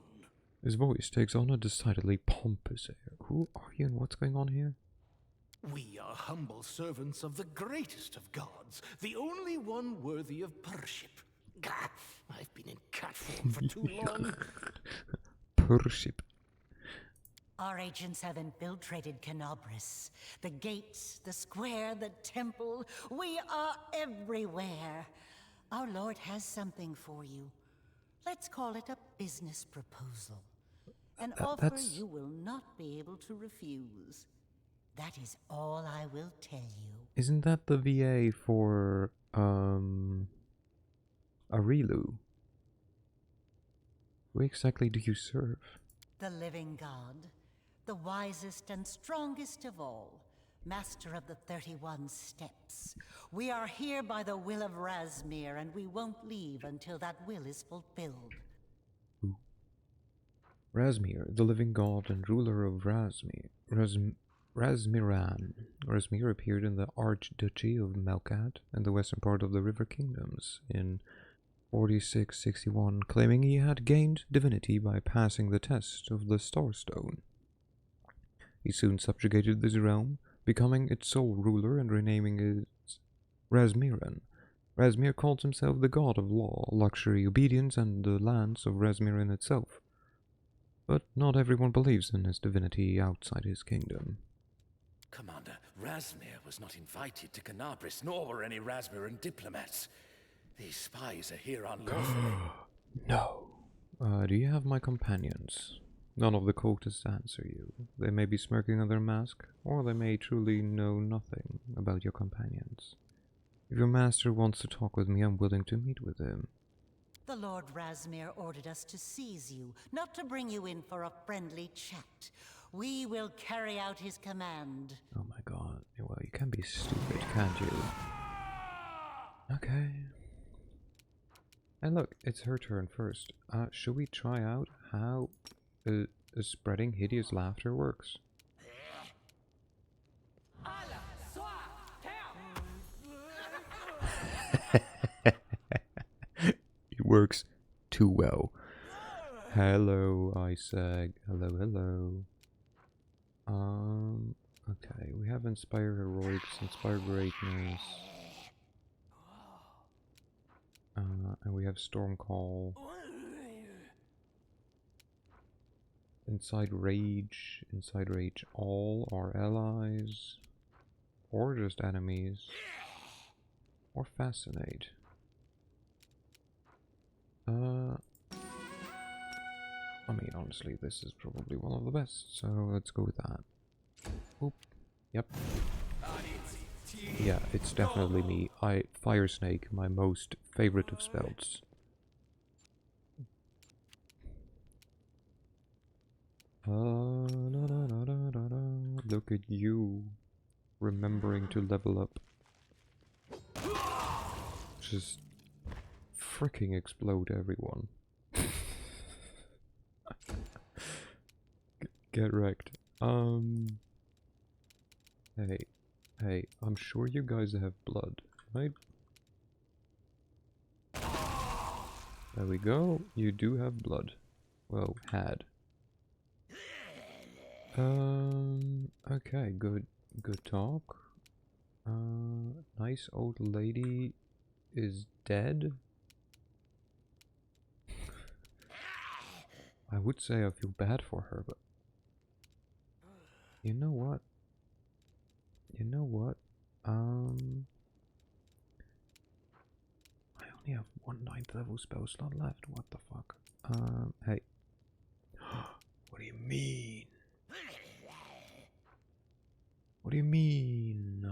Speaker 1: His voice takes on a decidedly pompous air. Who are you and what's going on here?
Speaker 19: We are humble servants of the greatest of gods, the only one worthy of worship. Gah, I've been in cat form for too long.
Speaker 1: Worship.
Speaker 18: Our agents have infiltrated Canobris. The gates, the square, the temple. We are everywhere. Our lord has something for you. Let's call it a business proposal. An offer you will not be able to refuse. That is all I will tell you.
Speaker 1: Isn't that the VA for, Arilu? Who exactly do you serve?
Speaker 18: The living god, the wisest and strongest of all, master of the 31 steps. We are here by the will of Razmir, and we won't leave until that will is fulfilled.
Speaker 1: Ooh. Razmir, the living god and ruler of Razmiran. Razmir appeared in the Archduchy of Melkat and the western part of the River Kingdoms in 4661, claiming he had gained divinity by passing the test of the Starstone. He soon subjugated this realm, becoming its sole ruler and renaming it Razmiran. Razmir called himself the god of law, luxury, obedience, and the lands of Razmiran itself. But not everyone believes in his divinity outside his kingdom.
Speaker 11: Commander, Razmir was not invited to Canabris, nor were any Razmiran diplomats. These spies are here unlawfully.
Speaker 1: No. Do you have my companions? None of the cultists answer you. They may be smirking on their mask, or they may truly know nothing about your companions. If your master wants to talk with me, I'm willing to meet with him.
Speaker 18: The Lord Razmir ordered us to seize you, not to bring you in for a friendly chat. We will carry out his command.
Speaker 1: Oh my god. Well, you can be stupid, can't you? Okay. And look, it's her turn first. Should we try out how spreading hideous laughter works? It works too well. Hello, Isaac. Hello, hello. Okay, we have Inspire Heroics, Inspire Greatness. And we have Stormcall. Inside Rage all our allies. Or just enemies. Or Fascinate. I mean, honestly, this is probably one of the best, so let's go with that. Oop. Yep. Yeah, it's definitely me. Fire Snake, my most favorite of spells. Look at you, remembering to level up. Just freaking explode everyone. Get wrecked. Hey, I'm sure you guys have blood, right? There we go, you do have blood. Well, had. Okay, good talk. Nice old lady is dead. I would say I feel bad for her, but you know what? You know what? I only have one 9th level spell slot left. What the fuck? Hey. What do you mean? What do you mean?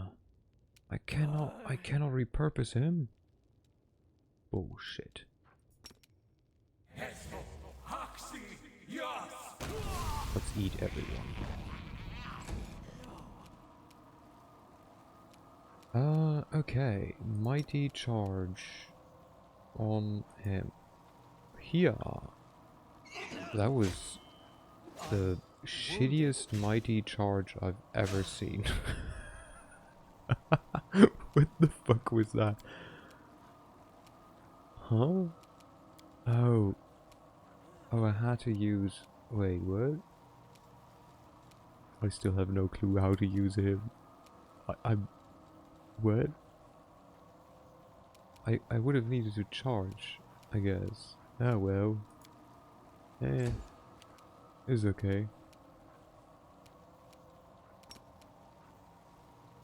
Speaker 1: I cannot repurpose him. Bullshit. Let's eat everyone. Okay. Mighty charge on him. Here. That was the shittiest mighty charge I've ever seen. What the fuck was that? Huh? Oh. Oh, I had to use... Wait, what? I still have no clue how to use him. What? I would have needed to charge, I guess. Oh well. Eh. It's okay.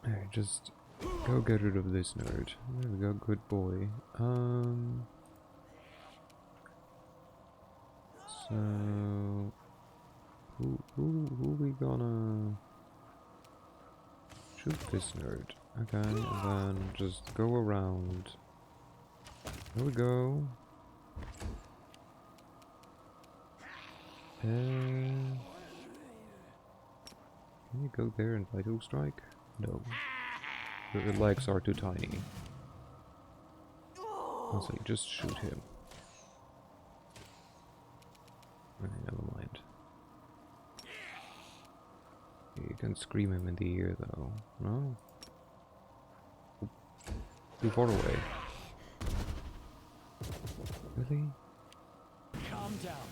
Speaker 1: Alright, just go get rid of this nerd. There we go, good boy. So who we gonna shoot this nerd? Okay, and then just go around. There we go. Can you go there and Vital Strike? No. The legs are too tiny. Honestly, just shoot him. Okay, never mind. You can scream him in the ear though. No? Too far away. Really?
Speaker 9: Calm down.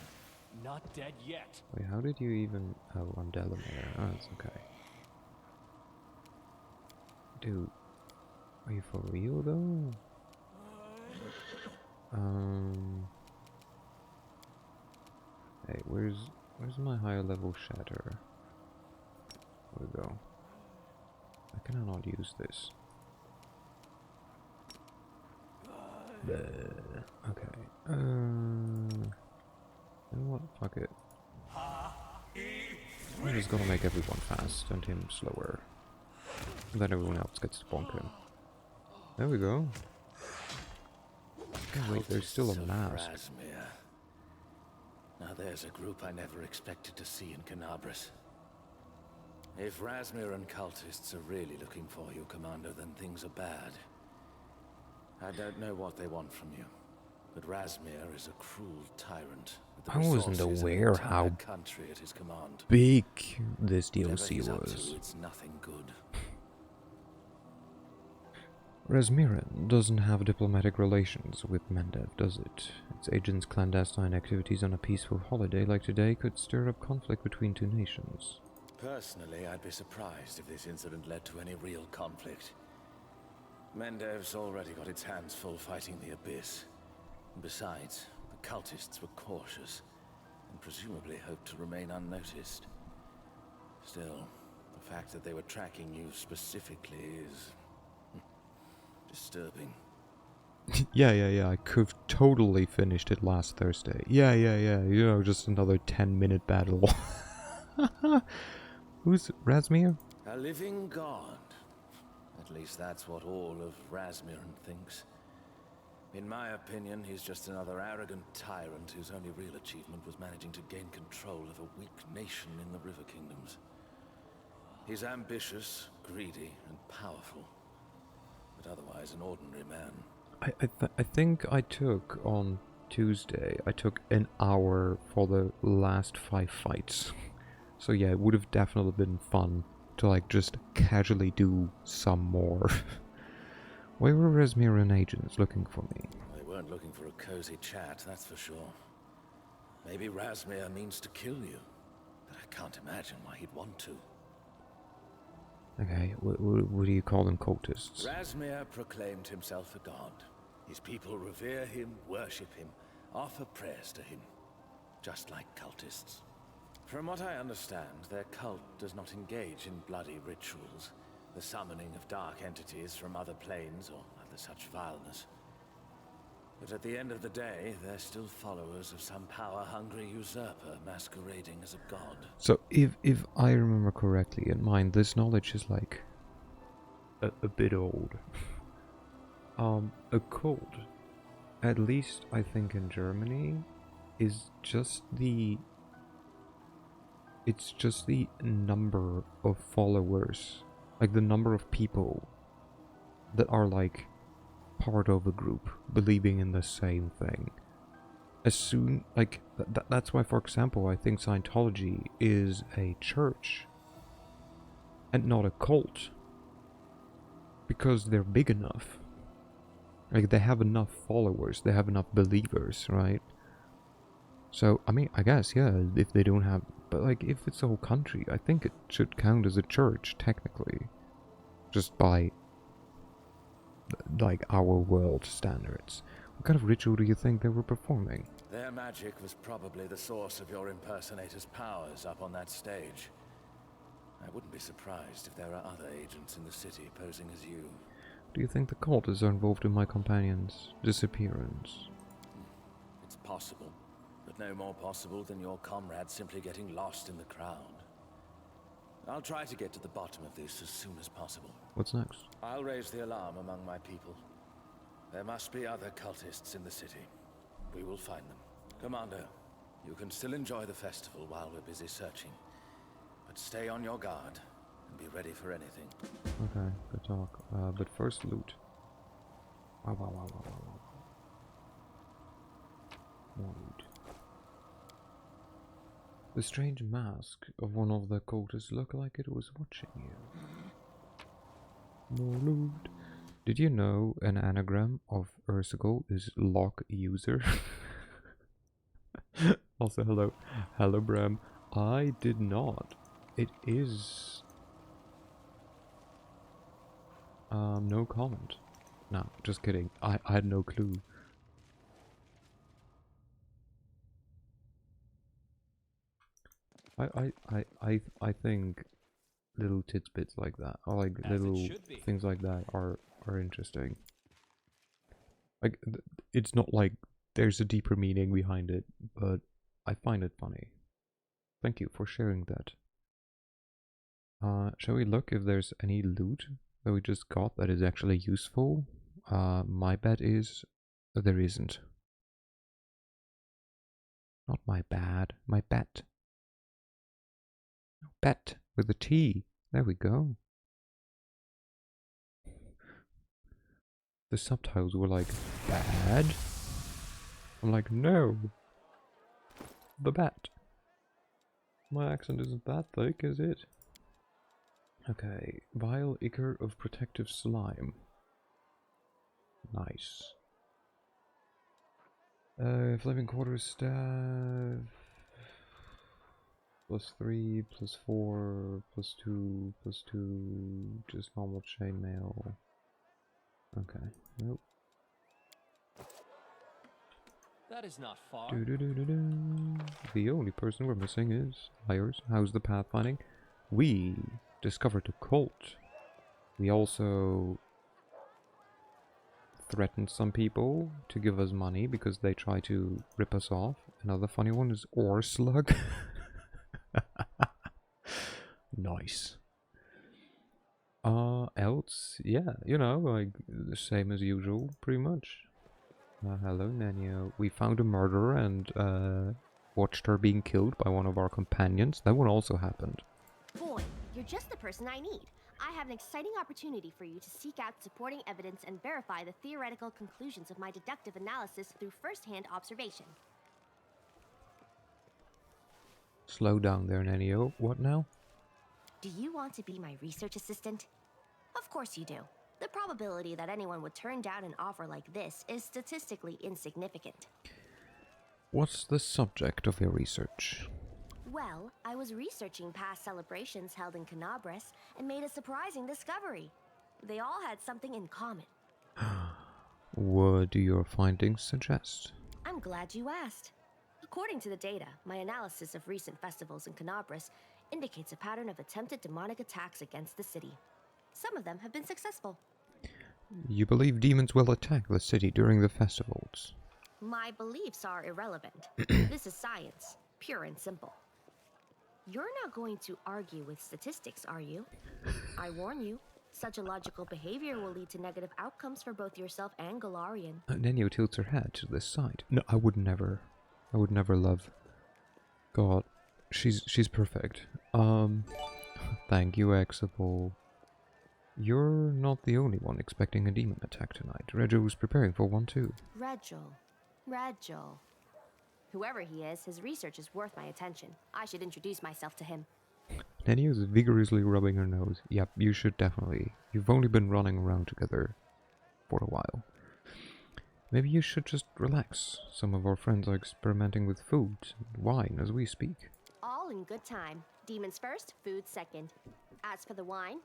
Speaker 9: Not dead yet.
Speaker 1: Wait, how did you even... Oh, I'm Delamere. Oh, it's okay. Dude, are you for real though? Hey, where's my higher level shatter? There we go. I cannot use this. Bleh. Okay. You know what? Fuck it. I'm just gonna make everyone fast and him slower. And then everyone else gets to bonk him. There we go. Oh, wait, there's still a mask.
Speaker 11: Razmir. Now there's a group I never expected to see in Canabras. If Razmir and cultists are really looking for you, Commander, then things are bad. I don't know what they want from you, but Razmir is a cruel tyrant.
Speaker 1: I wasn't aware how
Speaker 11: country at his command.
Speaker 1: big this DLC
Speaker 11: Whatever he's up
Speaker 1: was.
Speaker 11: to, it's nothing good.
Speaker 1: Razmiran doesn't have diplomatic relations with Mendev, does it? Its agents' clandestine activities on a peaceful holiday like today could stir up conflict between two nations.
Speaker 11: Personally, I'd be surprised if this incident led to any real conflict. Mendev's already got its hands full fighting the Abyss. And besides, the cultists were cautious, and presumably hoped to remain unnoticed. Still, the fact that they were tracking you specifically is... disturbing.
Speaker 1: Yeah, I could've totally finished it last Thursday. Yeah, you know, just another 10-minute battle. Who's Razmir?
Speaker 11: A living god. At least that's what all of Razmiran thinks. In my opinion, he's just another arrogant tyrant whose only real achievement was managing to gain control of a weak nation in the River Kingdoms. He's ambitious, greedy, and powerful, but otherwise an ordinary man.
Speaker 1: I think I took on Tuesday, I took an hour for the last 5 fights. So yeah, it would have definitely been fun to like just casually do some more. Why were Razmiran agents looking for me?
Speaker 11: They weren't looking for a cozy chat, that's for sure. Maybe Razmir means to kill you, but I can't imagine why he'd want to.
Speaker 1: Okay, what do you call them, cultists?
Speaker 11: Razmir proclaimed himself a god. His people revere him, worship him, offer prayers to him. just like cultists. From what I understand, their cult does not engage in bloody rituals, the summoning of dark entities from other planes or other such vileness. But at the end of the day, they're still followers of some power-hungry usurper masquerading as a god.
Speaker 1: So if I remember correctly in mind, this knowledge is like a bit old. A cult, at least I think in Germany, is just the number of followers, like the number of people that are like part of a group believing in the same thing. As soon, like, that's why, for example, I think Scientology is a church and not a cult, because they're big enough. Like, they have enough followers, they have enough believers, right? So, I mean, I guess, yeah, if they don't have... But, like, if it's a whole country, I think it should count as a church, technically. Just by, like, our world standards. What kind of ritual do you think they were performing?
Speaker 11: Their magic was probably the source of your impersonator's powers up on that stage. I wouldn't be surprised if there are other agents in the city posing as you.
Speaker 1: Do you think the cultists are involved in my companion's disappearance?
Speaker 11: It's possible, but no more possible than your comrade simply getting lost in the crowd. I'll try to get to the bottom of this as soon as possible.
Speaker 1: What's next?
Speaker 11: I'll raise the alarm among my people. There must be other cultists in the city. We will find them. Commander, you can still enjoy the festival while we're busy searching. But stay on your guard and be ready for anything.
Speaker 1: Okay, good talk. But first loot. Wow, wow, wow, wow, wow, wow. More loot. The strange mask of one of the cultists looked like it was watching you. More loot. Did you know an anagram of Ursigal is lock user? Also, hello. Hello, Bram. I did not. It is... no comment. No, just kidding. I had no clue. I think little tidbits like that, or like little things like that are interesting. Like, it's not like there's a deeper meaning behind it, but I find it funny. Thank you for sharing that. Shall we look if there's any loot that we just got that is actually useful? My bet is that there isn't. Not my bad, my bet. Bet with a T. There we go. The subtitles were like, bad? I'm like, no. The bat. My accent isn't that thick, is it? Okay. Vile ichor of protective slime. Nice. Flaming quarterstaff. +3, +4, +2, +2. Just normal chainmail. Okay. Nope.
Speaker 9: That is not far.
Speaker 1: The only person we're missing is Liars. How's the pathfinding? We discovered a cult. We also threatened some people to give us money because they try to rip us off. Another funny one is Ore Slug. Nice. Else, yeah, you know, like the same as usual, pretty much. Hello, Nanyo. We found a murderer and watched her being killed by one of our companions. That one also happened.
Speaker 20: Boy, you're just the person I need. I have an exciting opportunity for you to seek out supporting evidence and verify the theoretical conclusions of my deductive analysis through first-hand observation.
Speaker 1: Slow down there, Nanyo. What now?
Speaker 20: Do you want to be my research assistant? Of course you do. The probability that anyone would turn down an offer like this is statistically insignificant.
Speaker 1: What's the subject of your research?
Speaker 20: Well, I was researching past celebrations held in Canabris and made a surprising discovery. They all had something in common.
Speaker 1: What do your findings suggest?
Speaker 20: I'm glad you asked. According to the data, my analysis of recent festivals in Canabris indicates a pattern of attempted demonic attacks against the city. Some of them have been successful.
Speaker 1: You believe demons will attack the city during the festivals?
Speaker 20: My beliefs are irrelevant. This is science, pure and simple. You're not going to argue with statistics, are you? I warn you, such illogical behavior will lead to negative outcomes for both yourself and Galarian.
Speaker 1: Nenio tilts her head to the side. No, I would never love. God, she's perfect. Thank you, Exable. You're not the only one expecting a demon attack tonight. Regil was preparing for one too.
Speaker 20: Regil. Whoever he is, his research is worth my attention. I should introduce myself to him.
Speaker 1: Nenio is vigorously rubbing her nose. Yep, you should definitely. You've only been running around together for a while. Maybe you should just relax. Some of our friends are experimenting with food and wine as we speak.
Speaker 20: All in good time. Demons first, food second. As for the wine,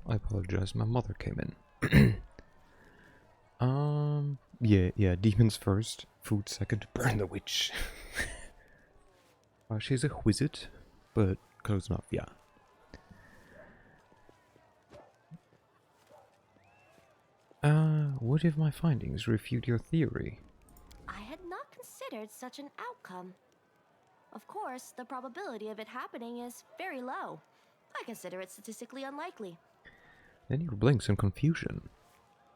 Speaker 1: I apologize, my mother came in. Yeah, demons first, food second, burn the witch. She's a wizard, but close enough, yeah. What if my findings refute your theory?
Speaker 20: I had not considered such an outcome. Of course, the probability of it happening is very low. I consider it statistically unlikely.
Speaker 1: Then you blinks in confusion.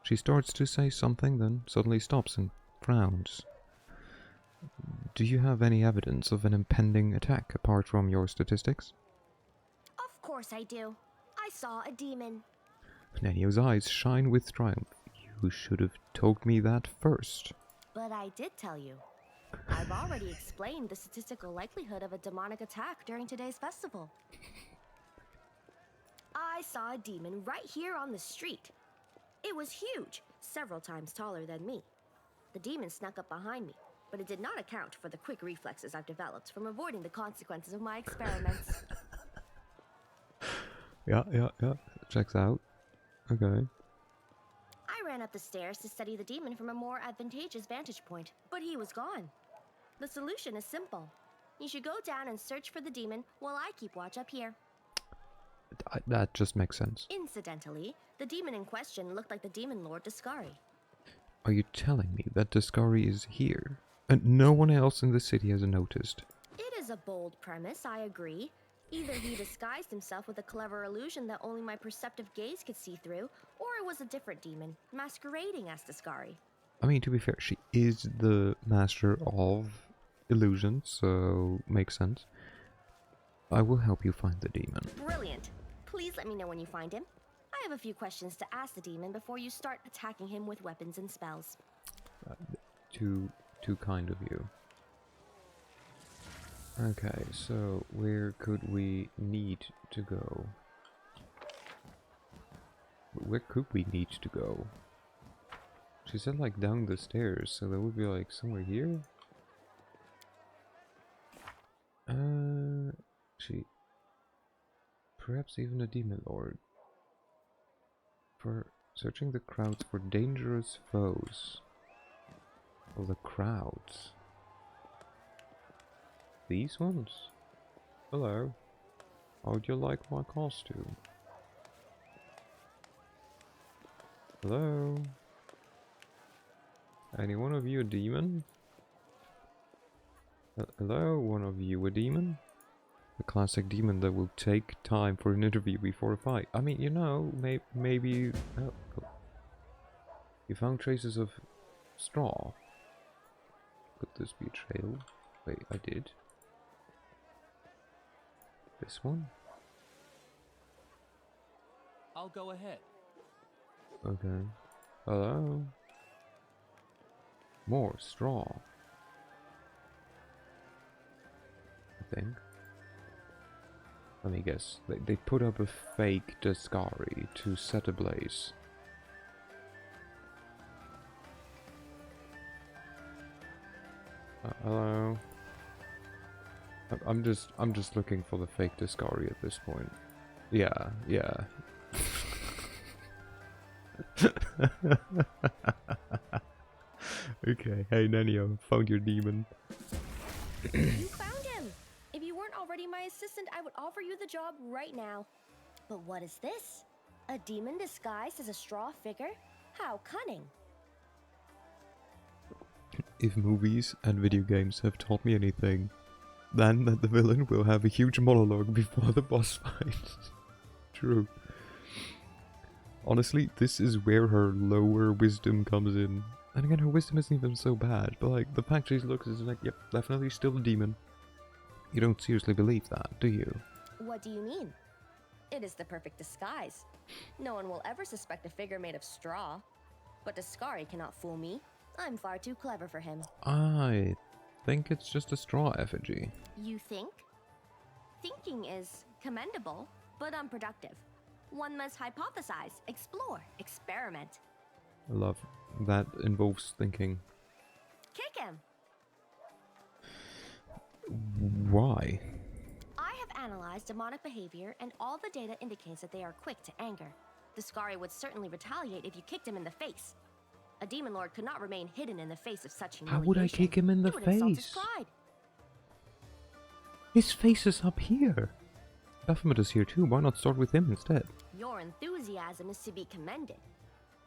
Speaker 1: She starts to say something, then suddenly stops and frowns. Do you have any evidence of an impending attack apart from your statistics?
Speaker 20: Of course I do. I saw a demon.
Speaker 1: Nenio's eyes shine with triumph. You should have told me that first.
Speaker 20: But I did tell you. I've already explained the statistical likelihood of a demonic attack during today's festival. I saw a demon right here on the street. It was huge, several times taller than me. The demon snuck up behind me, but it did not account for the quick reflexes I've developed from avoiding the consequences of my experiments.
Speaker 1: Yeah. Checks out. Okay.
Speaker 20: I ran up the stairs to study the demon from a more advantageous vantage point, but he was gone. The solution is simple. You should go down and search for the demon while I keep watch up here.
Speaker 1: That just makes sense.
Speaker 20: Incidentally, the demon in question looked like the demon lord Discari.
Speaker 1: Are you telling me that Discari is here, and no one else in the city has noticed?
Speaker 20: It is a bold premise, I agree. Either he disguised himself with a clever illusion that only my perceptive gaze could see through, or it was a different demon, masquerading as Discari.
Speaker 1: I mean, to be fair, she is the master of illusion, so makes sense. I will help you find the demon.
Speaker 20: Brilliant. Please let me know when you find him. I have a few questions to ask the demon before you start attacking him with weapons and spells.
Speaker 1: Too kind of you. Okay, so where could we need to go? Where could we need to go? She said like down the stairs, so that would be like somewhere here? Perhaps even a demon lord. For searching the crowds for dangerous foes. Oh, the crowds. These ones? Hello. How'd you like my costume? Hello? Any one of you a demon? Hello, one of you a demon? The classic demon that will take time for an interview before a fight. I mean, you know, maybe... Oh. You found traces of straw. Could this be a trail? Wait, I did. This one?
Speaker 9: I'll go ahead.
Speaker 1: Okay. Hello? More straw. I think. Let me guess. They put up a fake Discari to set ablaze. Hello? I'm just looking for the fake Discari at this point. Yeah. Okay, hey Nenio, found your demon.
Speaker 20: You found him! If you weren't already my assistant, I would offer you the job right now. But what is this? A demon disguised as a straw figure? How cunning!
Speaker 1: If movies and video games have taught me anything, then that the villain will have a huge monologue before the boss fight. True. Honestly, this is where her lower wisdom comes in. And again, her wisdom isn't even so bad, but like, the fact she looks is like, yep, definitely still a demon. You don't seriously believe that, do you?
Speaker 20: What do you mean? It is the perfect disguise. No one will ever suspect a figure made of straw. But Discari cannot fool me. I'm far too clever for him.
Speaker 1: I think it's just a straw effigy.
Speaker 20: You think? Thinking is commendable, but unproductive. One must hypothesize, explore, experiment.
Speaker 1: I love that involves thinking.
Speaker 20: Kick him!
Speaker 1: Why?
Speaker 20: I have analyzed demonic behavior, and all the data indicates that they are quick to anger. Discari would certainly retaliate if you kicked him in the face. A demon lord could not remain hidden in the face of such humiliation.
Speaker 1: How would I kick him in the
Speaker 20: It would insult his
Speaker 1: face?
Speaker 20: pride.
Speaker 1: His face is up here. Baphomet is here too, why not start with him instead?
Speaker 20: Your enthusiasm is to be commended.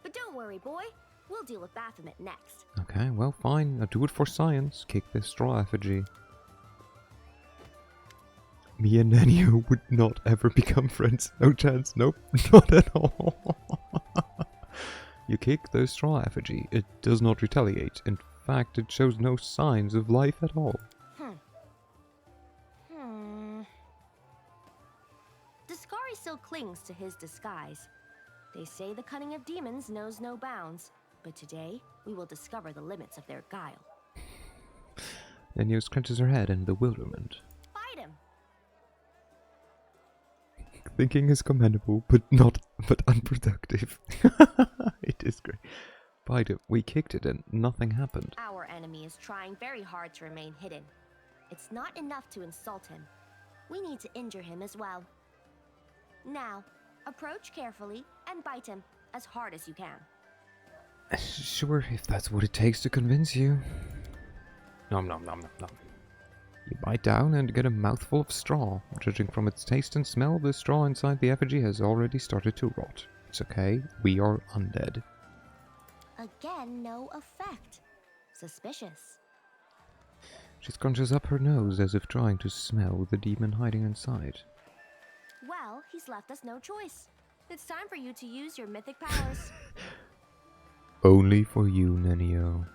Speaker 20: But don't worry, boy. We'll deal with Baphomet next.
Speaker 1: Okay, well fine, I'll do it for science. Kick this straw effigy. Me and Nenio would not ever become friends. No chance, nope, not at all. You kick the straw effigy. It does not retaliate. In fact, it shows no signs of life at all.
Speaker 20: Discari still clings to his disguise. They say the cunning of demons knows no bounds, but today we will discover the limits of their guile.
Speaker 1: Nenio scratches her head in bewilderment.
Speaker 20: Fight him!
Speaker 1: Thinking is commendable, but unproductive. It is great. Bite it. We kicked it and nothing happened.
Speaker 20: Our enemy is trying very hard to remain hidden. It's not enough to insult him. We need to injure him as well. Now, approach carefully and bite him as hard as you can.
Speaker 1: Sure, if that's what it takes to convince you. Nom nom nom nom nom. You bite down and get a mouthful of straw. Judging from its taste and smell, the straw inside the effigy has already started to rot. It's okay, we are undead.
Speaker 20: Again, no effect. Suspicious.
Speaker 1: She scrunches up her nose as if trying to smell the demon hiding inside.
Speaker 20: he's left us no choice. It's time for you to use your mythic powers.
Speaker 1: Only for you, Nenio.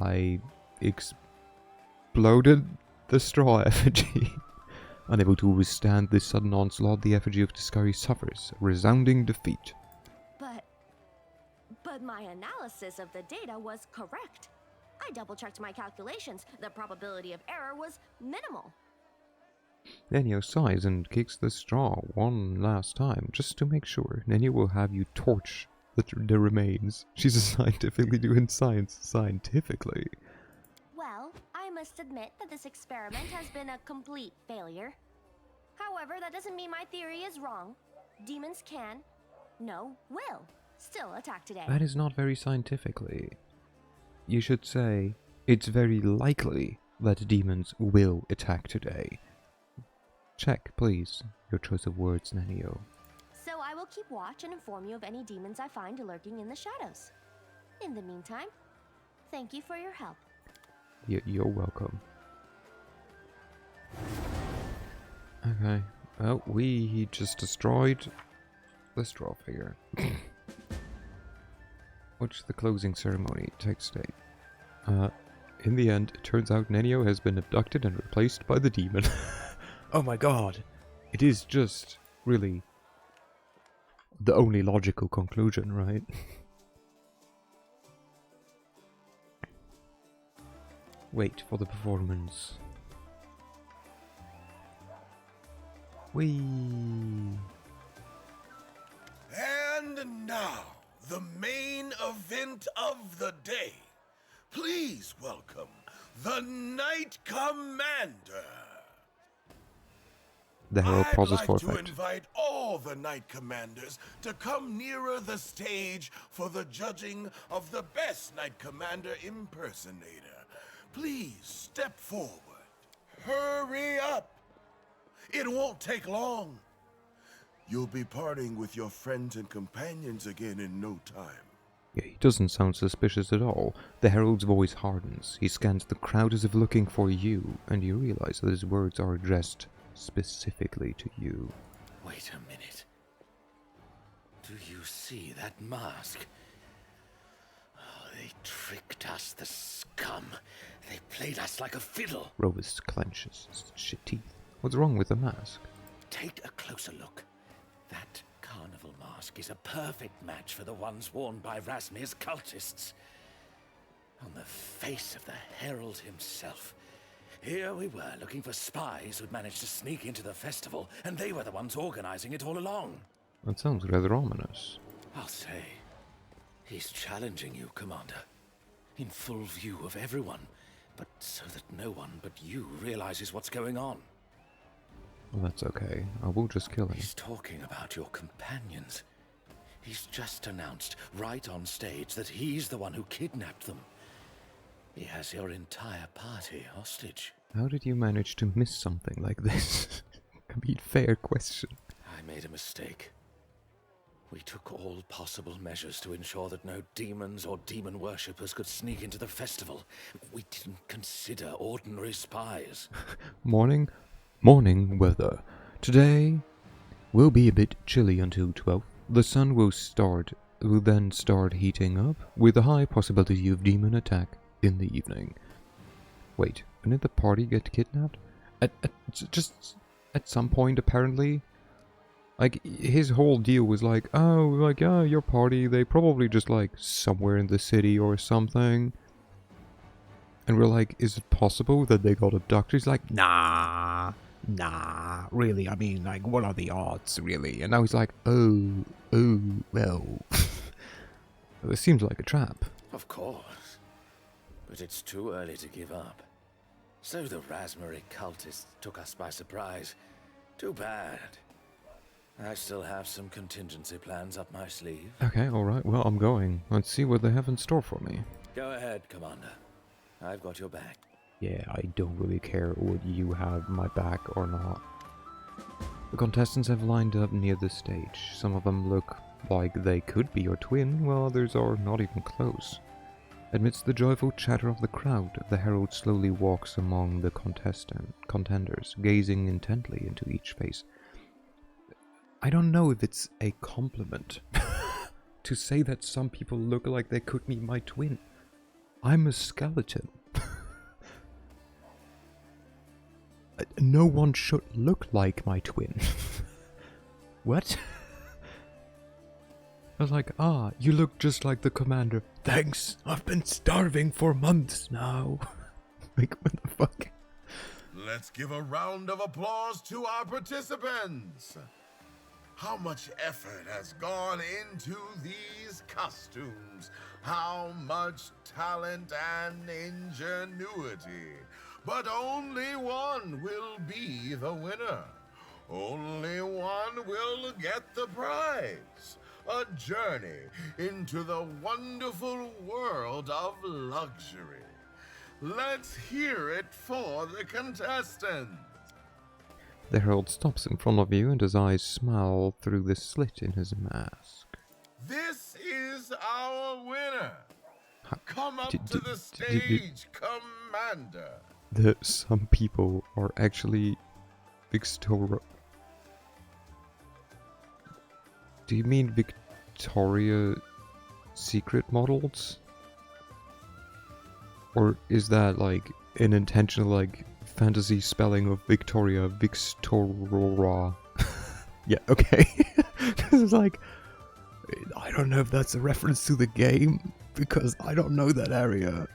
Speaker 1: I exploded the straw effigy. Unable to withstand this sudden onslaught, the effigy of Discari suffers a resounding defeat.
Speaker 20: But my analysis of the data was correct. I double-checked my calculations. The probability of error was minimal.
Speaker 1: Nenio sighs and kicks the straw one last time, just to make sure. Nenio will have you torch the remains. She's scientifically doing science scientifically.
Speaker 20: Well, I must admit that this experiment has been a complete failure. However, that doesn't mean my theory is wrong. Demons can, no, will, still attack today.
Speaker 1: That is not very scientifically. You should say, it's very likely that demons will attack today. Check, please, your choice of words, Nenio.
Speaker 20: So I will keep watch and inform you of any demons I find lurking in the shadows. In the meantime, thank you for your help.
Speaker 1: You're welcome. Okay. Well, we just destroyed the straw figure. Watch the closing ceremony take state. In the end, it turns out Nenio has been abducted and replaced by the demon. Oh my god! It is just, really, the only logical conclusion, right? Wait for the performance. Whee!
Speaker 14: And now, the main event of the day. Please welcome the Knight Commander.
Speaker 1: The herald pauses for
Speaker 14: I'd like to
Speaker 1: effect.
Speaker 14: invite all the Knight Commanders to come nearer the stage for the judging of the best Knight Commander impersonator. Please step forward. Hurry up. It won't take long. You'll be parting with your friends and companions again in no time.
Speaker 1: Yeah, he doesn't sound suspicious at all. The herald's voice hardens. He scans the crowd as if looking for you, and you realize that his words are addressed specifically to you.
Speaker 11: Wait a minute. Do you see that mask? Oh, they tricked us, the scum. They played us like a fiddle.
Speaker 1: Rovis clenches his shit teeth. What's wrong with the mask?
Speaker 11: Take a closer look. That carnival mask is a perfect match for the ones worn by Rasmir's cultists. On the face of the herald himself. Here we were, looking for spies who'd managed to sneak into the festival, and they were the ones organizing it all along.
Speaker 1: That sounds rather ominous.
Speaker 11: I'll say, he's challenging you, Commander. In full view of everyone, but so that no one but you realizes what's going on.
Speaker 1: Well, that's okay. I will just kill him.
Speaker 11: He's talking about your companions. He's just announced, right on stage, that he's the one who kidnapped them. He has your entire party hostage.
Speaker 1: How did you manage to miss something like this? I mean, fair question.
Speaker 11: I made a mistake. We took all possible measures to ensure that no demons or demon worshippers could sneak into the festival. We didn't consider ordinary spies.
Speaker 1: Morning weather. Today will be a bit chilly until 12. The sun will then start heating up, with a high possibility of demon attack in the evening. Wait, when did the party get kidnapped? Just at some point, apparently. Like, his whole deal was like, oh, like, yeah, your party, they probably just, like, somewhere in the city or something. And we're like, is it possible that they got abducted? He's like, nah, really, I mean, like, what are the odds, really? And now he's like, oh, well. It seems like a trap.
Speaker 11: Of course. But it's too early to give up. So the Rasmari cultists took us by surprise. Too bad. I still have some contingency plans up my sleeve.
Speaker 1: Okay, alright, well, I'm going. Let's see what they have in store for me.
Speaker 11: Go ahead, Commander. I've got your back.
Speaker 1: Yeah, I don't really care whether you have my back or not. The contestants have lined up near the stage. Some of them look like they could be your twin, while others are not even close. Amidst the joyful chatter of the crowd, the herald slowly walks among the contenders, gazing intently into each face. I don't know if it's a compliment to say that some people look like they could be my twin. I'm a skeleton. No one should look like my twin. What? I was like, you look just like the commander. Thanks, I've been starving for months now. Like, what the fuck?
Speaker 21: Let's give a round of applause to our participants. How much effort has gone into these costumes? How much talent and ingenuity? But only one will be the winner. Only one will get the prize. A journey into the wonderful world of luxury. Let's hear it for the contestants.
Speaker 1: The herald stops in front of you and his eyes smile through the slit in his mask.
Speaker 21: This is our winner. Come up to the stage, Commander.
Speaker 1: Some people are actually Victoria. Do you mean Victoria Secret models? Or is that like an intentional like fantasy spelling of Victoria Victorora? Yeah, okay. It's like, I don't know if that's a reference to the game, because I don't know that area.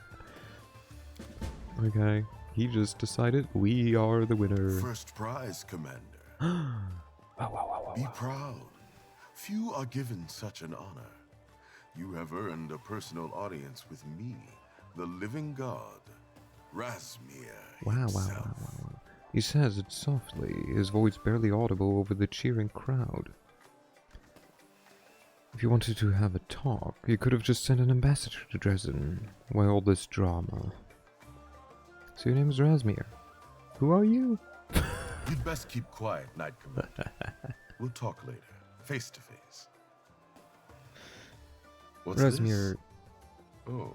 Speaker 1: Okay, he just decided we are the winner.
Speaker 21: First prize, Commander. Be proud. Few are given such an honor. You have earned a personal audience with me, the living god, Razmir himself.
Speaker 1: Wow. He says it softly, his voice barely audible over the cheering crowd. If you wanted to have a talk, you could have just sent an ambassador to Dresden. Why all this drama? So your name is Razmir. Who are you?
Speaker 21: You'd best keep quiet, Knight Commander. We'll talk later, face to face. What's
Speaker 1: Razmir
Speaker 21: this? Oh,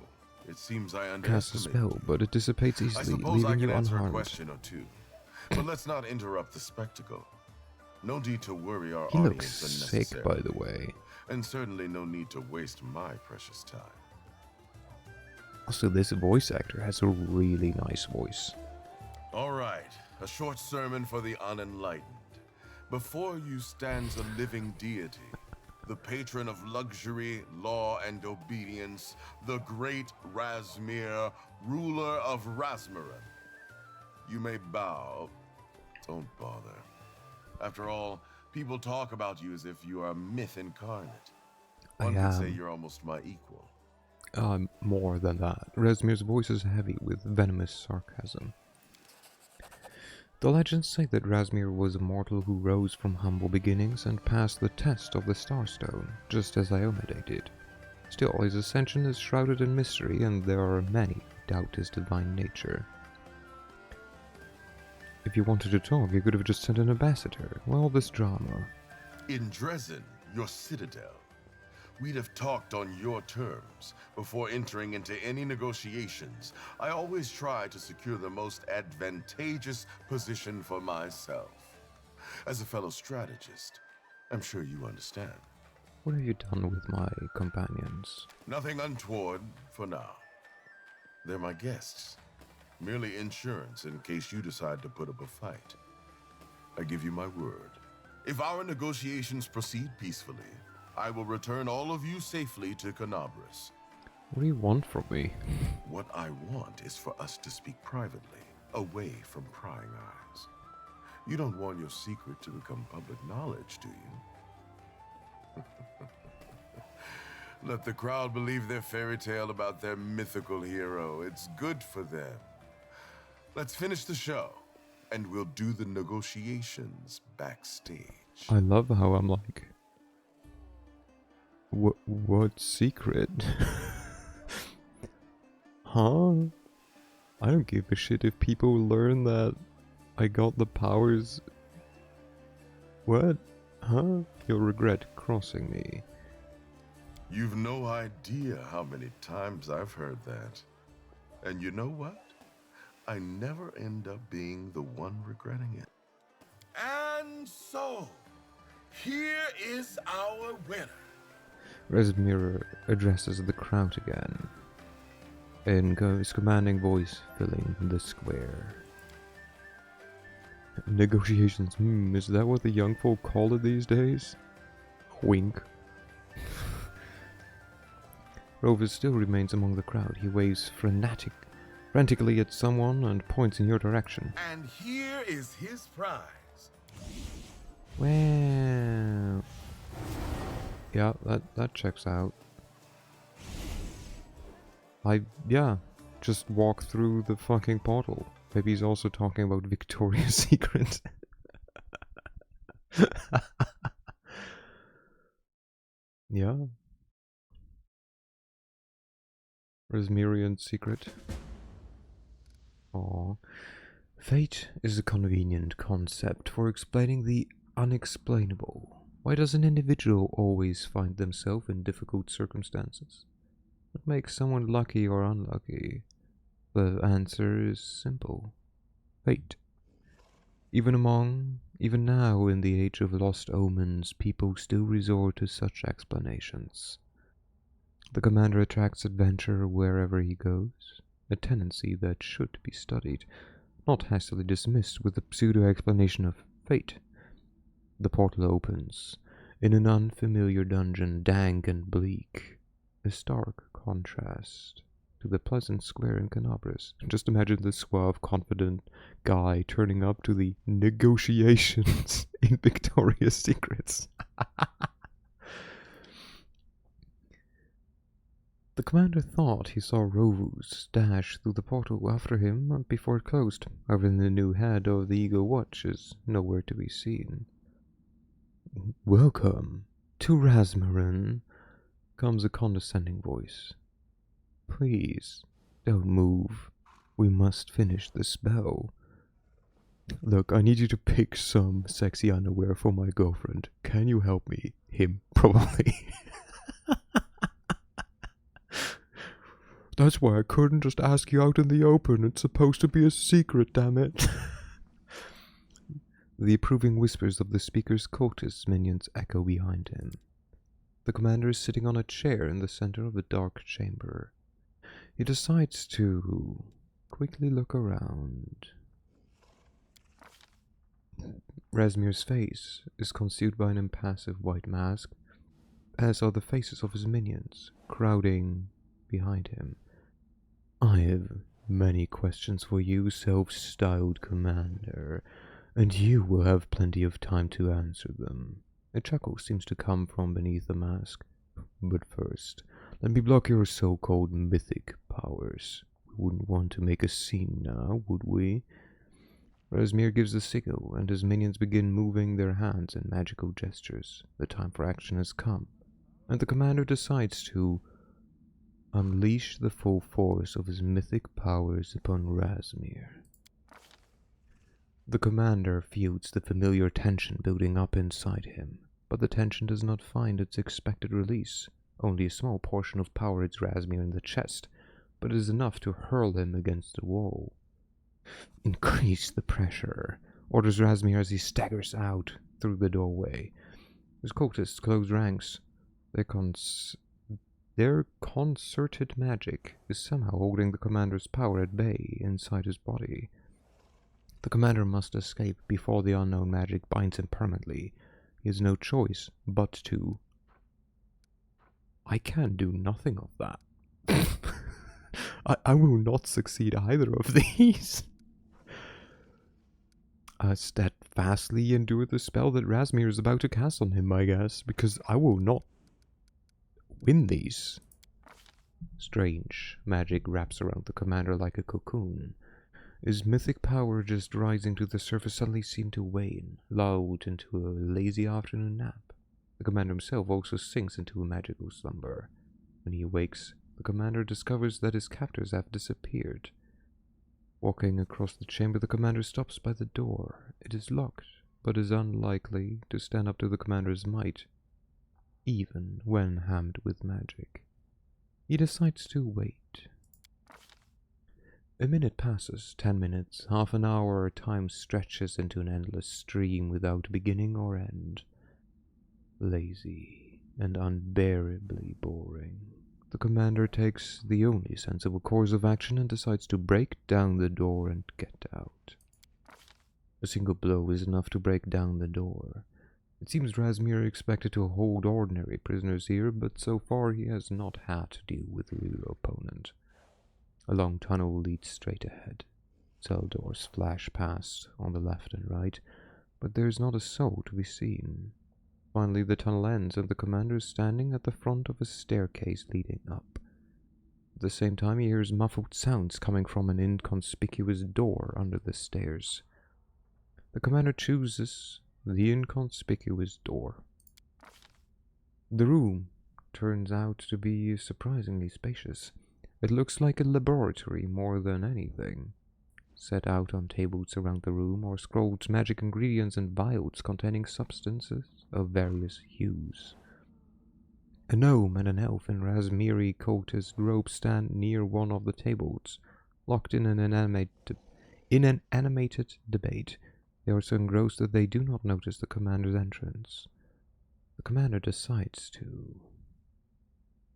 Speaker 21: it seems I
Speaker 1: casts a spell, but it dissipates easily,
Speaker 21: I suppose
Speaker 1: leaving
Speaker 21: I can
Speaker 1: you
Speaker 21: answer a
Speaker 1: unharmed.
Speaker 21: question or two, but let's not interrupt the spectacle. No need to worry our
Speaker 1: He
Speaker 21: audience
Speaker 1: looks sick,
Speaker 21: unnecessarily.
Speaker 1: by the way.
Speaker 21: And certainly no need to waste my precious time.
Speaker 1: Also, this voice actor has a really nice voice.
Speaker 21: All right, a short sermon for the unenlightened. Before you stands a living deity, the patron of luxury, law, and obedience, the great Razmir, ruler of Razmarin. You may bow. Don't bother. After all, people talk about you as if you are a myth incarnate. One could say you're almost my equal.
Speaker 1: More than that. Razmir's voice is heavy with venomous sarcasm. The legends say that Razmir was a mortal who rose from humble beginnings and passed the test of the Starstone, just as Iomade did. Still, his ascension is shrouded in mystery, and there are many who doubt his divine nature. If you wanted to talk, you could have just sent an ambassador. Why all this drama?
Speaker 21: In Dresden, your citadel, we'd have talked on your terms. Before entering into any negotiations, I always try to secure the most advantageous position for myself. As a fellow strategist, I'm sure you understand.
Speaker 1: What have you done with my companions?
Speaker 21: Nothing untoward for now. They're my guests. Merely insurance in case you decide to put up a fight. I give you my word. If our negotiations proceed peacefully, I will return all of you safely to Canabris.
Speaker 1: What do you want from me?
Speaker 21: What I want is for us to speak privately, away from prying eyes. You don't want your secret to become public knowledge, do you? Let the crowd believe their fairy tale about their mythical hero. It's good for them. Let's finish the show, and we'll do the negotiations backstage.
Speaker 1: I love how I'm like... What secret? Huh? I don't give a shit if people learn that I got the powers. What? Huh? You'll regret crossing me.
Speaker 21: You've no idea how many times I've heard that. And you know what? I never end up being the one regretting it. And so, here is our winner.
Speaker 1: Rezmir addresses the crowd again, in his commanding voice filling the square. Negotiations, is that what the young folk call it these days? Wink. Rovers still remains among the crowd. He waves frantically at someone and points in your direction.
Speaker 21: And here is his prize.
Speaker 1: Well, yeah, that checks out. Just walk through the fucking portal. Maybe he's also talking about Victoria's Secret. Yeah. Resmirian's secret. Aww. Fate is a convenient concept for explaining the unexplainable. Why does an individual always find themselves in difficult circumstances? What makes someone lucky or unlucky? The answer is simple. Fate. Even now in the age of lost omens, people still resort to such explanations. The commander attracts adventure wherever he goes, a tendency that should be studied, not hastily dismissed with the pseudo-explanation of fate. The portal opens, in an unfamiliar dungeon, dank and bleak, a stark contrast to the pleasant square in Canabris. Just imagine the suave, confident guy turning up to the negotiations in Victoria's Secrets. The commander thought he saw Rovus dash through the portal after him before it closed. However, the new head of the Eagle Watch is nowhere to be seen. Welcome to Rasmussen, comes a condescending voice. Please, don't move. We must finish the spell. Look, I need you to pick some sexy underwear for my girlfriend. Can you help me? Him, probably. That's why I couldn't just ask you out in the open. It's supposed to be a secret, damn it. The approving whispers of the speaker's cultist minions echo behind him. The commander is sitting on a chair in the center of the dark chamber. He decides to quickly look around. Rasmir's face is concealed by an impassive white mask, as are the faces of his minions, crowding behind him. I have many questions for you, self-styled commander, and you will have plenty of time to answer them. A chuckle seems to come from beneath the mask. But first, let me block your so-called mythic powers. We wouldn't want to make a scene now, would we? Rasmir gives the signal, and his minions begin moving their hands in magical gestures. The time for action has come, and the commander decides to unleash the full force of his mythic powers upon Rasmir. The commander feels the familiar tension building up inside him, but the tension does not find its expected release. Only a small portion of power hits Rasmir in the chest, but it is enough to hurl him against the wall. Increase the pressure, orders Rasmir as he staggers out through the doorway. His cultists close ranks. Their concerted magic is somehow holding the commander's power at bay inside his body. The commander must escape before the unknown magic binds him permanently. He has no choice but to... I can do nothing of that. I will not succeed either of these. Steadfastly endure the spell that Rasmir is about to cast on him, I guess, because I will not win these. Strange magic wraps around the commander like a cocoon. His mythic power just rising to the surface suddenly seemed to wane, lulled into a lazy afternoon nap. The commander himself also sinks into a magical slumber. When he awakes, the commander discovers that his captors have disappeared. Walking across the chamber, the commander stops by the door. It is locked, but is unlikely to stand up to the commander's might. even when hammed with magic. He decides to wait. A minute passes, 10 minutes, half an hour, time stretches into an endless stream without beginning or end. Lazy and unbearably boring. The commander takes the only sensible course of action and decides to break down the door and get out. A single blow is enough to break down the door. It seems Razmir expected to hold ordinary prisoners here, but so far he has not had to deal with a real opponent. A long tunnel leads straight ahead. Cell doors flash past on the left and right, but there is not a soul to be seen. Finally, the tunnel ends, and the commander is standing at the front of a staircase leading up. At the same time, he hears muffled sounds coming from an inconspicuous door under the stairs. The commander chooses the inconspicuous door. The room turns out to be surprisingly spacious. It looks like a laboratory more than anything. Set out on tables around the room are scrolled magic ingredients and vials containing substances of various hues. A gnome and an elf in Razmiri cultist robes stand near one of the tables, locked in an animated debate. They are so engrossed that they do not notice the commander's entrance. The commander decides to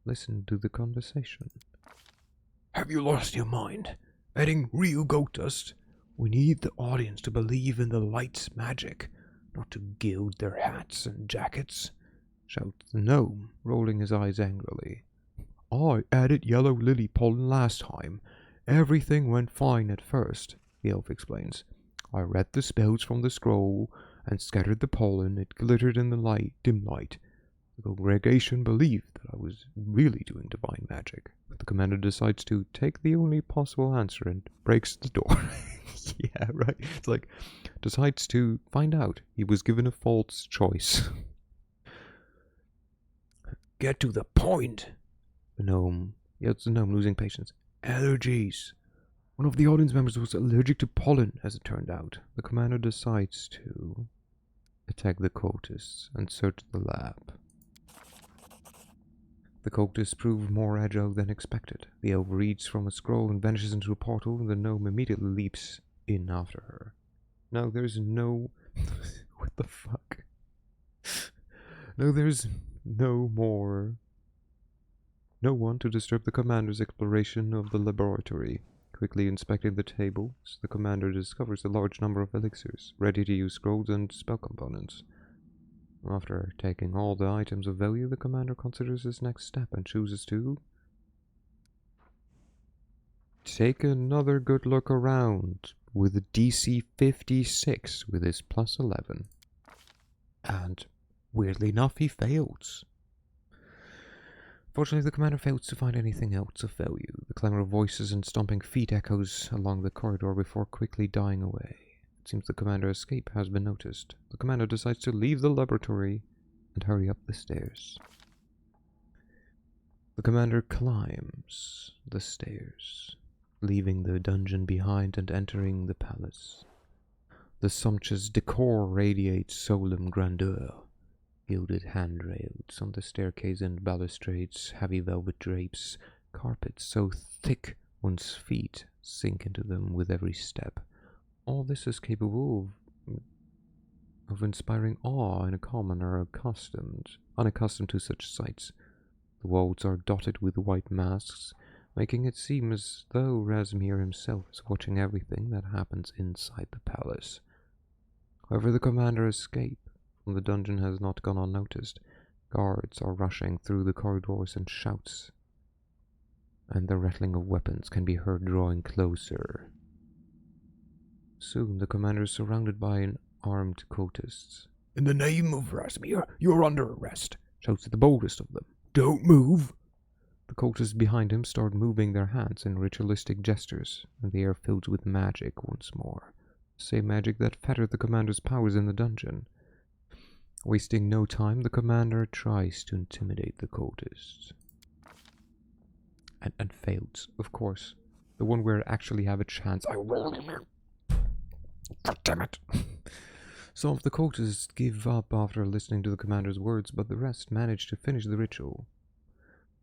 Speaker 1: listen to the conversation.
Speaker 3: Have you lost your mind? Adding real goat dust? We need the audience to believe in the light's magic, not to gild their hats and jackets,
Speaker 1: shouts the gnome, rolling his eyes angrily.
Speaker 3: I added yellow lily pollen last time. Everything went fine at first, the elf explains. I read the spells from the scroll and scattered the pollen. It glittered in the dim light. The congregation believed that I was really doing divine magic.
Speaker 1: The commander decides to take the only possible answer and breaks the door. Yeah, right. It's like, decides to find out. He was given a false choice.
Speaker 3: Get to the point.
Speaker 1: The gnome losing patience.
Speaker 3: Allergies.
Speaker 1: One of the audience members was allergic to pollen, as it turned out. The commander decides to attack the cultists and search the lab. The cultists prove more agile than expected. The elf reads from a scroll and vanishes into a portal, and the gnome immediately leaps in after her. No, there's no... What the fuck? No, there's no one to disturb the commander's exploration of the laboratory. Quickly inspecting the tables, the commander discovers a large number of elixirs, ready-to-use scrolls and spell components. After taking all the items of value, the commander considers his next step and chooses to take another good look around with a DC 56 with his plus 11. And weirdly enough, he fails. Fortunately, the commander fails to find anything else of value. The clamor of voices and stomping feet echoes along the corridor before quickly dying away. It seems the commander's escape has been noticed. The commander decides to leave the laboratory and hurry up the stairs. The commander climbs the stairs, leaving the dungeon behind and entering the palace. The sumptuous decor radiates solemn grandeur. Gilded handrails on the staircase and balustrades, heavy velvet drapes, carpets so thick one's feet sink into them with every step. All this is capable of inspiring awe in a commoner unaccustomed to such sights. The walls are dotted with white masks, making it seem as though Razmir himself is watching everything that happens inside the palace. However, the commander's escape from the dungeon has not gone unnoticed. Guards are rushing through the corridors and shouts, and the rattling of weapons can be heard drawing closer. Soon the commander is surrounded by an armed cultists.
Speaker 3: In the name of Razmir, you're under arrest,
Speaker 1: shouts the boldest of them.
Speaker 3: Don't move!
Speaker 1: The cultists behind him start moving their hands in ritualistic gestures, and the air fills with magic once more. Same magic that fettered the commander's powers in the dungeon. Wasting no time, the commander tries to intimidate the cultists. And fails, of course. The one where I actually have a chance. God damn it. Some of the cultists give up after listening to the commander's words, but the rest manage to finish the ritual.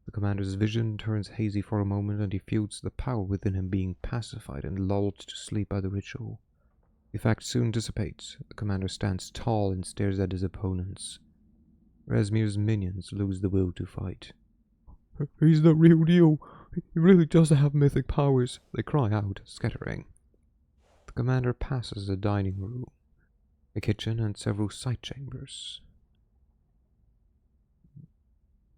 Speaker 1: The commander's vision turns hazy for a moment, and he feels the power within him being pacified and lulled to sleep by the ritual. The effect soon dissipates. The commander stands tall and stares at his opponents. Razmir's minions lose the will to fight.
Speaker 3: He's the real deal. He really does have mythic powers, they cry out, scattering.
Speaker 1: The commander passes a dining room, a kitchen, and several side chambers.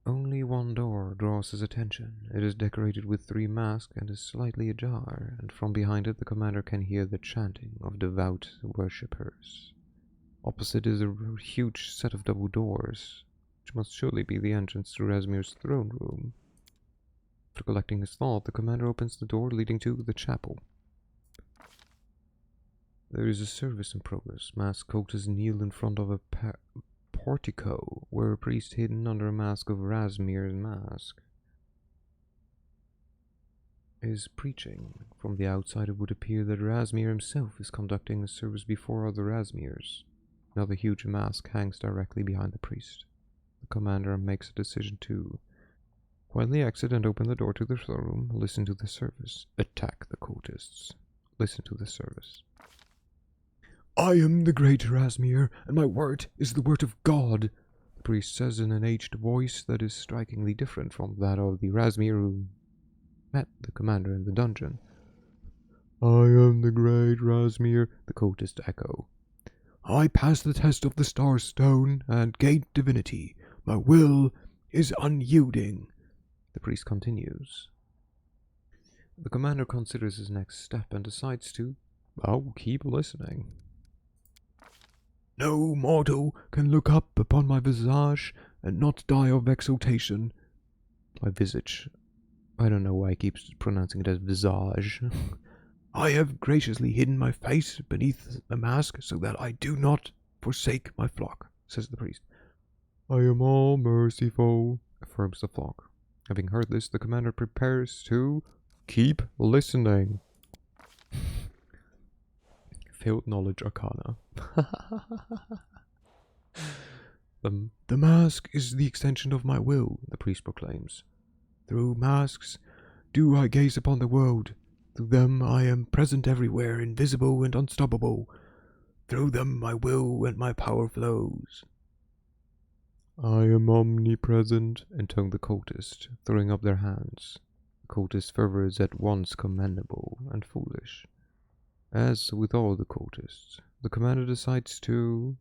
Speaker 1: Only one door draws his attention. It is decorated with 3 masks and is slightly ajar, and from behind it the commander can hear the chanting of devout worshippers. Opposite is a huge set of double doors, which must surely be the entrance to Razmir's throne room. After collecting his thought, the commander opens the door leading to the chapel. There is a service in progress. Masked cultists kneel in front of a portico, where a priest hidden under a mask of Razmir's mask is preaching. From the outside it would appear that Razmir himself is conducting a service before other Razmirs. Another huge mask hangs directly behind the priest. The commander makes a decision to quietly exit and open the door to the throne room, listen to the service, attack the cultists. Listen to the service.
Speaker 3: I am the great Razmir, and my word is the word of God,
Speaker 1: the priest says in an aged voice that is strikingly different from that of the Razmir who met the commander in the dungeon.
Speaker 3: I am the great Razmir, the cultists echo. I passed the test of the Star Stone and gained divinity. My will is unyielding,
Speaker 1: the priest continues. The commander considers his next step and decides to, keep listening.
Speaker 3: No mortal can look up upon my visage and not die of exultation.
Speaker 1: My visage. I don't know why he keeps pronouncing it as visage.
Speaker 3: I have graciously hidden my face beneath a mask so that I do not forsake my flock, says the priest.
Speaker 1: I am all merciful, affirms the flock. Having heard this, the commander prepares to keep listening. Failed knowledge arcana.
Speaker 3: The mask is the extension of my will, the priest proclaims. Through masks do I gaze upon the world. Through them I am present everywhere, invisible and unstoppable. Through them my will and my power flows.
Speaker 1: I am omnipresent, intoned the cultist, throwing up their hands. The cultist's fervor is at once commendable and foolish. As with all the cultists, the commander decides to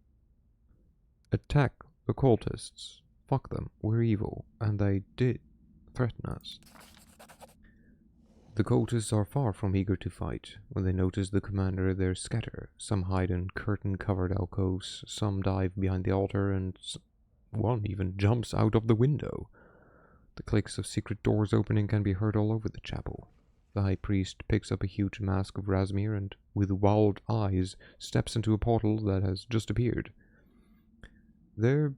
Speaker 1: attack the cultists. Fuck them, we're evil, and they did threaten us. The cultists are far from eager to fight. When they notice the commander, they scatter. Some hide in curtain-covered alcoves, some dive behind the altar, and one even jumps out of the window. The clicks of secret doors opening can be heard all over the chapel. The high priest picks up a huge mask of Razmir and, with wild eyes, steps into a portal that has just appeared. There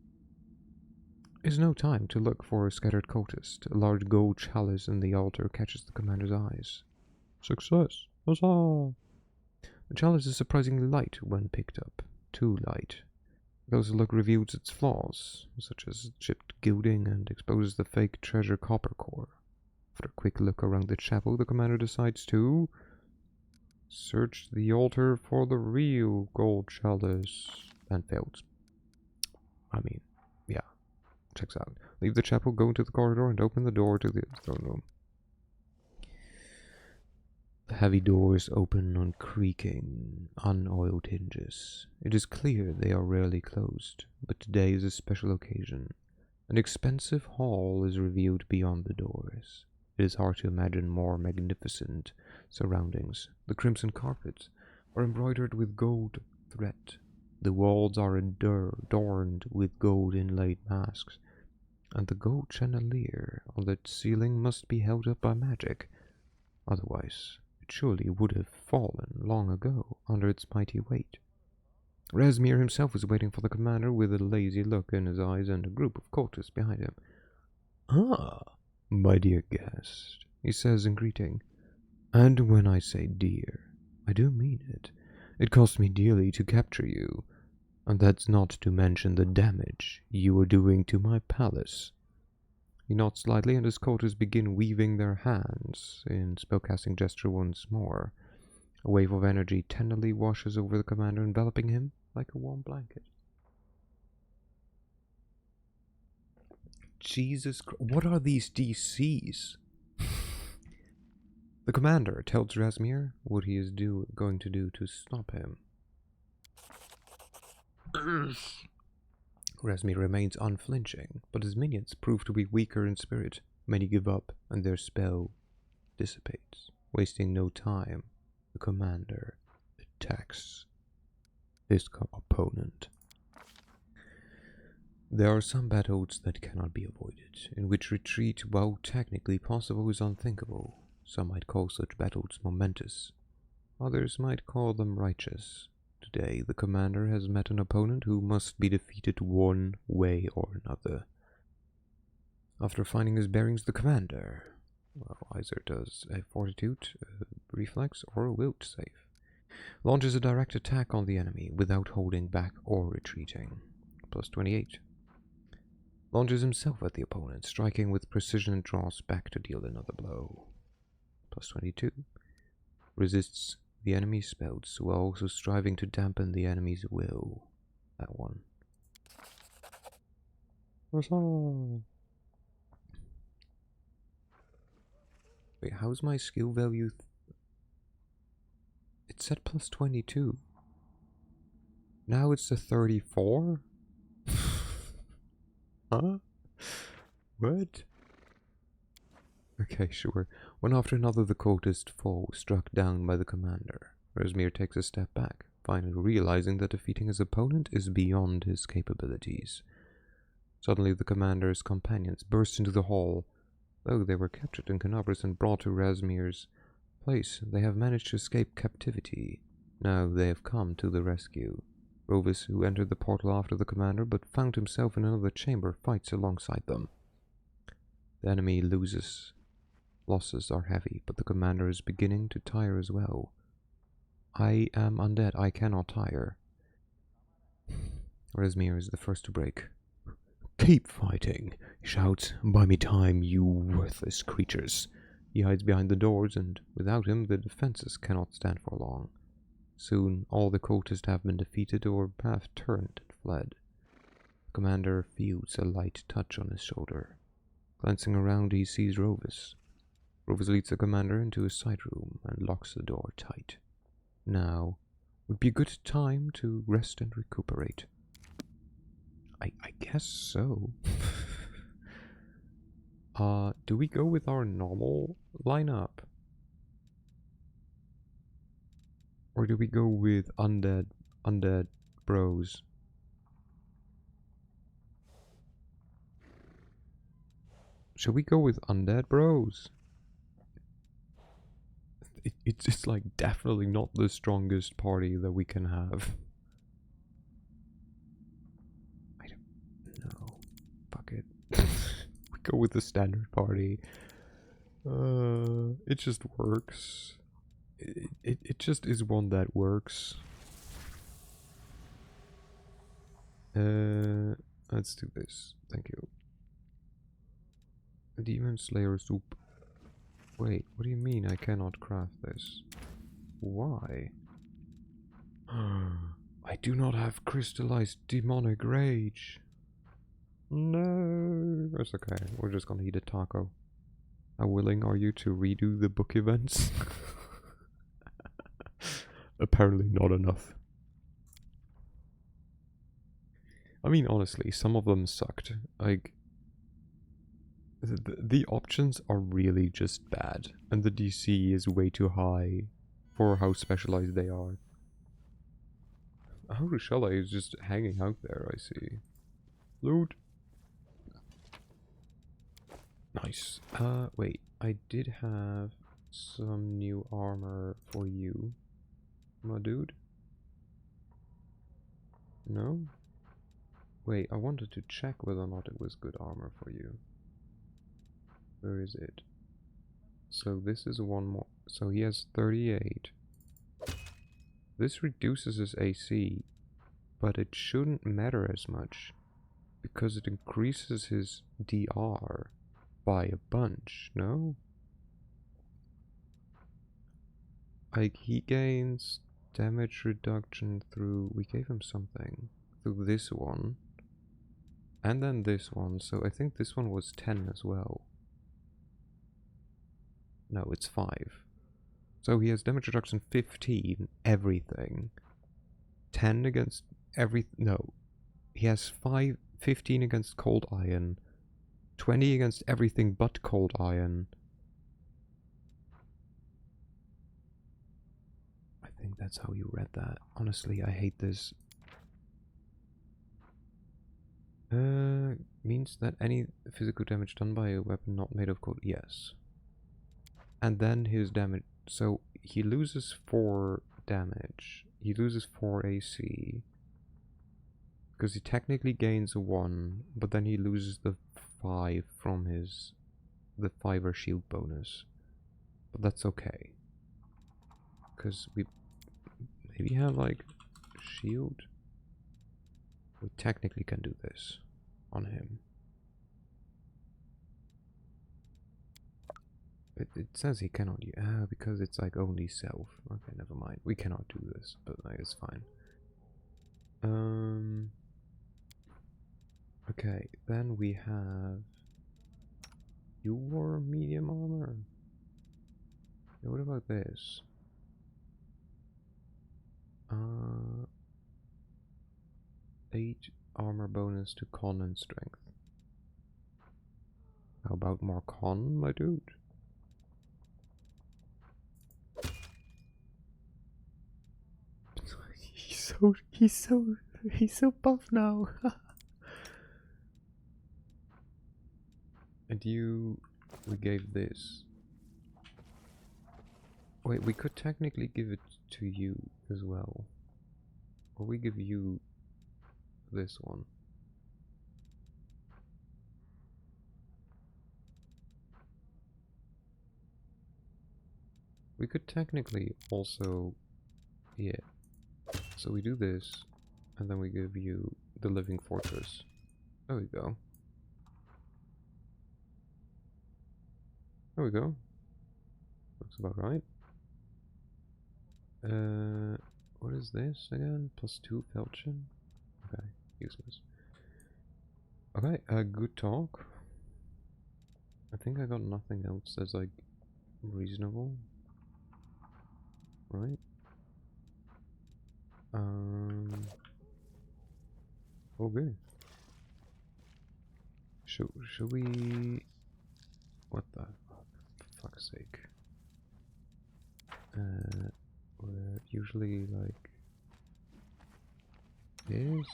Speaker 1: is no time to look for a scattered cultist. A large gold chalice in the altar catches the commander's eyes. Success! Huzzah! The chalice is surprisingly light when picked up. Too light. A closer look reveals its flaws, such as chipped gilding, and exposes the fake treasure copper core. After a quick look around the chapel, the commander decides to search the altar for the real gold chalice, and fails. Checks out. Leave the chapel, go into the corridor, and open the door to the throne room. The heavy doors open on creaking, unoiled hinges. It is clear they are rarely closed, but today is a special occasion. An expensive hall is revealed beyond the doors. It is hard to imagine more magnificent surroundings. The crimson carpets are embroidered with gold thread. The walls are adorned with gold inlaid masks, and the gold chandelier on the ceiling must be held up by magic. Otherwise, it surely would have fallen long ago under its mighty weight. Razmir himself is waiting for the commander with a lazy look in his eyes and a group of cultists behind him.
Speaker 3: Ah,
Speaker 1: my dear guest, he says in greeting. And when I say dear, I do mean it. It cost me dearly to capture you.
Speaker 3: And that's not to mention the damage you are doing to my palace. He nods slightly and his courtiers begin weaving their hands in spellcasting gesture once more. A wave of energy tenderly washes over the commander, enveloping him like a warm blanket. Jesus Christ, what are these DCs? The commander tells Razmir what he is going to do to stop him. Razmir remains unflinching, but his minions prove to be weaker in spirit. Many give up, and their spell dissipates. Wasting no time, the commander attacks his opponent. There are some battles that cannot be avoided, in which retreat, while technically possible, is unthinkable. Some might call such battles momentous. Others might call them righteous. Today, the commander has met an opponent who must be defeated one way or another. After finding his bearings, the commander, well, either does a fortitude, a reflex, or a will save, launches a direct attack on the enemy without holding back or retreating. Plus 28. Launches himself at the opponent, striking with precision and draws back to deal another blow. Plus 22. Resists the enemy's spells while also striving to dampen the enemy's will. That one. Wait, how's my skill value? It's at plus 22. Now it's a 34? Huh? What? Okay, sure. One after another, the cultist fall, struck down by the commander. Razmir takes a step back, finally realizing that defeating his opponent is beyond his capabilities. Suddenly, the commander's companions burst into the hall. Though they were captured in Canabris and brought to Razmir's place, they have managed to escape captivity. Now they have come to the rescue. Rovus, who entered the portal after the commander but found himself in another chamber, fights alongside them. The enemy loses. Losses are heavy, but the commander is beginning to tire as well. I am undead, I cannot tire. Razmir is the first to break. Keep fighting, he shouts. Buy me time, you worthless creatures. He hides behind the doors, and without him the defenses cannot stand for long. Soon all the cultists have been defeated or have turned and fled. The commander feels a light touch on his shoulder. Glancing around, he sees Rovus. Rovus leads the commander into a side room and locks the door tight. Now would be a good time to rest and recuperate. I guess so. Do we go with our normal lineup? Or do we go with undead bros? Should we go with undead bros? It's like definitely not the strongest party that we can have. I don't know. Fuck it. We go with the standard party. It just works. It just is one that works. Let's do this. Thank you. Demon Slayer soup. Wait, what do you mean I cannot craft this? Why? I do not have crystallized demonic rage. No, it's okay. We're just gonna eat a taco. How willing are you to redo the book events? Apparently not enough. I mean, honestly, some of them sucked. Like, the options are really just bad, and the DC is way too high for how specialized they are. Oh, Rochelle is just hanging out there, I see. Loot. Nice. Wait, I did have some new armor for you, my dude. No? Wait, I wanted to check whether or not it was good armor for you. Where is it? So this is one more. So he has 38. This reduces his AC, but it shouldn't matter as much because it increases his DR by a bunch, no? Like, he gains damage reduction through... we gave him something. Through this one. And then this one, so I think this one was 10 as well. No, it's 5. So he has damage reduction 15, everything. 10 against every... no. He has 15 against cold iron. 20 against everything but cold iron. I think that's how you read that. Honestly, I hate this. Means that any physical damage done by a weapon not made of cold... yes. And then his damage... so he loses 4 damage. He loses 4 AC. Because he technically gains a 1, but then he loses the 5 from his... the 5er shield bonus. But that's okay. Because we maybe have, like, shield? We technically can do this on him. It says he cannot... because it's, like, only self. Okay, never mind. We cannot do this, but, like, it's fine. Okay, then we have... you wore medium armor? Yeah, what about this? 8 armor bonus to con and strength. How about more con, my dude? He's so buff now. And we gave this. Wait, we could technically give it to you as well. Or we give you this one. We could technically also... yeah. So we do this, and then we give you the Living Fortress. There we go. There we go. Looks about right. What is this again? +2 Felchen? Okay, useless. Okay, good talk. I think I got nothing else that's, like, reasonable. Right? Okay. Should we... what the... for fuck's sake. We're usually, like... this...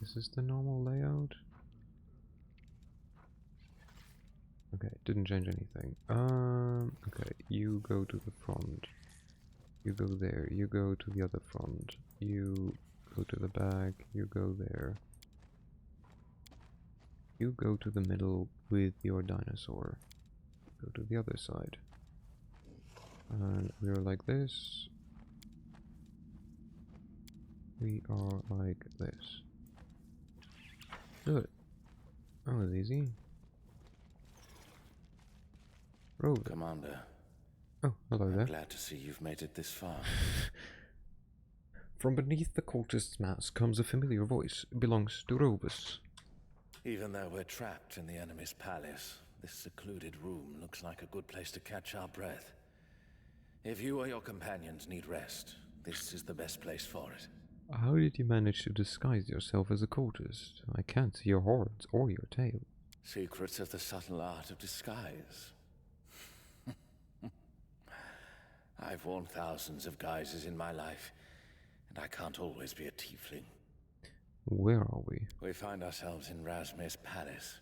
Speaker 3: is this the normal layout? Okay, didn't change anything. Okay, you go to the front. You go there. You go to the other front. You go to the back. You go there. You go to the middle with your dinosaur. Go to the other side. And we are like this. We are like this. Good. That was easy. Rover.
Speaker 11: Commander.
Speaker 3: Oh, hello there.
Speaker 11: I'm glad to see you've made it this far.
Speaker 3: From beneath the cultist's mask comes a familiar voice. It belongs to Rovus.
Speaker 11: Even though we're trapped in the enemy's palace, this secluded room looks like a good place to catch our breath. If you or your companions need rest, this is the best place for it.
Speaker 3: How did you manage to disguise yourself as a cultist? I can't see your horns or your tail.
Speaker 11: Secrets of the subtle art of disguise. I've worn thousands of guises in my life, and I can't always be a tiefling.
Speaker 3: Where are we?
Speaker 11: We find ourselves in Rasmir's palace.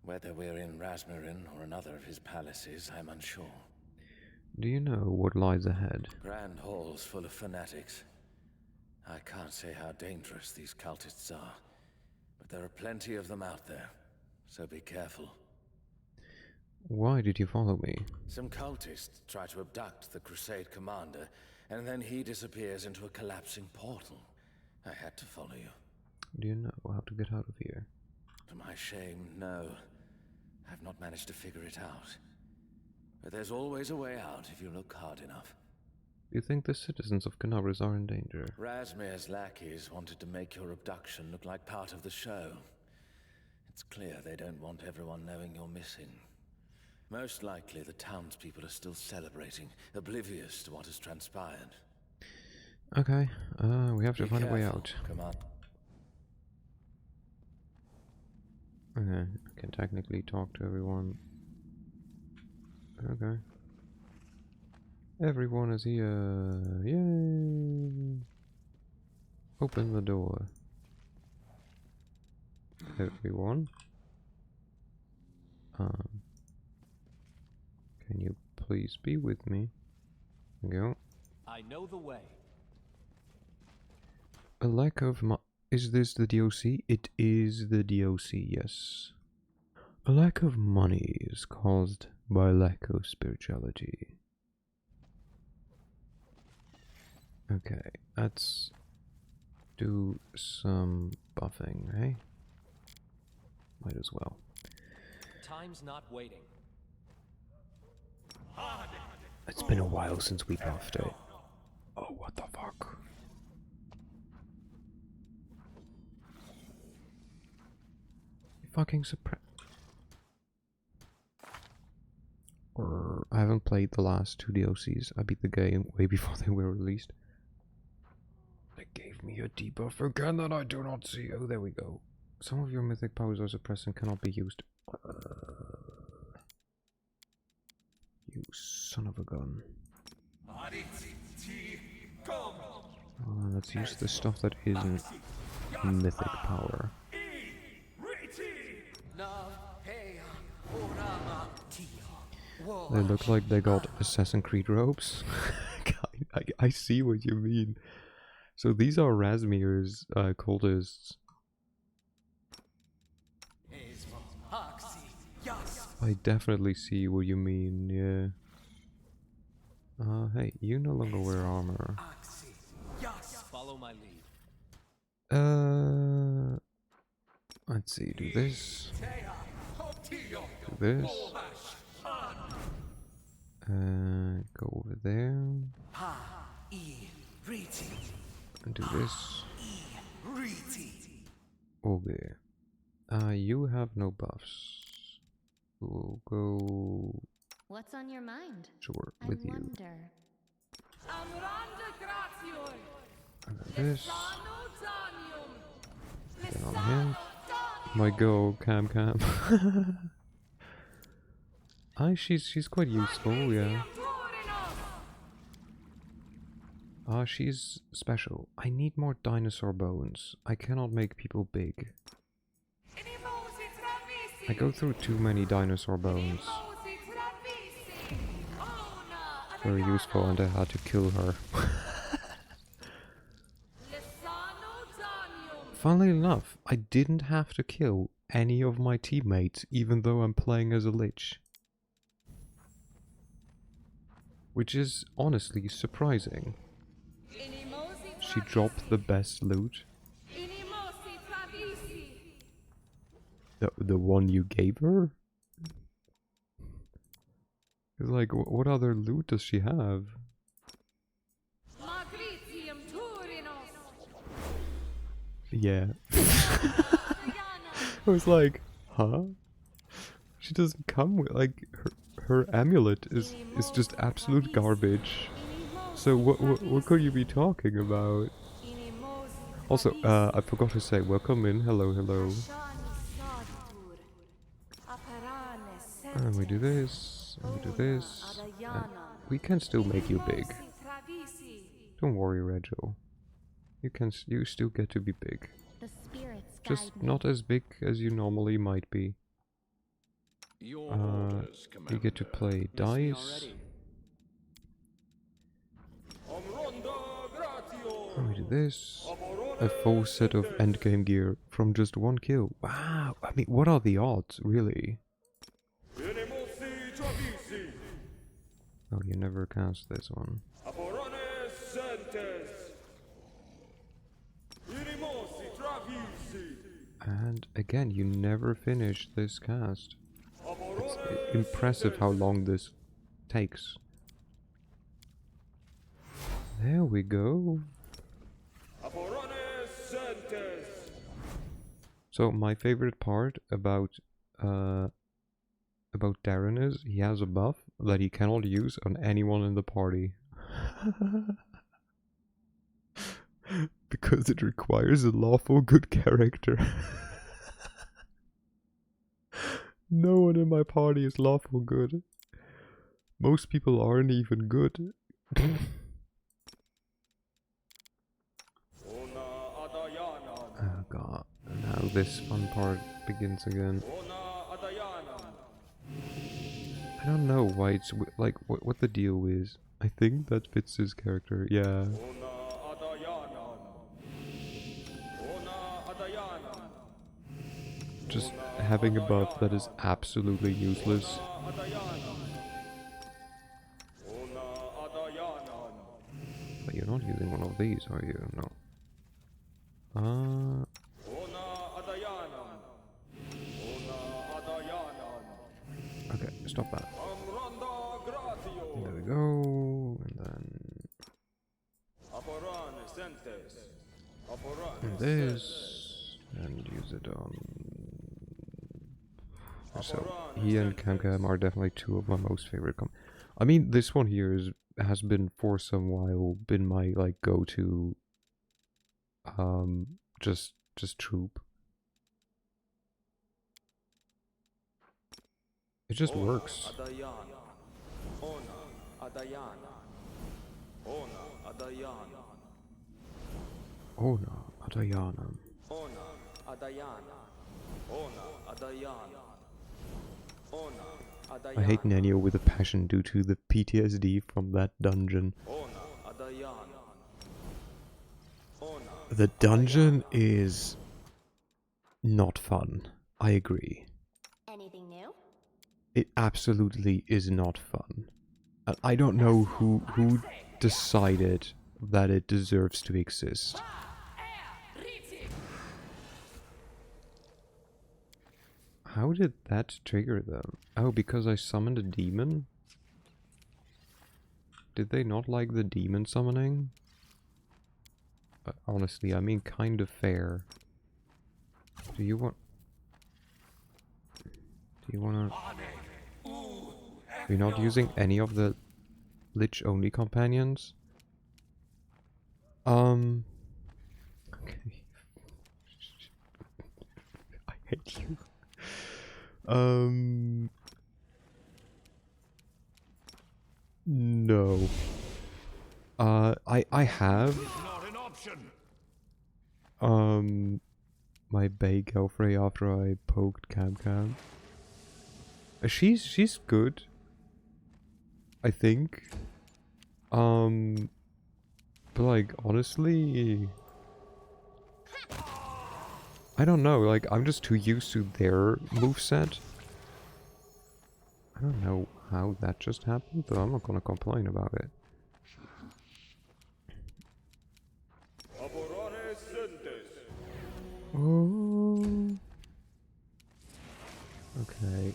Speaker 11: Whether we're in Rasmurin or another of his palaces, I'm unsure.
Speaker 3: Do you know what lies ahead?
Speaker 11: Grand halls full of fanatics. I can't say how dangerous these cultists are, but there are plenty of them out there, so be careful.
Speaker 3: Why did you follow me?
Speaker 11: Some cultists try to abduct the Crusade commander, and then he disappears into a collapsing portal. I had to follow you.
Speaker 3: Do you know how to get out of here?
Speaker 11: To my shame, no. I've not managed to figure it out. But there's always a way out if you look hard enough.
Speaker 3: You think the citizens of Canabras are in danger?
Speaker 11: Razmir's lackeys wanted to make your abduction look like part of the show. It's clear they don't want everyone knowing you're missing. Most likely the townspeople are still celebrating, oblivious to what has transpired.
Speaker 3: Okay, we have to find a way out.
Speaker 11: Come on.
Speaker 3: Okay, I can technically talk to everyone. Okay. Everyone is here. Yay! Open the door. Everyone. Can you please be with me? Go.
Speaker 9: I know the way.
Speaker 3: A lack of is this the DOC? It is the DOC, yes. A lack of money is caused by lack of spirituality. Okay, let's do some buffing, eh? Might as well.
Speaker 9: Time's not waiting.
Speaker 3: It's been a while since we buffed it. Oh, what the fuck? Fucking suppress. Or I haven't played the last two DLCs. I beat the game way before they were released. They gave me a debuff again that I do not see. Oh, there we go. Some of your mythic powers are suppressed and cannot be used. You son of a gun. Let's use the stuff that isn't mythic power. They look like they got Assassin's Creed robes. I see what you mean. So these are Razmir's cultists. I definitely see what you mean, yeah. Hey, you no longer wear armor.
Speaker 9: Follow my lead.
Speaker 3: Let's see, do this. Do this. Go over there. And do this. Okay. You have no buffs. We'll go...
Speaker 13: What's on your mind?
Speaker 3: Sure, with you.
Speaker 13: Wonder.
Speaker 3: And then this. Then on him. My go, Cam. She's quite useful, yeah. She's special. I need more dinosaur bones. I cannot make people big. I go through too many dinosaur bones. Very useful, and I had to kill her. Funnily enough, I didn't have to kill any of my teammates, even though I'm playing as a lich. Which is honestly surprising. She dropped the best loot. The one you gave her? It's like, what other loot does she have? Yeah. I was like, huh? She doesn't come with, like, her amulet is just absolute garbage. So what could you be talking about? Also, I forgot to say, welcome in, hello. And we do this, and we do this, and we can still make you big. Don't worry, Rego. You still get to be big. Just not as big as you normally might be. You get to play dice. And we do this. A full set of endgame gear from just one kill. Wow, I mean, what are the odds, really?
Speaker 1: Oh, you never cast this one. And again, you never finish this cast. It's impressive how long this takes. There we go. So my favorite part about Darren is he has a buff that he cannot use on anyone in the party. Because it requires a lawful good character. No one in my party is lawful good. Most people aren't even good. Oh god, now this fun part begins again. I don't know why it's like what the deal is. I think that fits his character, yeah. Just having a buff that is absolutely useless. But you're not using one of these, are you? No. Okay, stop that. There we go, and then this, and use it on. So he and Camcam are definitely two of my most favorite. I mean, this one here has been for some while been my like go-to. Just troop. It just works. I hate Nenio with a passion due to the PTSD from that dungeon. The dungeon is not fun. I agree.
Speaker 20: Anything new?
Speaker 1: It absolutely is not fun. I don't know who decided that it deserves to exist. How did that trigger them? Oh, because I summoned a demon? Did they not like the demon summoning? Honestly, I mean kind of fair. Do you wanna... You're not using any of the Lich only companions? Okay. I hate you. No. I have my Bay Gelfrey after I poked Cam. She's good. I think. But like honestly, I don't know, like I'm just too used to their moveset. I don't know how that just happened, but I'm not gonna complain about it. Oh. Okay.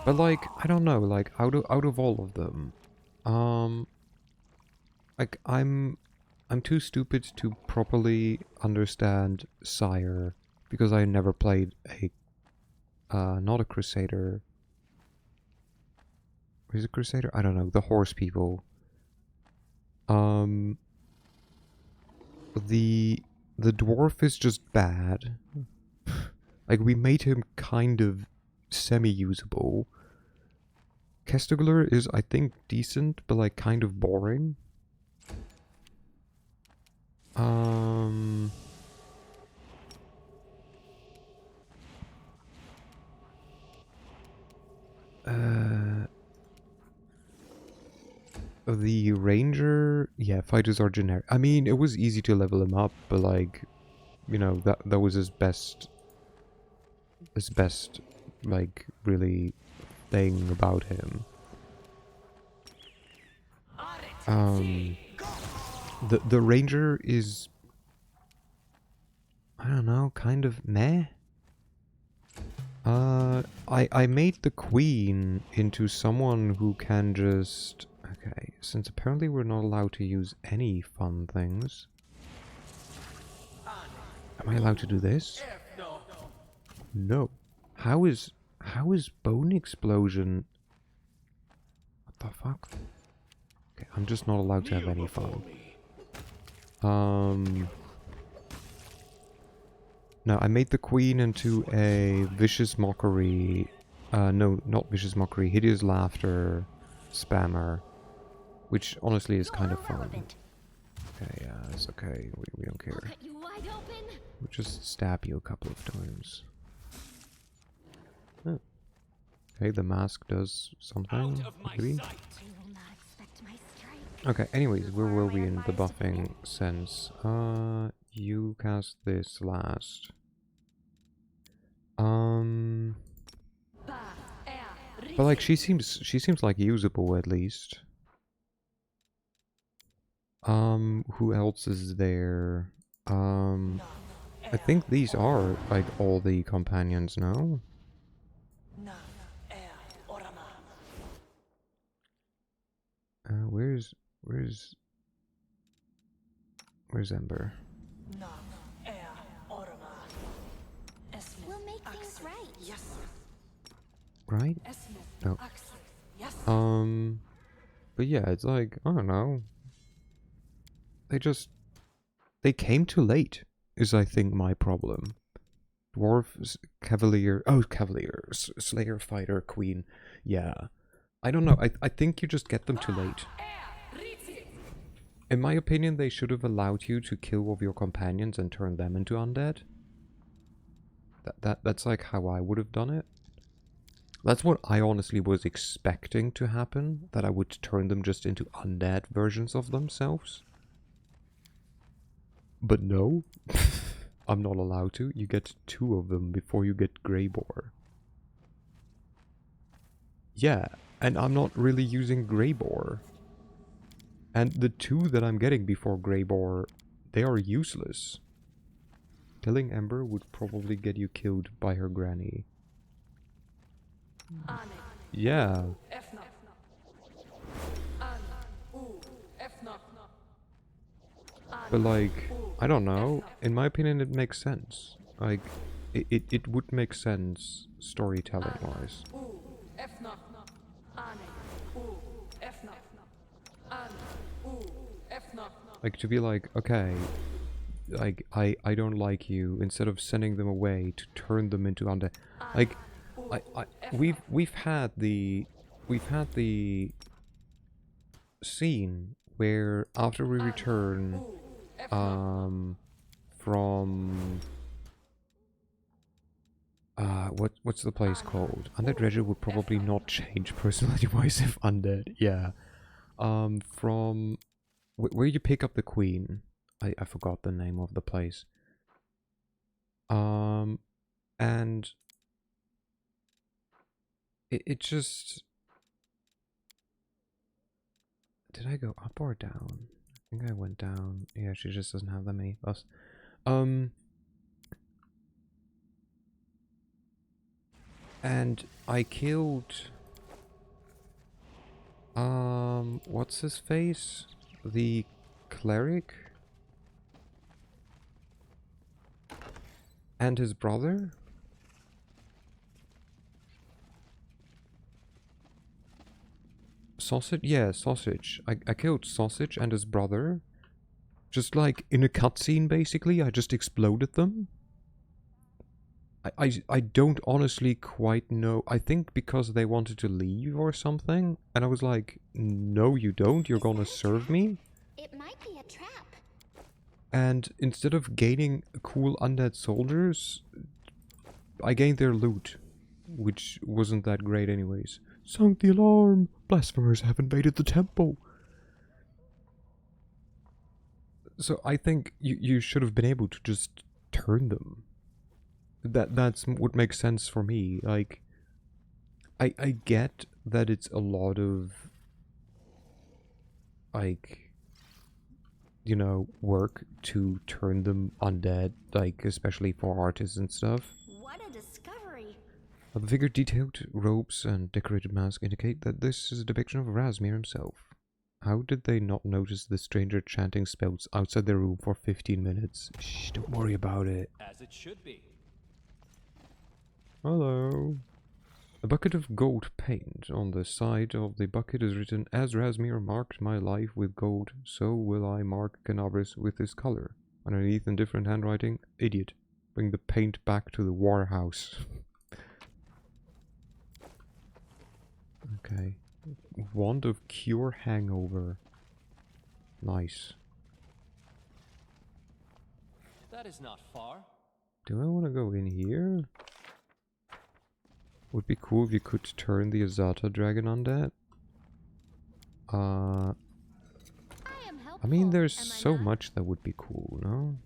Speaker 1: But like, I don't know, like out of all of them, like I'm too stupid to properly understand Sire because I never played a not a Crusader. Is it Crusader? I don't know, the horse people. The dwarf is just bad. Like we made him kind of semi-usable. Kestigler is, I think, decent, but like kind of boring. The ranger, yeah, fighters are generic. I mean, it was easy to level him up, but like, you know, that was his best, like, really thing about him.
Speaker 3: the ranger is, I don't know, kind of meh. I made the queen into someone who can just... Okay, since apparently we're not allowed to use any fun things. Am I allowed to do this? No. How is bone explosion? What the fuck? Okay, I'm just not allowed to have any fun. No, I made the queen into a vicious mockery. No, not vicious mockery. Hideous laughter spammer, which honestly is kind of fun. Okay, yeah, it's okay. We don't care. We'll just stab you a couple of times. Oh. Okay, the mask does something, maybe? Okay, anyways, where were we in the buffing sense? You cast this last. But like she seems like usable at least. Who else is there? I think these are like all the companions now. Where's Ember?
Speaker 15: We'll make things right. Yes.
Speaker 3: Right? No. But yeah, it's like, I don't know. They came too late, is I think my problem. Dwarf, Cavalier, Slayer, Fighter, Queen. Yeah. I don't know, I think you just get them too late. In my opinion, they should have allowed you to kill all of your companions and turn them into undead. That's like how I would have done it. That's what I honestly was expecting to happen, that I would turn them just into undead versions of themselves. But no, I'm not allowed to. You get 2 of them before you get Greybore. Yeah, and I'm not really using Greybore. And the 2 that I'm getting before Greybore, they are useless. Killing Ember would probably get you killed by her granny. Yeah. But like, I don't know, in my opinion it makes sense. Like, it would make sense storytelling wise. Like, to be like, okay, like, I don't like you, instead of sending them away to turn them into undead. Like, we've had the scene where after we return from what's the place called? Undead Reggie would probably not change personality wise if undead. Yeah. From where you pick up the queen. I forgot the name of the place. And it just... Did I go up or down? I think I went down. Yeah, she just doesn't have that many buffs. And I killed... what's his face? The cleric? And his brother? Sausage? Yeah, Sausage. I killed Sausage and his brother. Just like in a cutscene, basically. I just exploded them. I don't honestly quite know. I think because they wanted to leave or something. And I was like, no you don't. You're gonna serve me?
Speaker 15: It might be a trap.
Speaker 3: And instead of gaining cool undead soldiers, I gained their loot. Which wasn't that great anyways. Sound the alarm! Blasphemers have invaded the temple! So I think you should have been able to just turn them. That's what makes sense for me. Like, I get that it's a lot of
Speaker 1: like, you know, work to turn them undead, like, especially for artists and stuff.
Speaker 20: What a discovery!
Speaker 1: The figured detailed robes and decorated mask indicate that this is a depiction of Razmir himself. How did they not notice the stranger chanting spells outside their room for 15 minutes? Shh, don't worry about it.
Speaker 9: As it should be.
Speaker 1: Hello. A bucket of gold paint. On the side of the bucket is written, "As Razmir marked my life with gold, so will I mark Canabris with this color." Underneath, in different handwriting, "Idiot. Bring the paint back to the warehouse." Okay. Wand of Cure Hangover. Nice.
Speaker 9: That is not far.
Speaker 1: Do I want to go in here? Would be cool if you could turn the Azata dragon on that. I mean, there's so much that would be cool, no?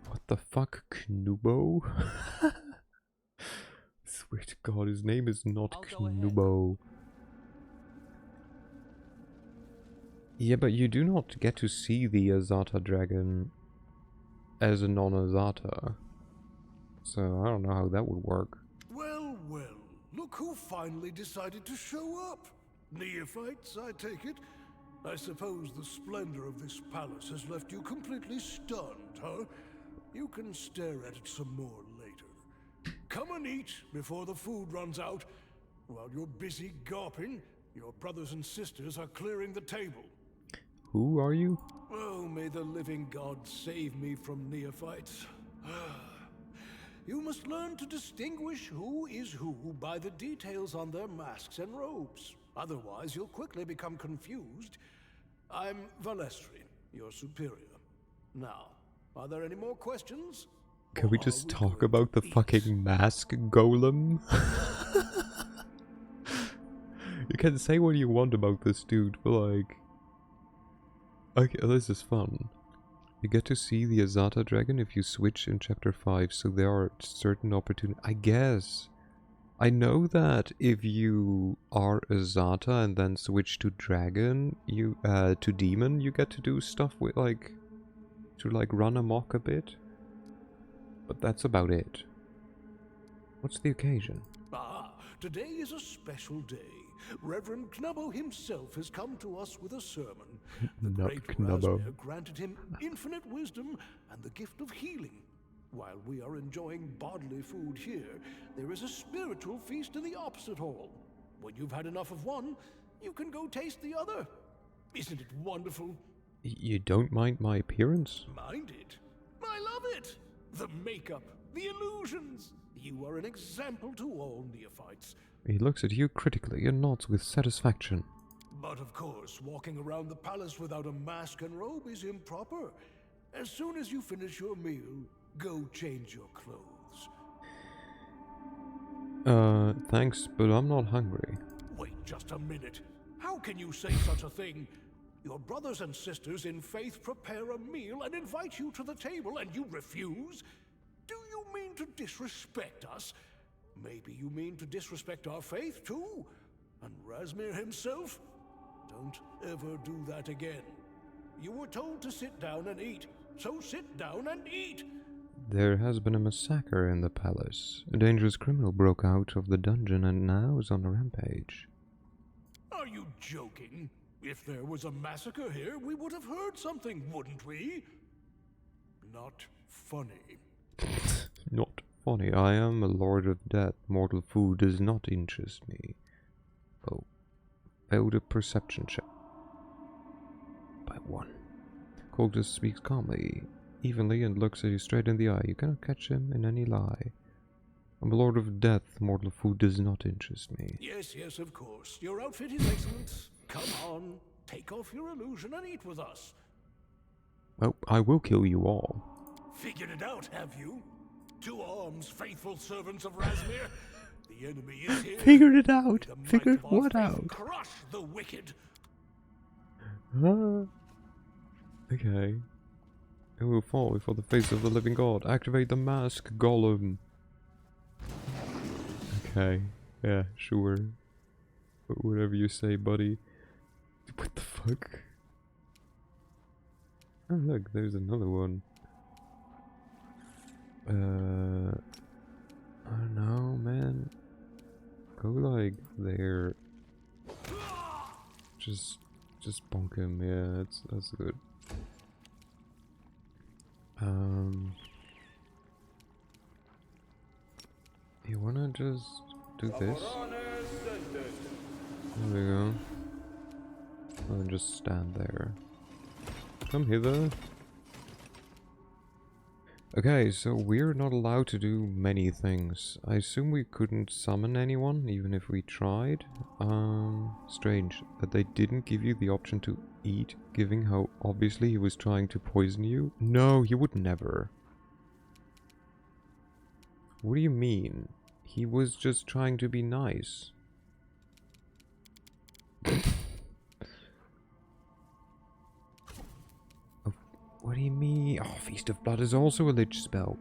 Speaker 1: What the fuck, Knubo? Swear to God, his name is not Knubo. Yeah, but you do not get to see the Azata dragon as a non-Azata. So I don't know how that would work.
Speaker 19: Well, well, look who finally decided to show up. Neophytes, I take it? I suppose the splendor of this palace has left you completely stunned, huh? You can stare at it some more later. Come and eat before the food runs out. While you're busy gawping, your brothers and sisters are clearing the table.
Speaker 1: Who are you?
Speaker 19: Oh, may the living God save me from neophytes. You must learn to distinguish who is who by the details on their masks and robes. Otherwise, you'll quickly become confused. I'm Valestri, your superior. Now, are there any more questions?
Speaker 1: Can we just talk about the fucking mask golem? You can say what you want about this dude, but like... Okay, this is fun. You get to see the Azata dragon if you switch in chapter 5, so there are certain opportunities. I guess. I know that if you are Azata and then switch to dragon, to demon, you get to do stuff with like, to like run amok a bit. But that's about it. What's the occasion?
Speaker 19: Ah, today is a special day. Reverend Knubbo himself has come to us with a sermon. The great Razmir granted him infinite wisdom and the gift of healing. While we are enjoying bodily food here, there is a spiritual feast in the opposite hall. When you've had enough of one, you can go taste the other. Isn't it wonderful?
Speaker 1: You don't mind my appearance?
Speaker 19: Mind it? I love it! The makeup, the illusions. You are an example to all neophytes.
Speaker 1: He looks at you critically and nods with satisfaction.
Speaker 19: But of course, walking around the palace without a mask and robe is improper. As soon as you finish your meal, go change your clothes.
Speaker 1: Thanks, but I'm not hungry.
Speaker 19: Wait just a minute. How can you say such a thing? Your brothers and sisters in faith prepare a meal and invite you to the table and you refuse? Do you mean to disrespect us? Maybe you mean to disrespect our faith too? And Razmir himself? Don't ever do that again. You were told to sit down and eat, so sit down and eat!
Speaker 1: There has been a massacre in the palace. A dangerous criminal broke out of the dungeon and now is on a rampage.
Speaker 19: Are you joking? If there was a massacre here, we would have heard something, wouldn't we? Not funny.
Speaker 1: Not funny. I am a lord of death. Mortal food does not interest me. Oh. Failed a perception check. By 1. Cultist speaks calmly, evenly, and looks at you straight in the eye. You cannot catch him in any lie. I'm a lord of death. Mortal food does not interest me.
Speaker 19: Yes, yes, of course. Your outfit is excellent. Come on, take off your illusion and eat with us.
Speaker 1: Oh, I will kill you all.
Speaker 19: Figured it out, have you? To arms, faithful servants of Razmir. The enemy is here.
Speaker 1: Figured it out. Figured what out?
Speaker 19: Crush the wicked.
Speaker 1: Okay. It will fall before the face of the living god. Activate the mask, golem. Okay. Yeah, sure. Whatever you say, buddy. What the fuck? Oh look, there's another one. I don't know, man. Go like there. Just bonk him. Yeah, that's good. You wanna just do this? There we go. And then just stand there. Come hither. Okay, so we're not allowed to do many things. I assume we couldn't summon anyone, even if we tried. Strange that they didn't give you the option to eat, given how obviously he was trying to poison you. No, he would never. What do you mean? He was just trying to be nice. What do you mean? Oh, Feast of Blood is also a lich spell.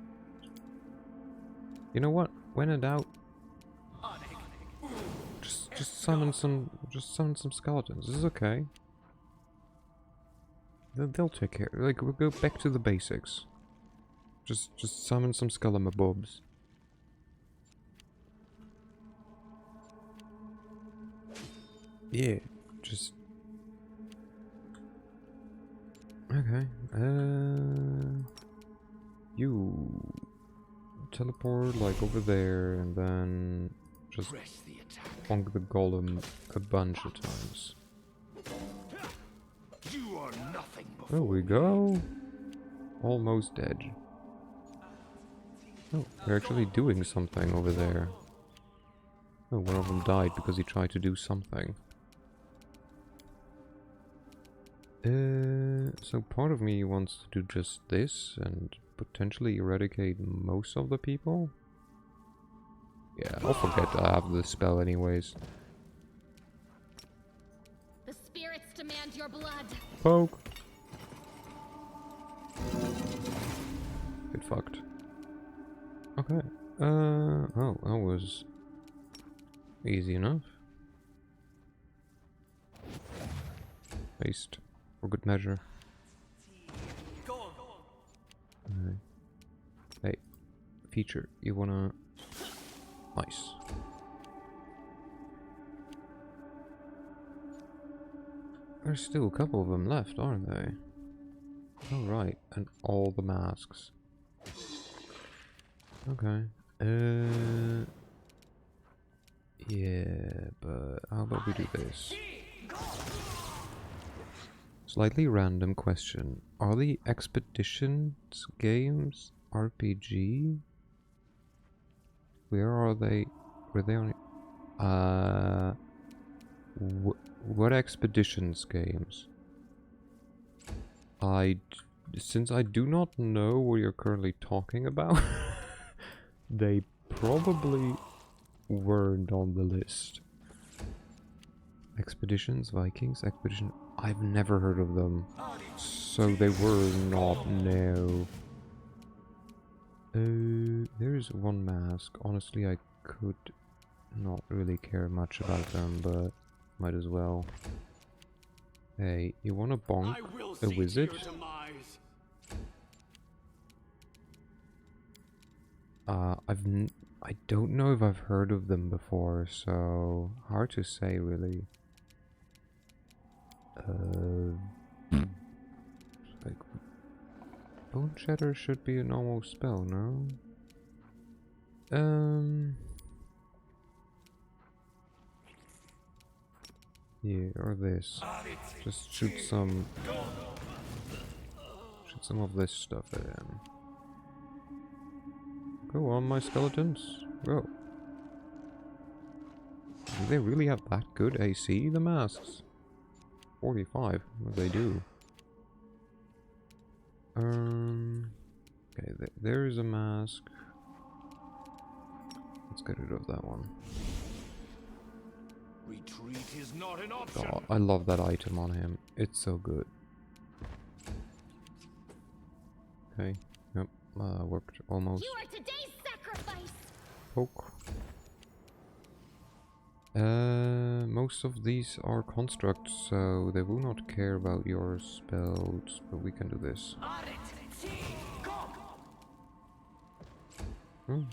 Speaker 1: You know what? When in doubt, just summon some skeletons. This is okay. They'll take care. Like, we'll go back to the basics. Just summon some skelemobobs. Yeah, just. Okay. You teleport like over there, and then just bonk the golem a bunch of times.
Speaker 16: You are nothing
Speaker 1: There we go. Almost dead. Oh, they're actually doing something over there. Oh, one of them died because he tried to do something. So part of me wants to do just this and potentially eradicate most of the people. Yeah, I'll forget I have the spell anyways.
Speaker 13: The spirits demand your blood.
Speaker 1: Poke. Get fucked. Okay. Oh, that was easy enough. Paste. For good measure. Hey, feature, you wanna... Nice. There's still a couple of them left, aren't they? Oh, right, and all the masks. Okay. Yeah, but how about we do this? Slightly random question. Are the Expeditions games RPG? Where are they? Were they on... what Expeditions games? Since I do not know what you're currently talking about, they probably weren't on the list. Expeditions, Vikings, Expedition... I've never heard of them. So they were not, no. There's one mask. Honestly, I could not really care much about them, but might as well. Hey, you wanna bonk a wizard? I don't know if I've heard of them before, so hard to say really. Like, Bone Shatter should be a normal spell, no? Yeah, or this. Just shoot some of this stuff at him. Go on, my skeletons. Go. Do they really have that good AC, the masks? 45. What do they do? Okay, there is a mask. Let's get rid of that one.
Speaker 16: Retreat is not an option.
Speaker 1: Oh, I love that item on him. It's so good. Okay. Yep. Worked almost.
Speaker 13: You are today's sacrifice.
Speaker 1: Poke. Most of these are constructs, so they will not care about your spells, but we can do this. Hmm,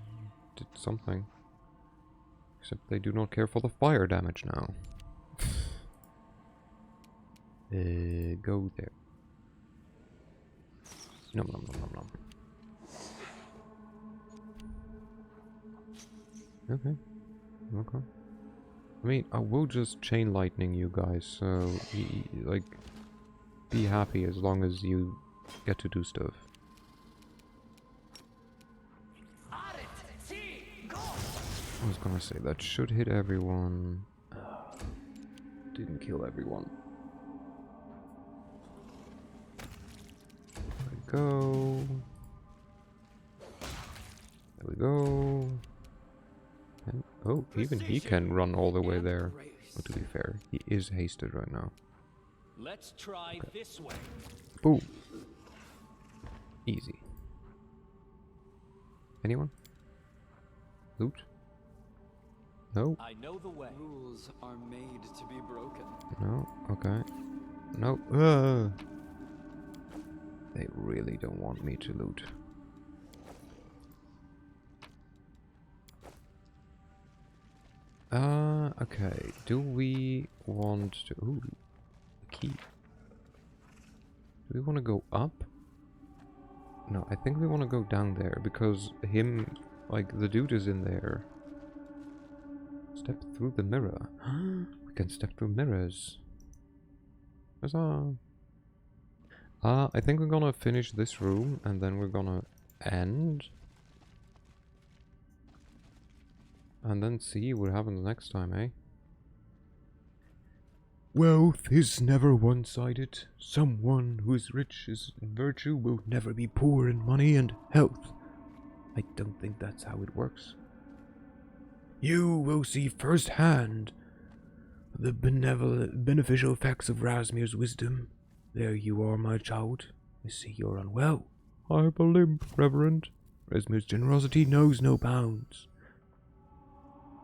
Speaker 1: did something. Except they do not care for the fire damage now. Go there. Nom nom nom nom nom. Okay. Okay. I mean, I will just chain lightning you guys, so like, be happy as long as you get to do stuff. I was gonna say that should hit everyone. Didn't kill everyone. There we go. There we go. And, oh, even he can run all the way there. Well, to be fair, he is hasted right now.
Speaker 9: Let's try this way.
Speaker 1: Boom. Easy. Anyone? Loot? No?
Speaker 9: I know the way. Rules are made to be broken.
Speaker 1: No? Okay. No. They really don't want me to loot. Okay. Do we want to... Ooh. A key. Do we want to go up? No, I think we want to go down there, because him... Like, the dude is in there. Step through the mirror. We can step through mirrors. Huzzah! I think we're gonna finish this room, and then we're gonna end. And then see what happens next time, eh?
Speaker 3: Wealth is never one-sided. Someone who is rich in virtue will never be poor in money and health.
Speaker 1: I don't think that's how it works.
Speaker 3: You will see firsthand the beneficial effects of Rasmir's wisdom. There you are, my child. I see you're unwell. I have a limp, Reverend. Rasmir's generosity knows no bounds.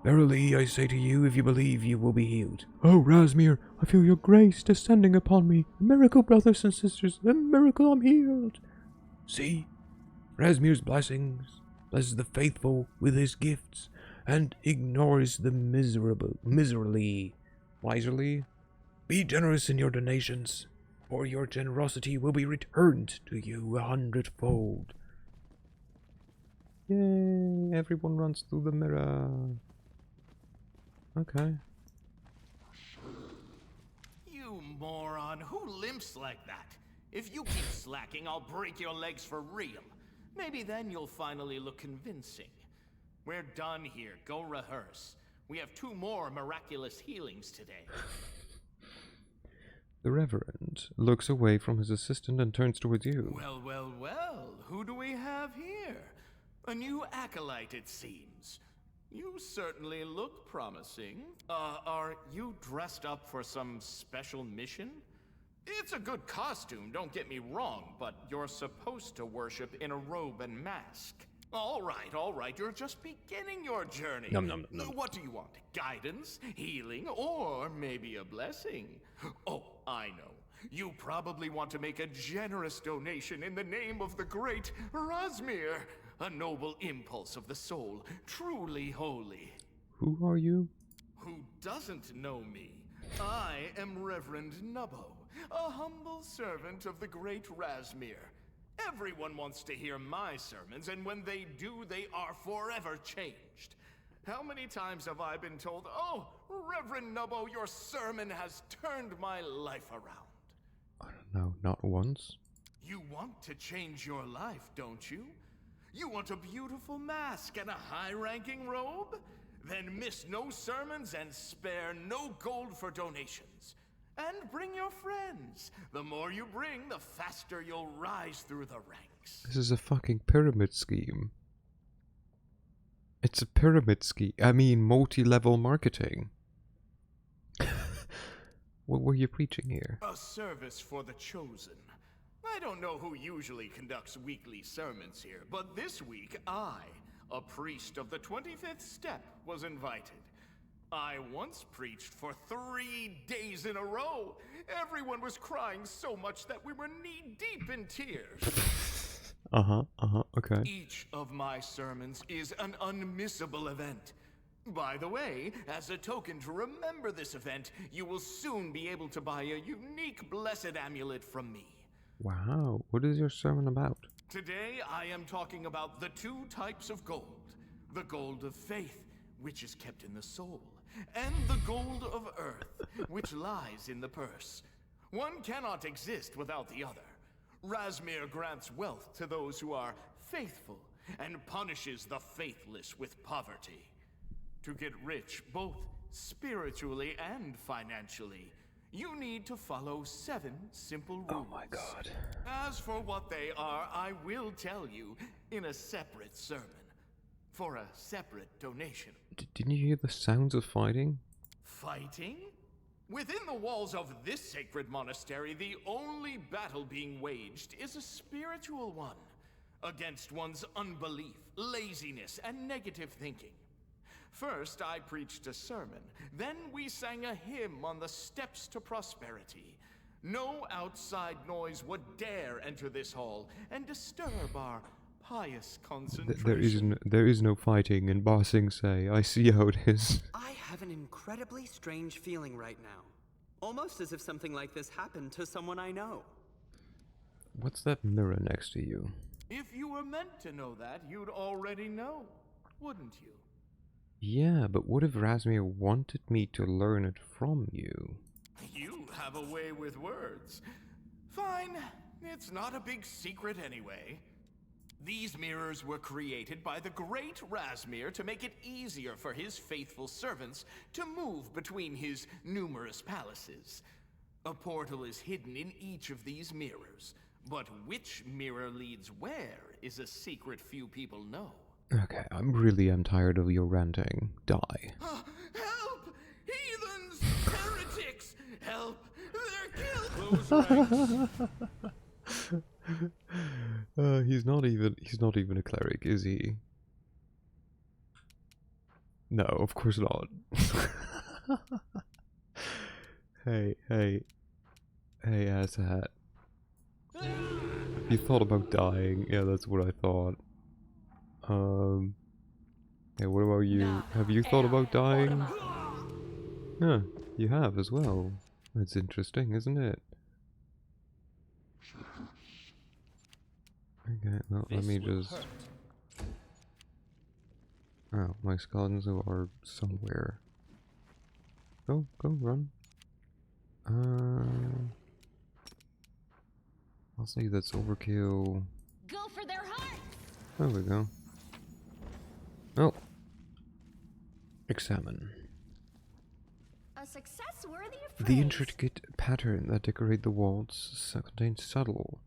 Speaker 3: Verily, I say to you, if you believe, you will be healed. Oh, Rasmir, I feel your grace descending upon me. A miracle, brothers and sisters. A miracle, I'm healed. See, Rasmir's blessings blesses the faithful with his gifts, and ignores the miserly. Be generous in your donations, or your generosity will be returned to you 100-fold.
Speaker 1: Yay! Everyone runs through the mirror. Okay.
Speaker 16: You moron, who limps like that? If you keep slacking, I'll break your legs for real. Maybe then you'll finally look convincing. We're done here. Go rehearse. We have 2 more miraculous healings today.
Speaker 1: The Reverend looks away from his assistant and turns towards you.
Speaker 16: Well, well, well. Who do we have here? A new acolyte, it seems. You certainly look promising. Are you dressed up for some special mission? It's a good costume, don't get me wrong, but you're supposed to worship in a robe and mask. All right, you're just beginning your journey.
Speaker 1: Nom, nom, nom.
Speaker 16: What do you want? Guidance, healing, or maybe a blessing? Oh, I know. You probably want to make a generous donation in the name of the great Rasmir. A noble impulse of the soul, truly holy.
Speaker 1: Who are you?
Speaker 16: Who doesn't know me? I am Reverend Nubbo, a humble servant of the great Rasmir. Everyone wants to hear my sermons, and when they do, they are forever changed. How many times have I been told, oh, Reverend Nubbo, your sermon has turned my life around?
Speaker 1: I don't know, not once.
Speaker 16: You want to change your life, don't you? You want a beautiful mask and a high-ranking robe? Then miss no sermons and spare no gold for donations. And bring your friends. The more you bring, the faster you'll rise through the ranks.
Speaker 1: This is a fucking pyramid scheme. It's a pyramid scheme. I mean, multi-level marketing. What were you preaching here?
Speaker 16: A service for the chosen. I don't know who usually conducts weekly sermons here, but this week I, a priest of the 25th step, was invited. I once preached for 3 days in a row. Everyone was crying so much that we were knee-deep in tears.
Speaker 1: Okay.
Speaker 16: Each of my sermons is an unmissable event. By the way, as a token to remember this event, you will soon be able to buy a unique blessed amulet from me.
Speaker 1: Wow, what is your sermon about?
Speaker 16: Today, I am talking about the 2 types of gold. The gold of faith, which is kept in the soul, and the gold of earth, which lies in the purse. One cannot exist without the other. Razmir grants wealth to those who are faithful, and punishes the faithless with poverty. To get rich, both spiritually and financially, you need to follow 7 simple rules.
Speaker 1: Oh my god.
Speaker 16: As for what they are, I will tell you in a separate sermon, for a separate donation.
Speaker 1: Didn't you hear the sounds of fighting?
Speaker 16: Fighting? Within the walls of this sacred monastery, the only battle being waged is a spiritual one, against one's unbelief, laziness, and negative thinking. First, I preached a sermon. Then we sang a hymn on the steps to prosperity. No outside noise would dare enter this hall and disturb our pious concentration.
Speaker 1: There is no fighting in Ba Sing Se. I see how it is.
Speaker 7: I have an incredibly strange feeling right now. Almost as if something like this happened to someone I know.
Speaker 1: What's that mirror next to you?
Speaker 16: If you were meant to know that, you'd already know, wouldn't you?
Speaker 1: Yeah, but what if Razmir wanted me to learn it from you?
Speaker 16: You have a way with words. Fine, it's not a big secret anyway. These mirrors were created by the great Razmir to make it easier for his faithful servants to move between his numerous palaces. A portal is hidden in each of these mirrors, but which mirror leads where is a secret few people know.
Speaker 1: Okay, I really am tired of your ranting. Die.
Speaker 16: Help! Heathens! Heretics! Help! They're killed!
Speaker 1: He's not even a cleric, is he? No, of course not. Hey, asshat. You thought about dying? Yeah, that's what I thought. Yeah, what about you? Have you thought about dying? Yeah, you have as well. That's interesting, isn't it? Okay, well, let me just... Oh, my skeletons are somewhere. Go, run. I'll say that's overkill.
Speaker 15: Go for their hearts!
Speaker 1: There we go. Oh. Examine.
Speaker 15: A success worthy of praise.
Speaker 1: The intricate pattern that decorate the walls contains subtle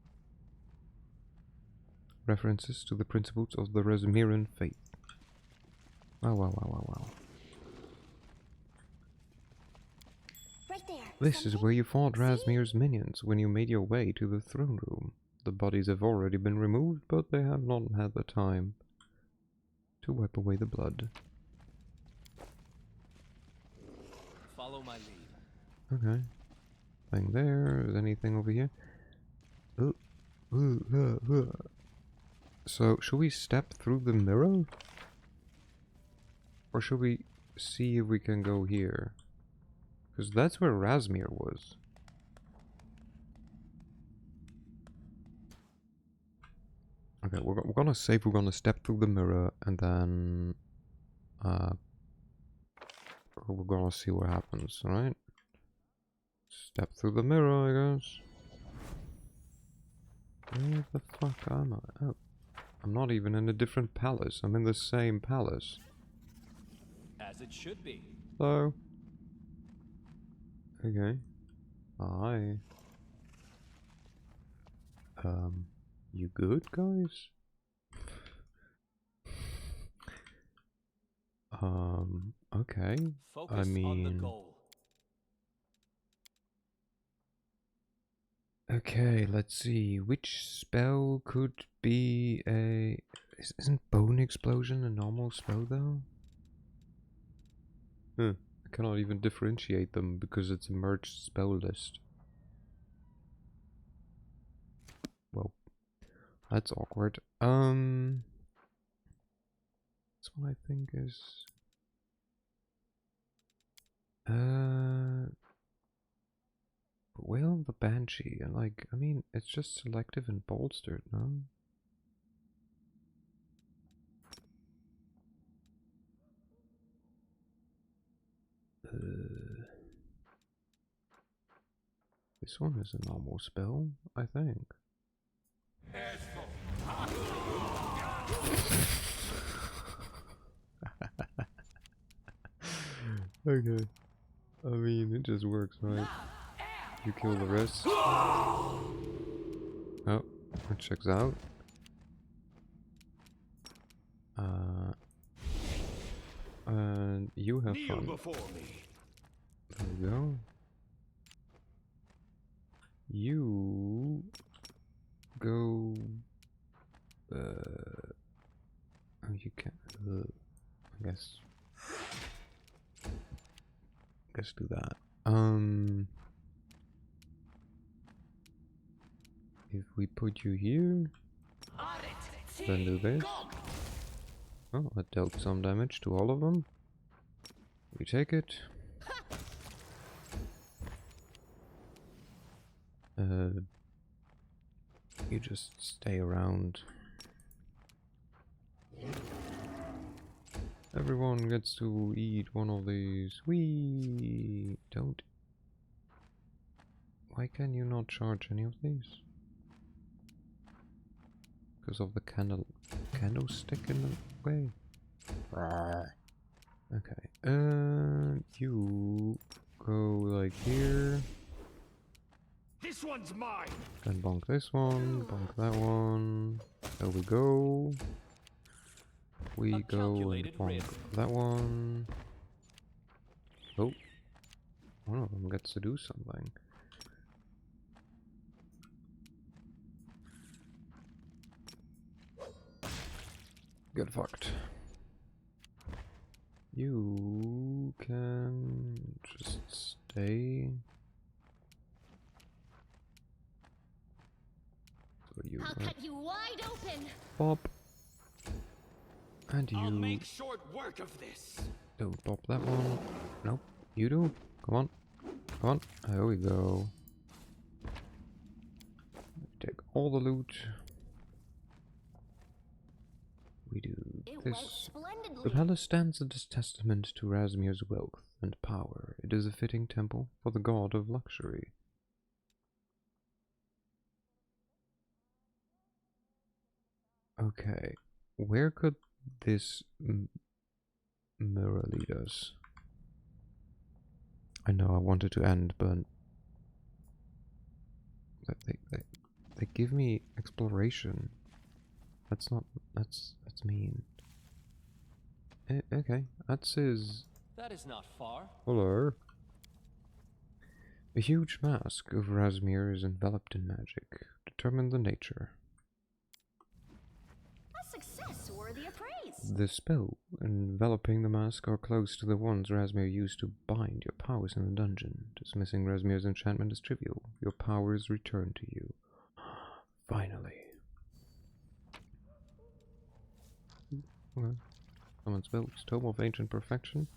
Speaker 1: references to the principles of the Razmiran faith. Wow.
Speaker 15: Right there.
Speaker 1: This is where you fought Razmir's minions when you made your way to the throne room. The bodies have already been removed, but they have not had the time to wipe away the blood.
Speaker 9: Follow my lead.
Speaker 1: Okay. Nothing there. Is anything over here? So, should we step through the mirror? Or should we see if we can go here? Because that's where Razmir was. Okay, we're gonna save, we're gonna step through the mirror, and then... we're gonna see what happens, right? Step through the mirror, I guess. Where the fuck am I? Oh. I'm not even in a different palace. I'm in the same palace.
Speaker 9: As it should be.
Speaker 1: Hello. Okay. Hi. You good, guys? Okay.
Speaker 9: Focus
Speaker 1: I mean...
Speaker 9: on the goal.
Speaker 1: Okay, let's see. Which spell could be a... Isn't Bone Explosion a normal spell, though? I cannot even differentiate them because it's a merged spell list. Well, that's awkward. This one I think is Wail of the Banshee, and like, I mean, it's just selective and bolstered, no? This one is a normal spell, I think. Okay. I mean, it just works, right? You kill the rest. Oh, it checks out. And you have fun. There we go. You go. Oh, you can't. I guess. Do that. If we put you here, then do this. Oh, that dealt some damage to all of them. We take it. You just stay around. Everyone gets to eat one of these. We don't. Why can you not charge any of these? Because of the candlestick in the way. Okay. You go like here.
Speaker 16: This one's mine.
Speaker 1: Then bonk this one, bonk that one. There we go. We go and bonk that one. Oh, one of them gets to do something. Get fucked. You can just stay. So you
Speaker 15: I'll cut you wide open.
Speaker 1: pop. And you
Speaker 16: I'll make short work of this.
Speaker 1: don't pop that one. Nope. You do. Come on. Come on. There we go. Take all the loot. We do this. The palace stands as a testament to Razmir's wealth and power. It is a fitting temple for the god of luxury. Okay, where could this mirror lead us? I know I wanted to end, but they give me exploration. That's not. That's mean. Okay, that says.
Speaker 9: That is not far.
Speaker 1: Hello. A huge mask of Razmir is enveloped in magic. Determine the nature.
Speaker 15: A success worthy of praise.
Speaker 1: The spell enveloping the mask are close to the ones Razmir used to bind your powers in the dungeon. Dismissing Razmir's enchantment is trivial. Your power is returned to you. Finally. Okay. Summon spells. Tome of Ancient Perfection.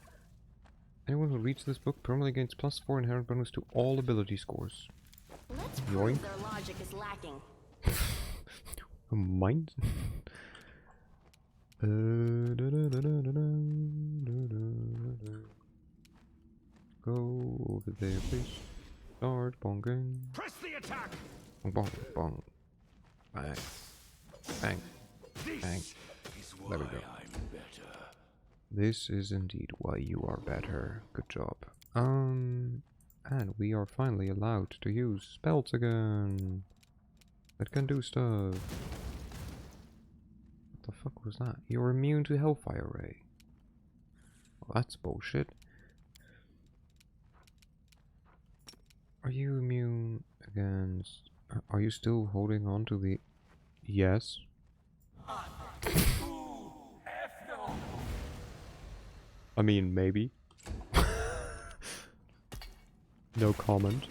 Speaker 1: Anyone who reads this book permanently gains +4 inherent bonus to all ability scores.
Speaker 20: Let's
Speaker 1: Yoink.
Speaker 20: prove their logic is lacking.
Speaker 1: Mind? Go over there, please. Start bonking.
Speaker 16: Press the attack.
Speaker 1: Bong, bong, bong. Bang. Bang. Bang. There we go. This is indeed why you are better. Good job. And we are finally allowed to use spells again. That can do stuff. What the fuck was that? You're immune to Hellfire Ray. Well, that's bullshit. Are you immune against... Are you still holding on to the... Yes. I mean, maybe. No comment.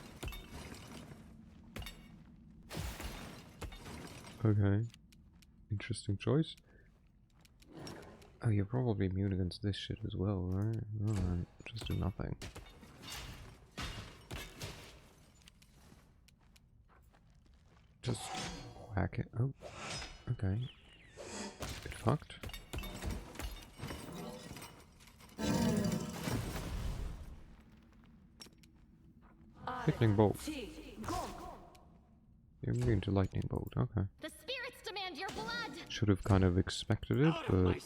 Speaker 1: Okay. Interesting choice. Oh, you're probably immune against this shit as well, right? Alright, just do nothing. Just whack it. Oh, okay. Get fucked. Lightning bolt. You're immune to lightning bolt, okay.
Speaker 13: The spirits demand your blood!
Speaker 1: Should have kind of expected it, but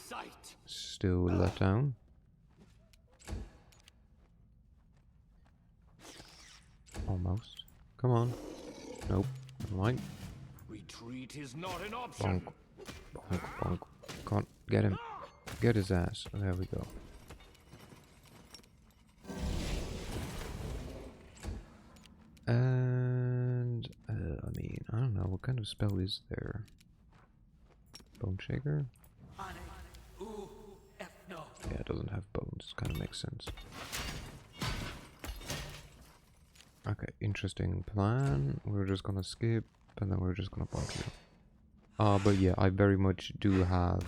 Speaker 1: still let down. Almost. Come on. Nope. Never mind.
Speaker 16: Retreat is not an option.
Speaker 1: Bonk. Bonk, bonk. Can't get him. Get his ass. There we go. And I mean, I don't know, what kind of spell is there? Bone Shaker? Yeah, it doesn't have bones, kind of makes sense. Okay, interesting plan. We're just gonna skip, and then we're just gonna bonk you. But yeah, I very much do have,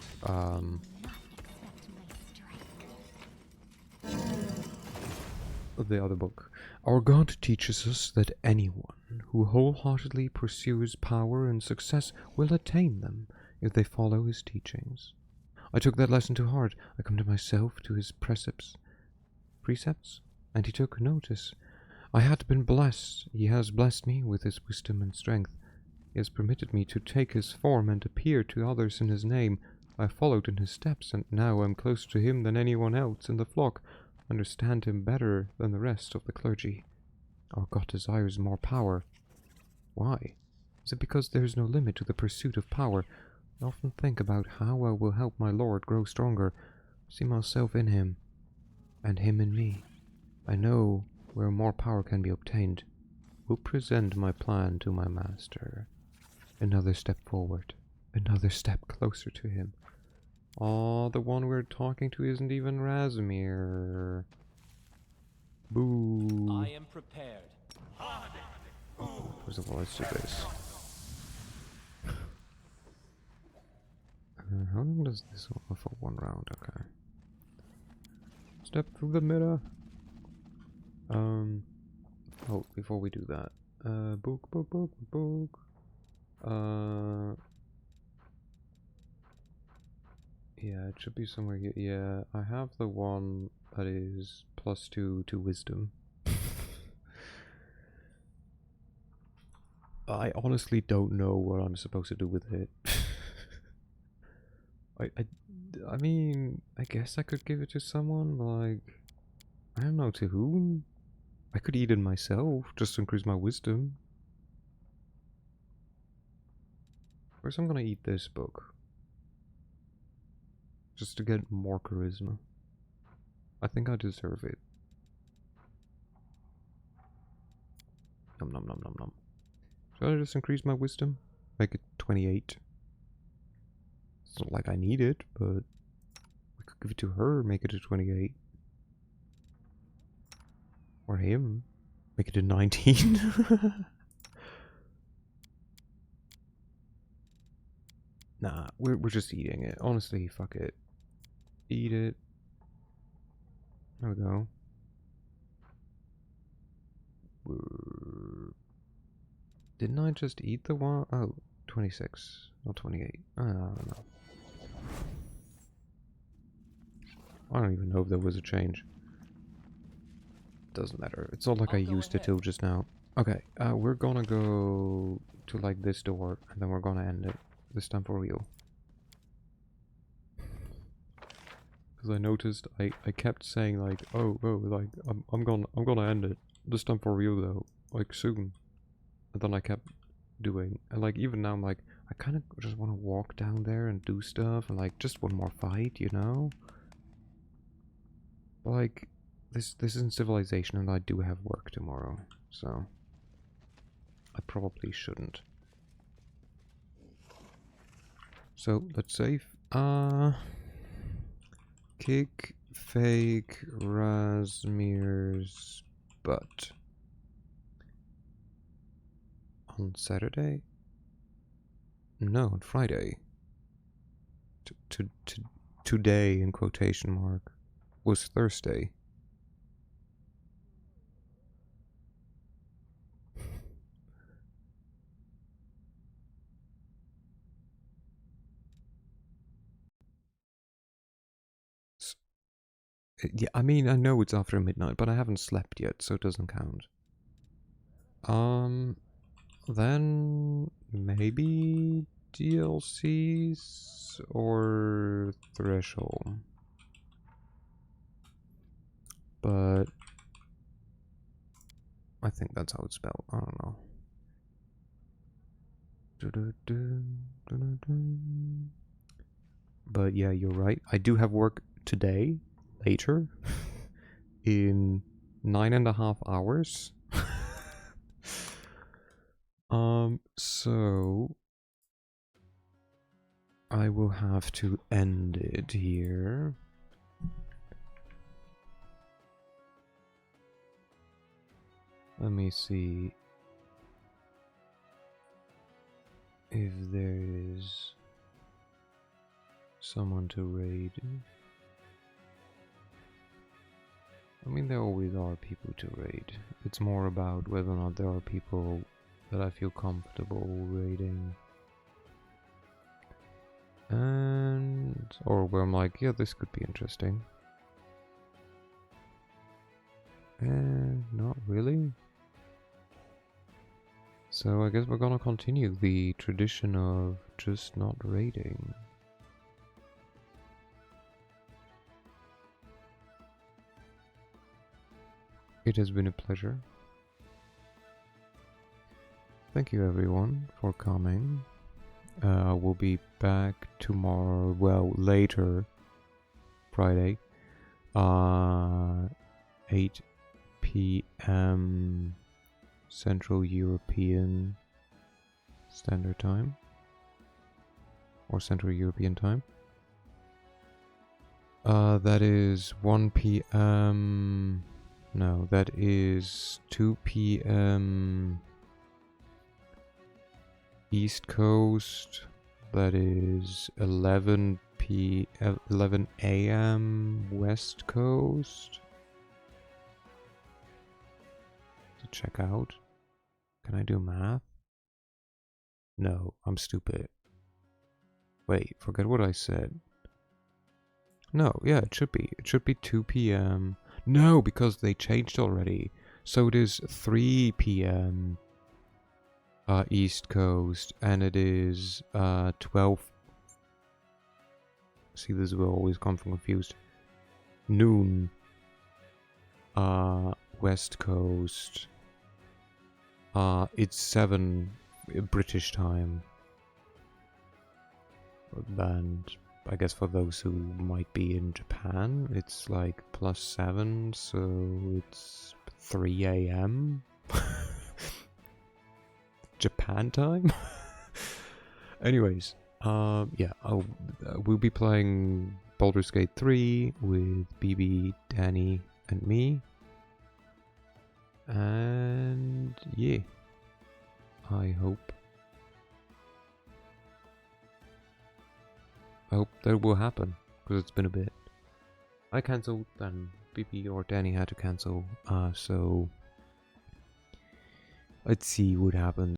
Speaker 1: the other book. Our God teaches us that anyone who wholeheartedly pursues power and success will attain them if they follow his teachings. I took that lesson to heart. I come to myself, to his precepts, and he took notice. I had been blessed. He has blessed me with his wisdom and strength. He has permitted me to take his form and appear to others in his name. I followed in his steps, and now am closer to him than anyone else in the flock. Understand him better than the rest of the clergy. Our God desires more power. Why? Is it because there is no limit to the pursuit of power? I often think about how I will help my Lord grow stronger, see myself in him, and him in me. I know where more power can be obtained. Will present my plan to my master. Another step forward, another step closer to him. Oh, the one we're talking to isn't even Razmir. Boo.
Speaker 9: I am prepared.
Speaker 1: First of all, let's do this. How long does this one for one round? Okay. Step through the mirror. Oh, before we do that, book. Yeah, it should be somewhere here. Yeah, I have the one that is +2 to wisdom. I honestly don't know what I'm supposed to do with it. I mean, I guess I could give it to someone, but like, I don't know to whom. I could eat it myself, just to increase my wisdom. First I'm gonna eat this book. Just to get more charisma. I think I deserve it. Nom nom nom nom nom. Should I just increase my wisdom? Make it 28. It's not like I need it, but we could give it to her, make it a 28. Or him. Make it a 19. Nah, we're just eating it. Honestly, fuck it. Eat it. There we go. Didn't I just eat the one? Oh, 26. Not 28. I don't know. I don't even know if there was a change. Doesn't matter. It's not like I used it till just now. Okay, we're gonna go to like this door, and then we're gonna end it. This time for real. Because I noticed I kept saying like, oh, like I'm gonna end it. This time for real though, like soon. And then I kept doing, and like even now I'm like, I kind of just want to walk down there and do stuff, and like just one more fight, you know. But like this isn't Civilization, and I do have work tomorrow, so I probably shouldn't. So let's save. Kick fake Razmir's butt. on Saturday? No, on Friday. Today, in quotation mark, was Thursday. Yeah, I mean, I know it's after midnight, but I haven't slept yet, so it doesn't count. Then maybe DLCs or Threshold. But I think that's how it's spelled. I don't know. But yeah, you're right. I do have work today, later, in 9.5 hours. So I will have to end it here. Let me see if there is someone to raid. I mean, there always are people to raid. It's more about whether or not there are people that I feel comfortable raiding. And... or where I'm like, yeah, this could be interesting. And not really. So I guess we're gonna continue the tradition of just not raiding. It has been a pleasure. Thank you everyone for coming. We'll be back tomorrow, well, later, Friday, 8 p.m. Central European Standard Time, or Central European Time. That is 1 p.m. No, that is 2 p.m. East Coast. That is 11 a.m. West Coast. To check out. Can I do math? No, I'm stupid. Wait, forget what I said. No, yeah, it should be. It should be 2 p.m. No, because they changed already. So it is 3 p.m. East Coast, and it is 12. See, this will always come from confused. Noon. West Coast. It's 7 British time. And I guess for those who might be in Japan, it's like +7, so it's 3 a.m. Japan time? Anyways, yeah, we'll be playing Baldur's Gate 3 with BB, Danny, and me. And yeah, I hope that will happen, because it's been a bit. I cancelled, then BB or Danny had to cancel, so let's see what happens.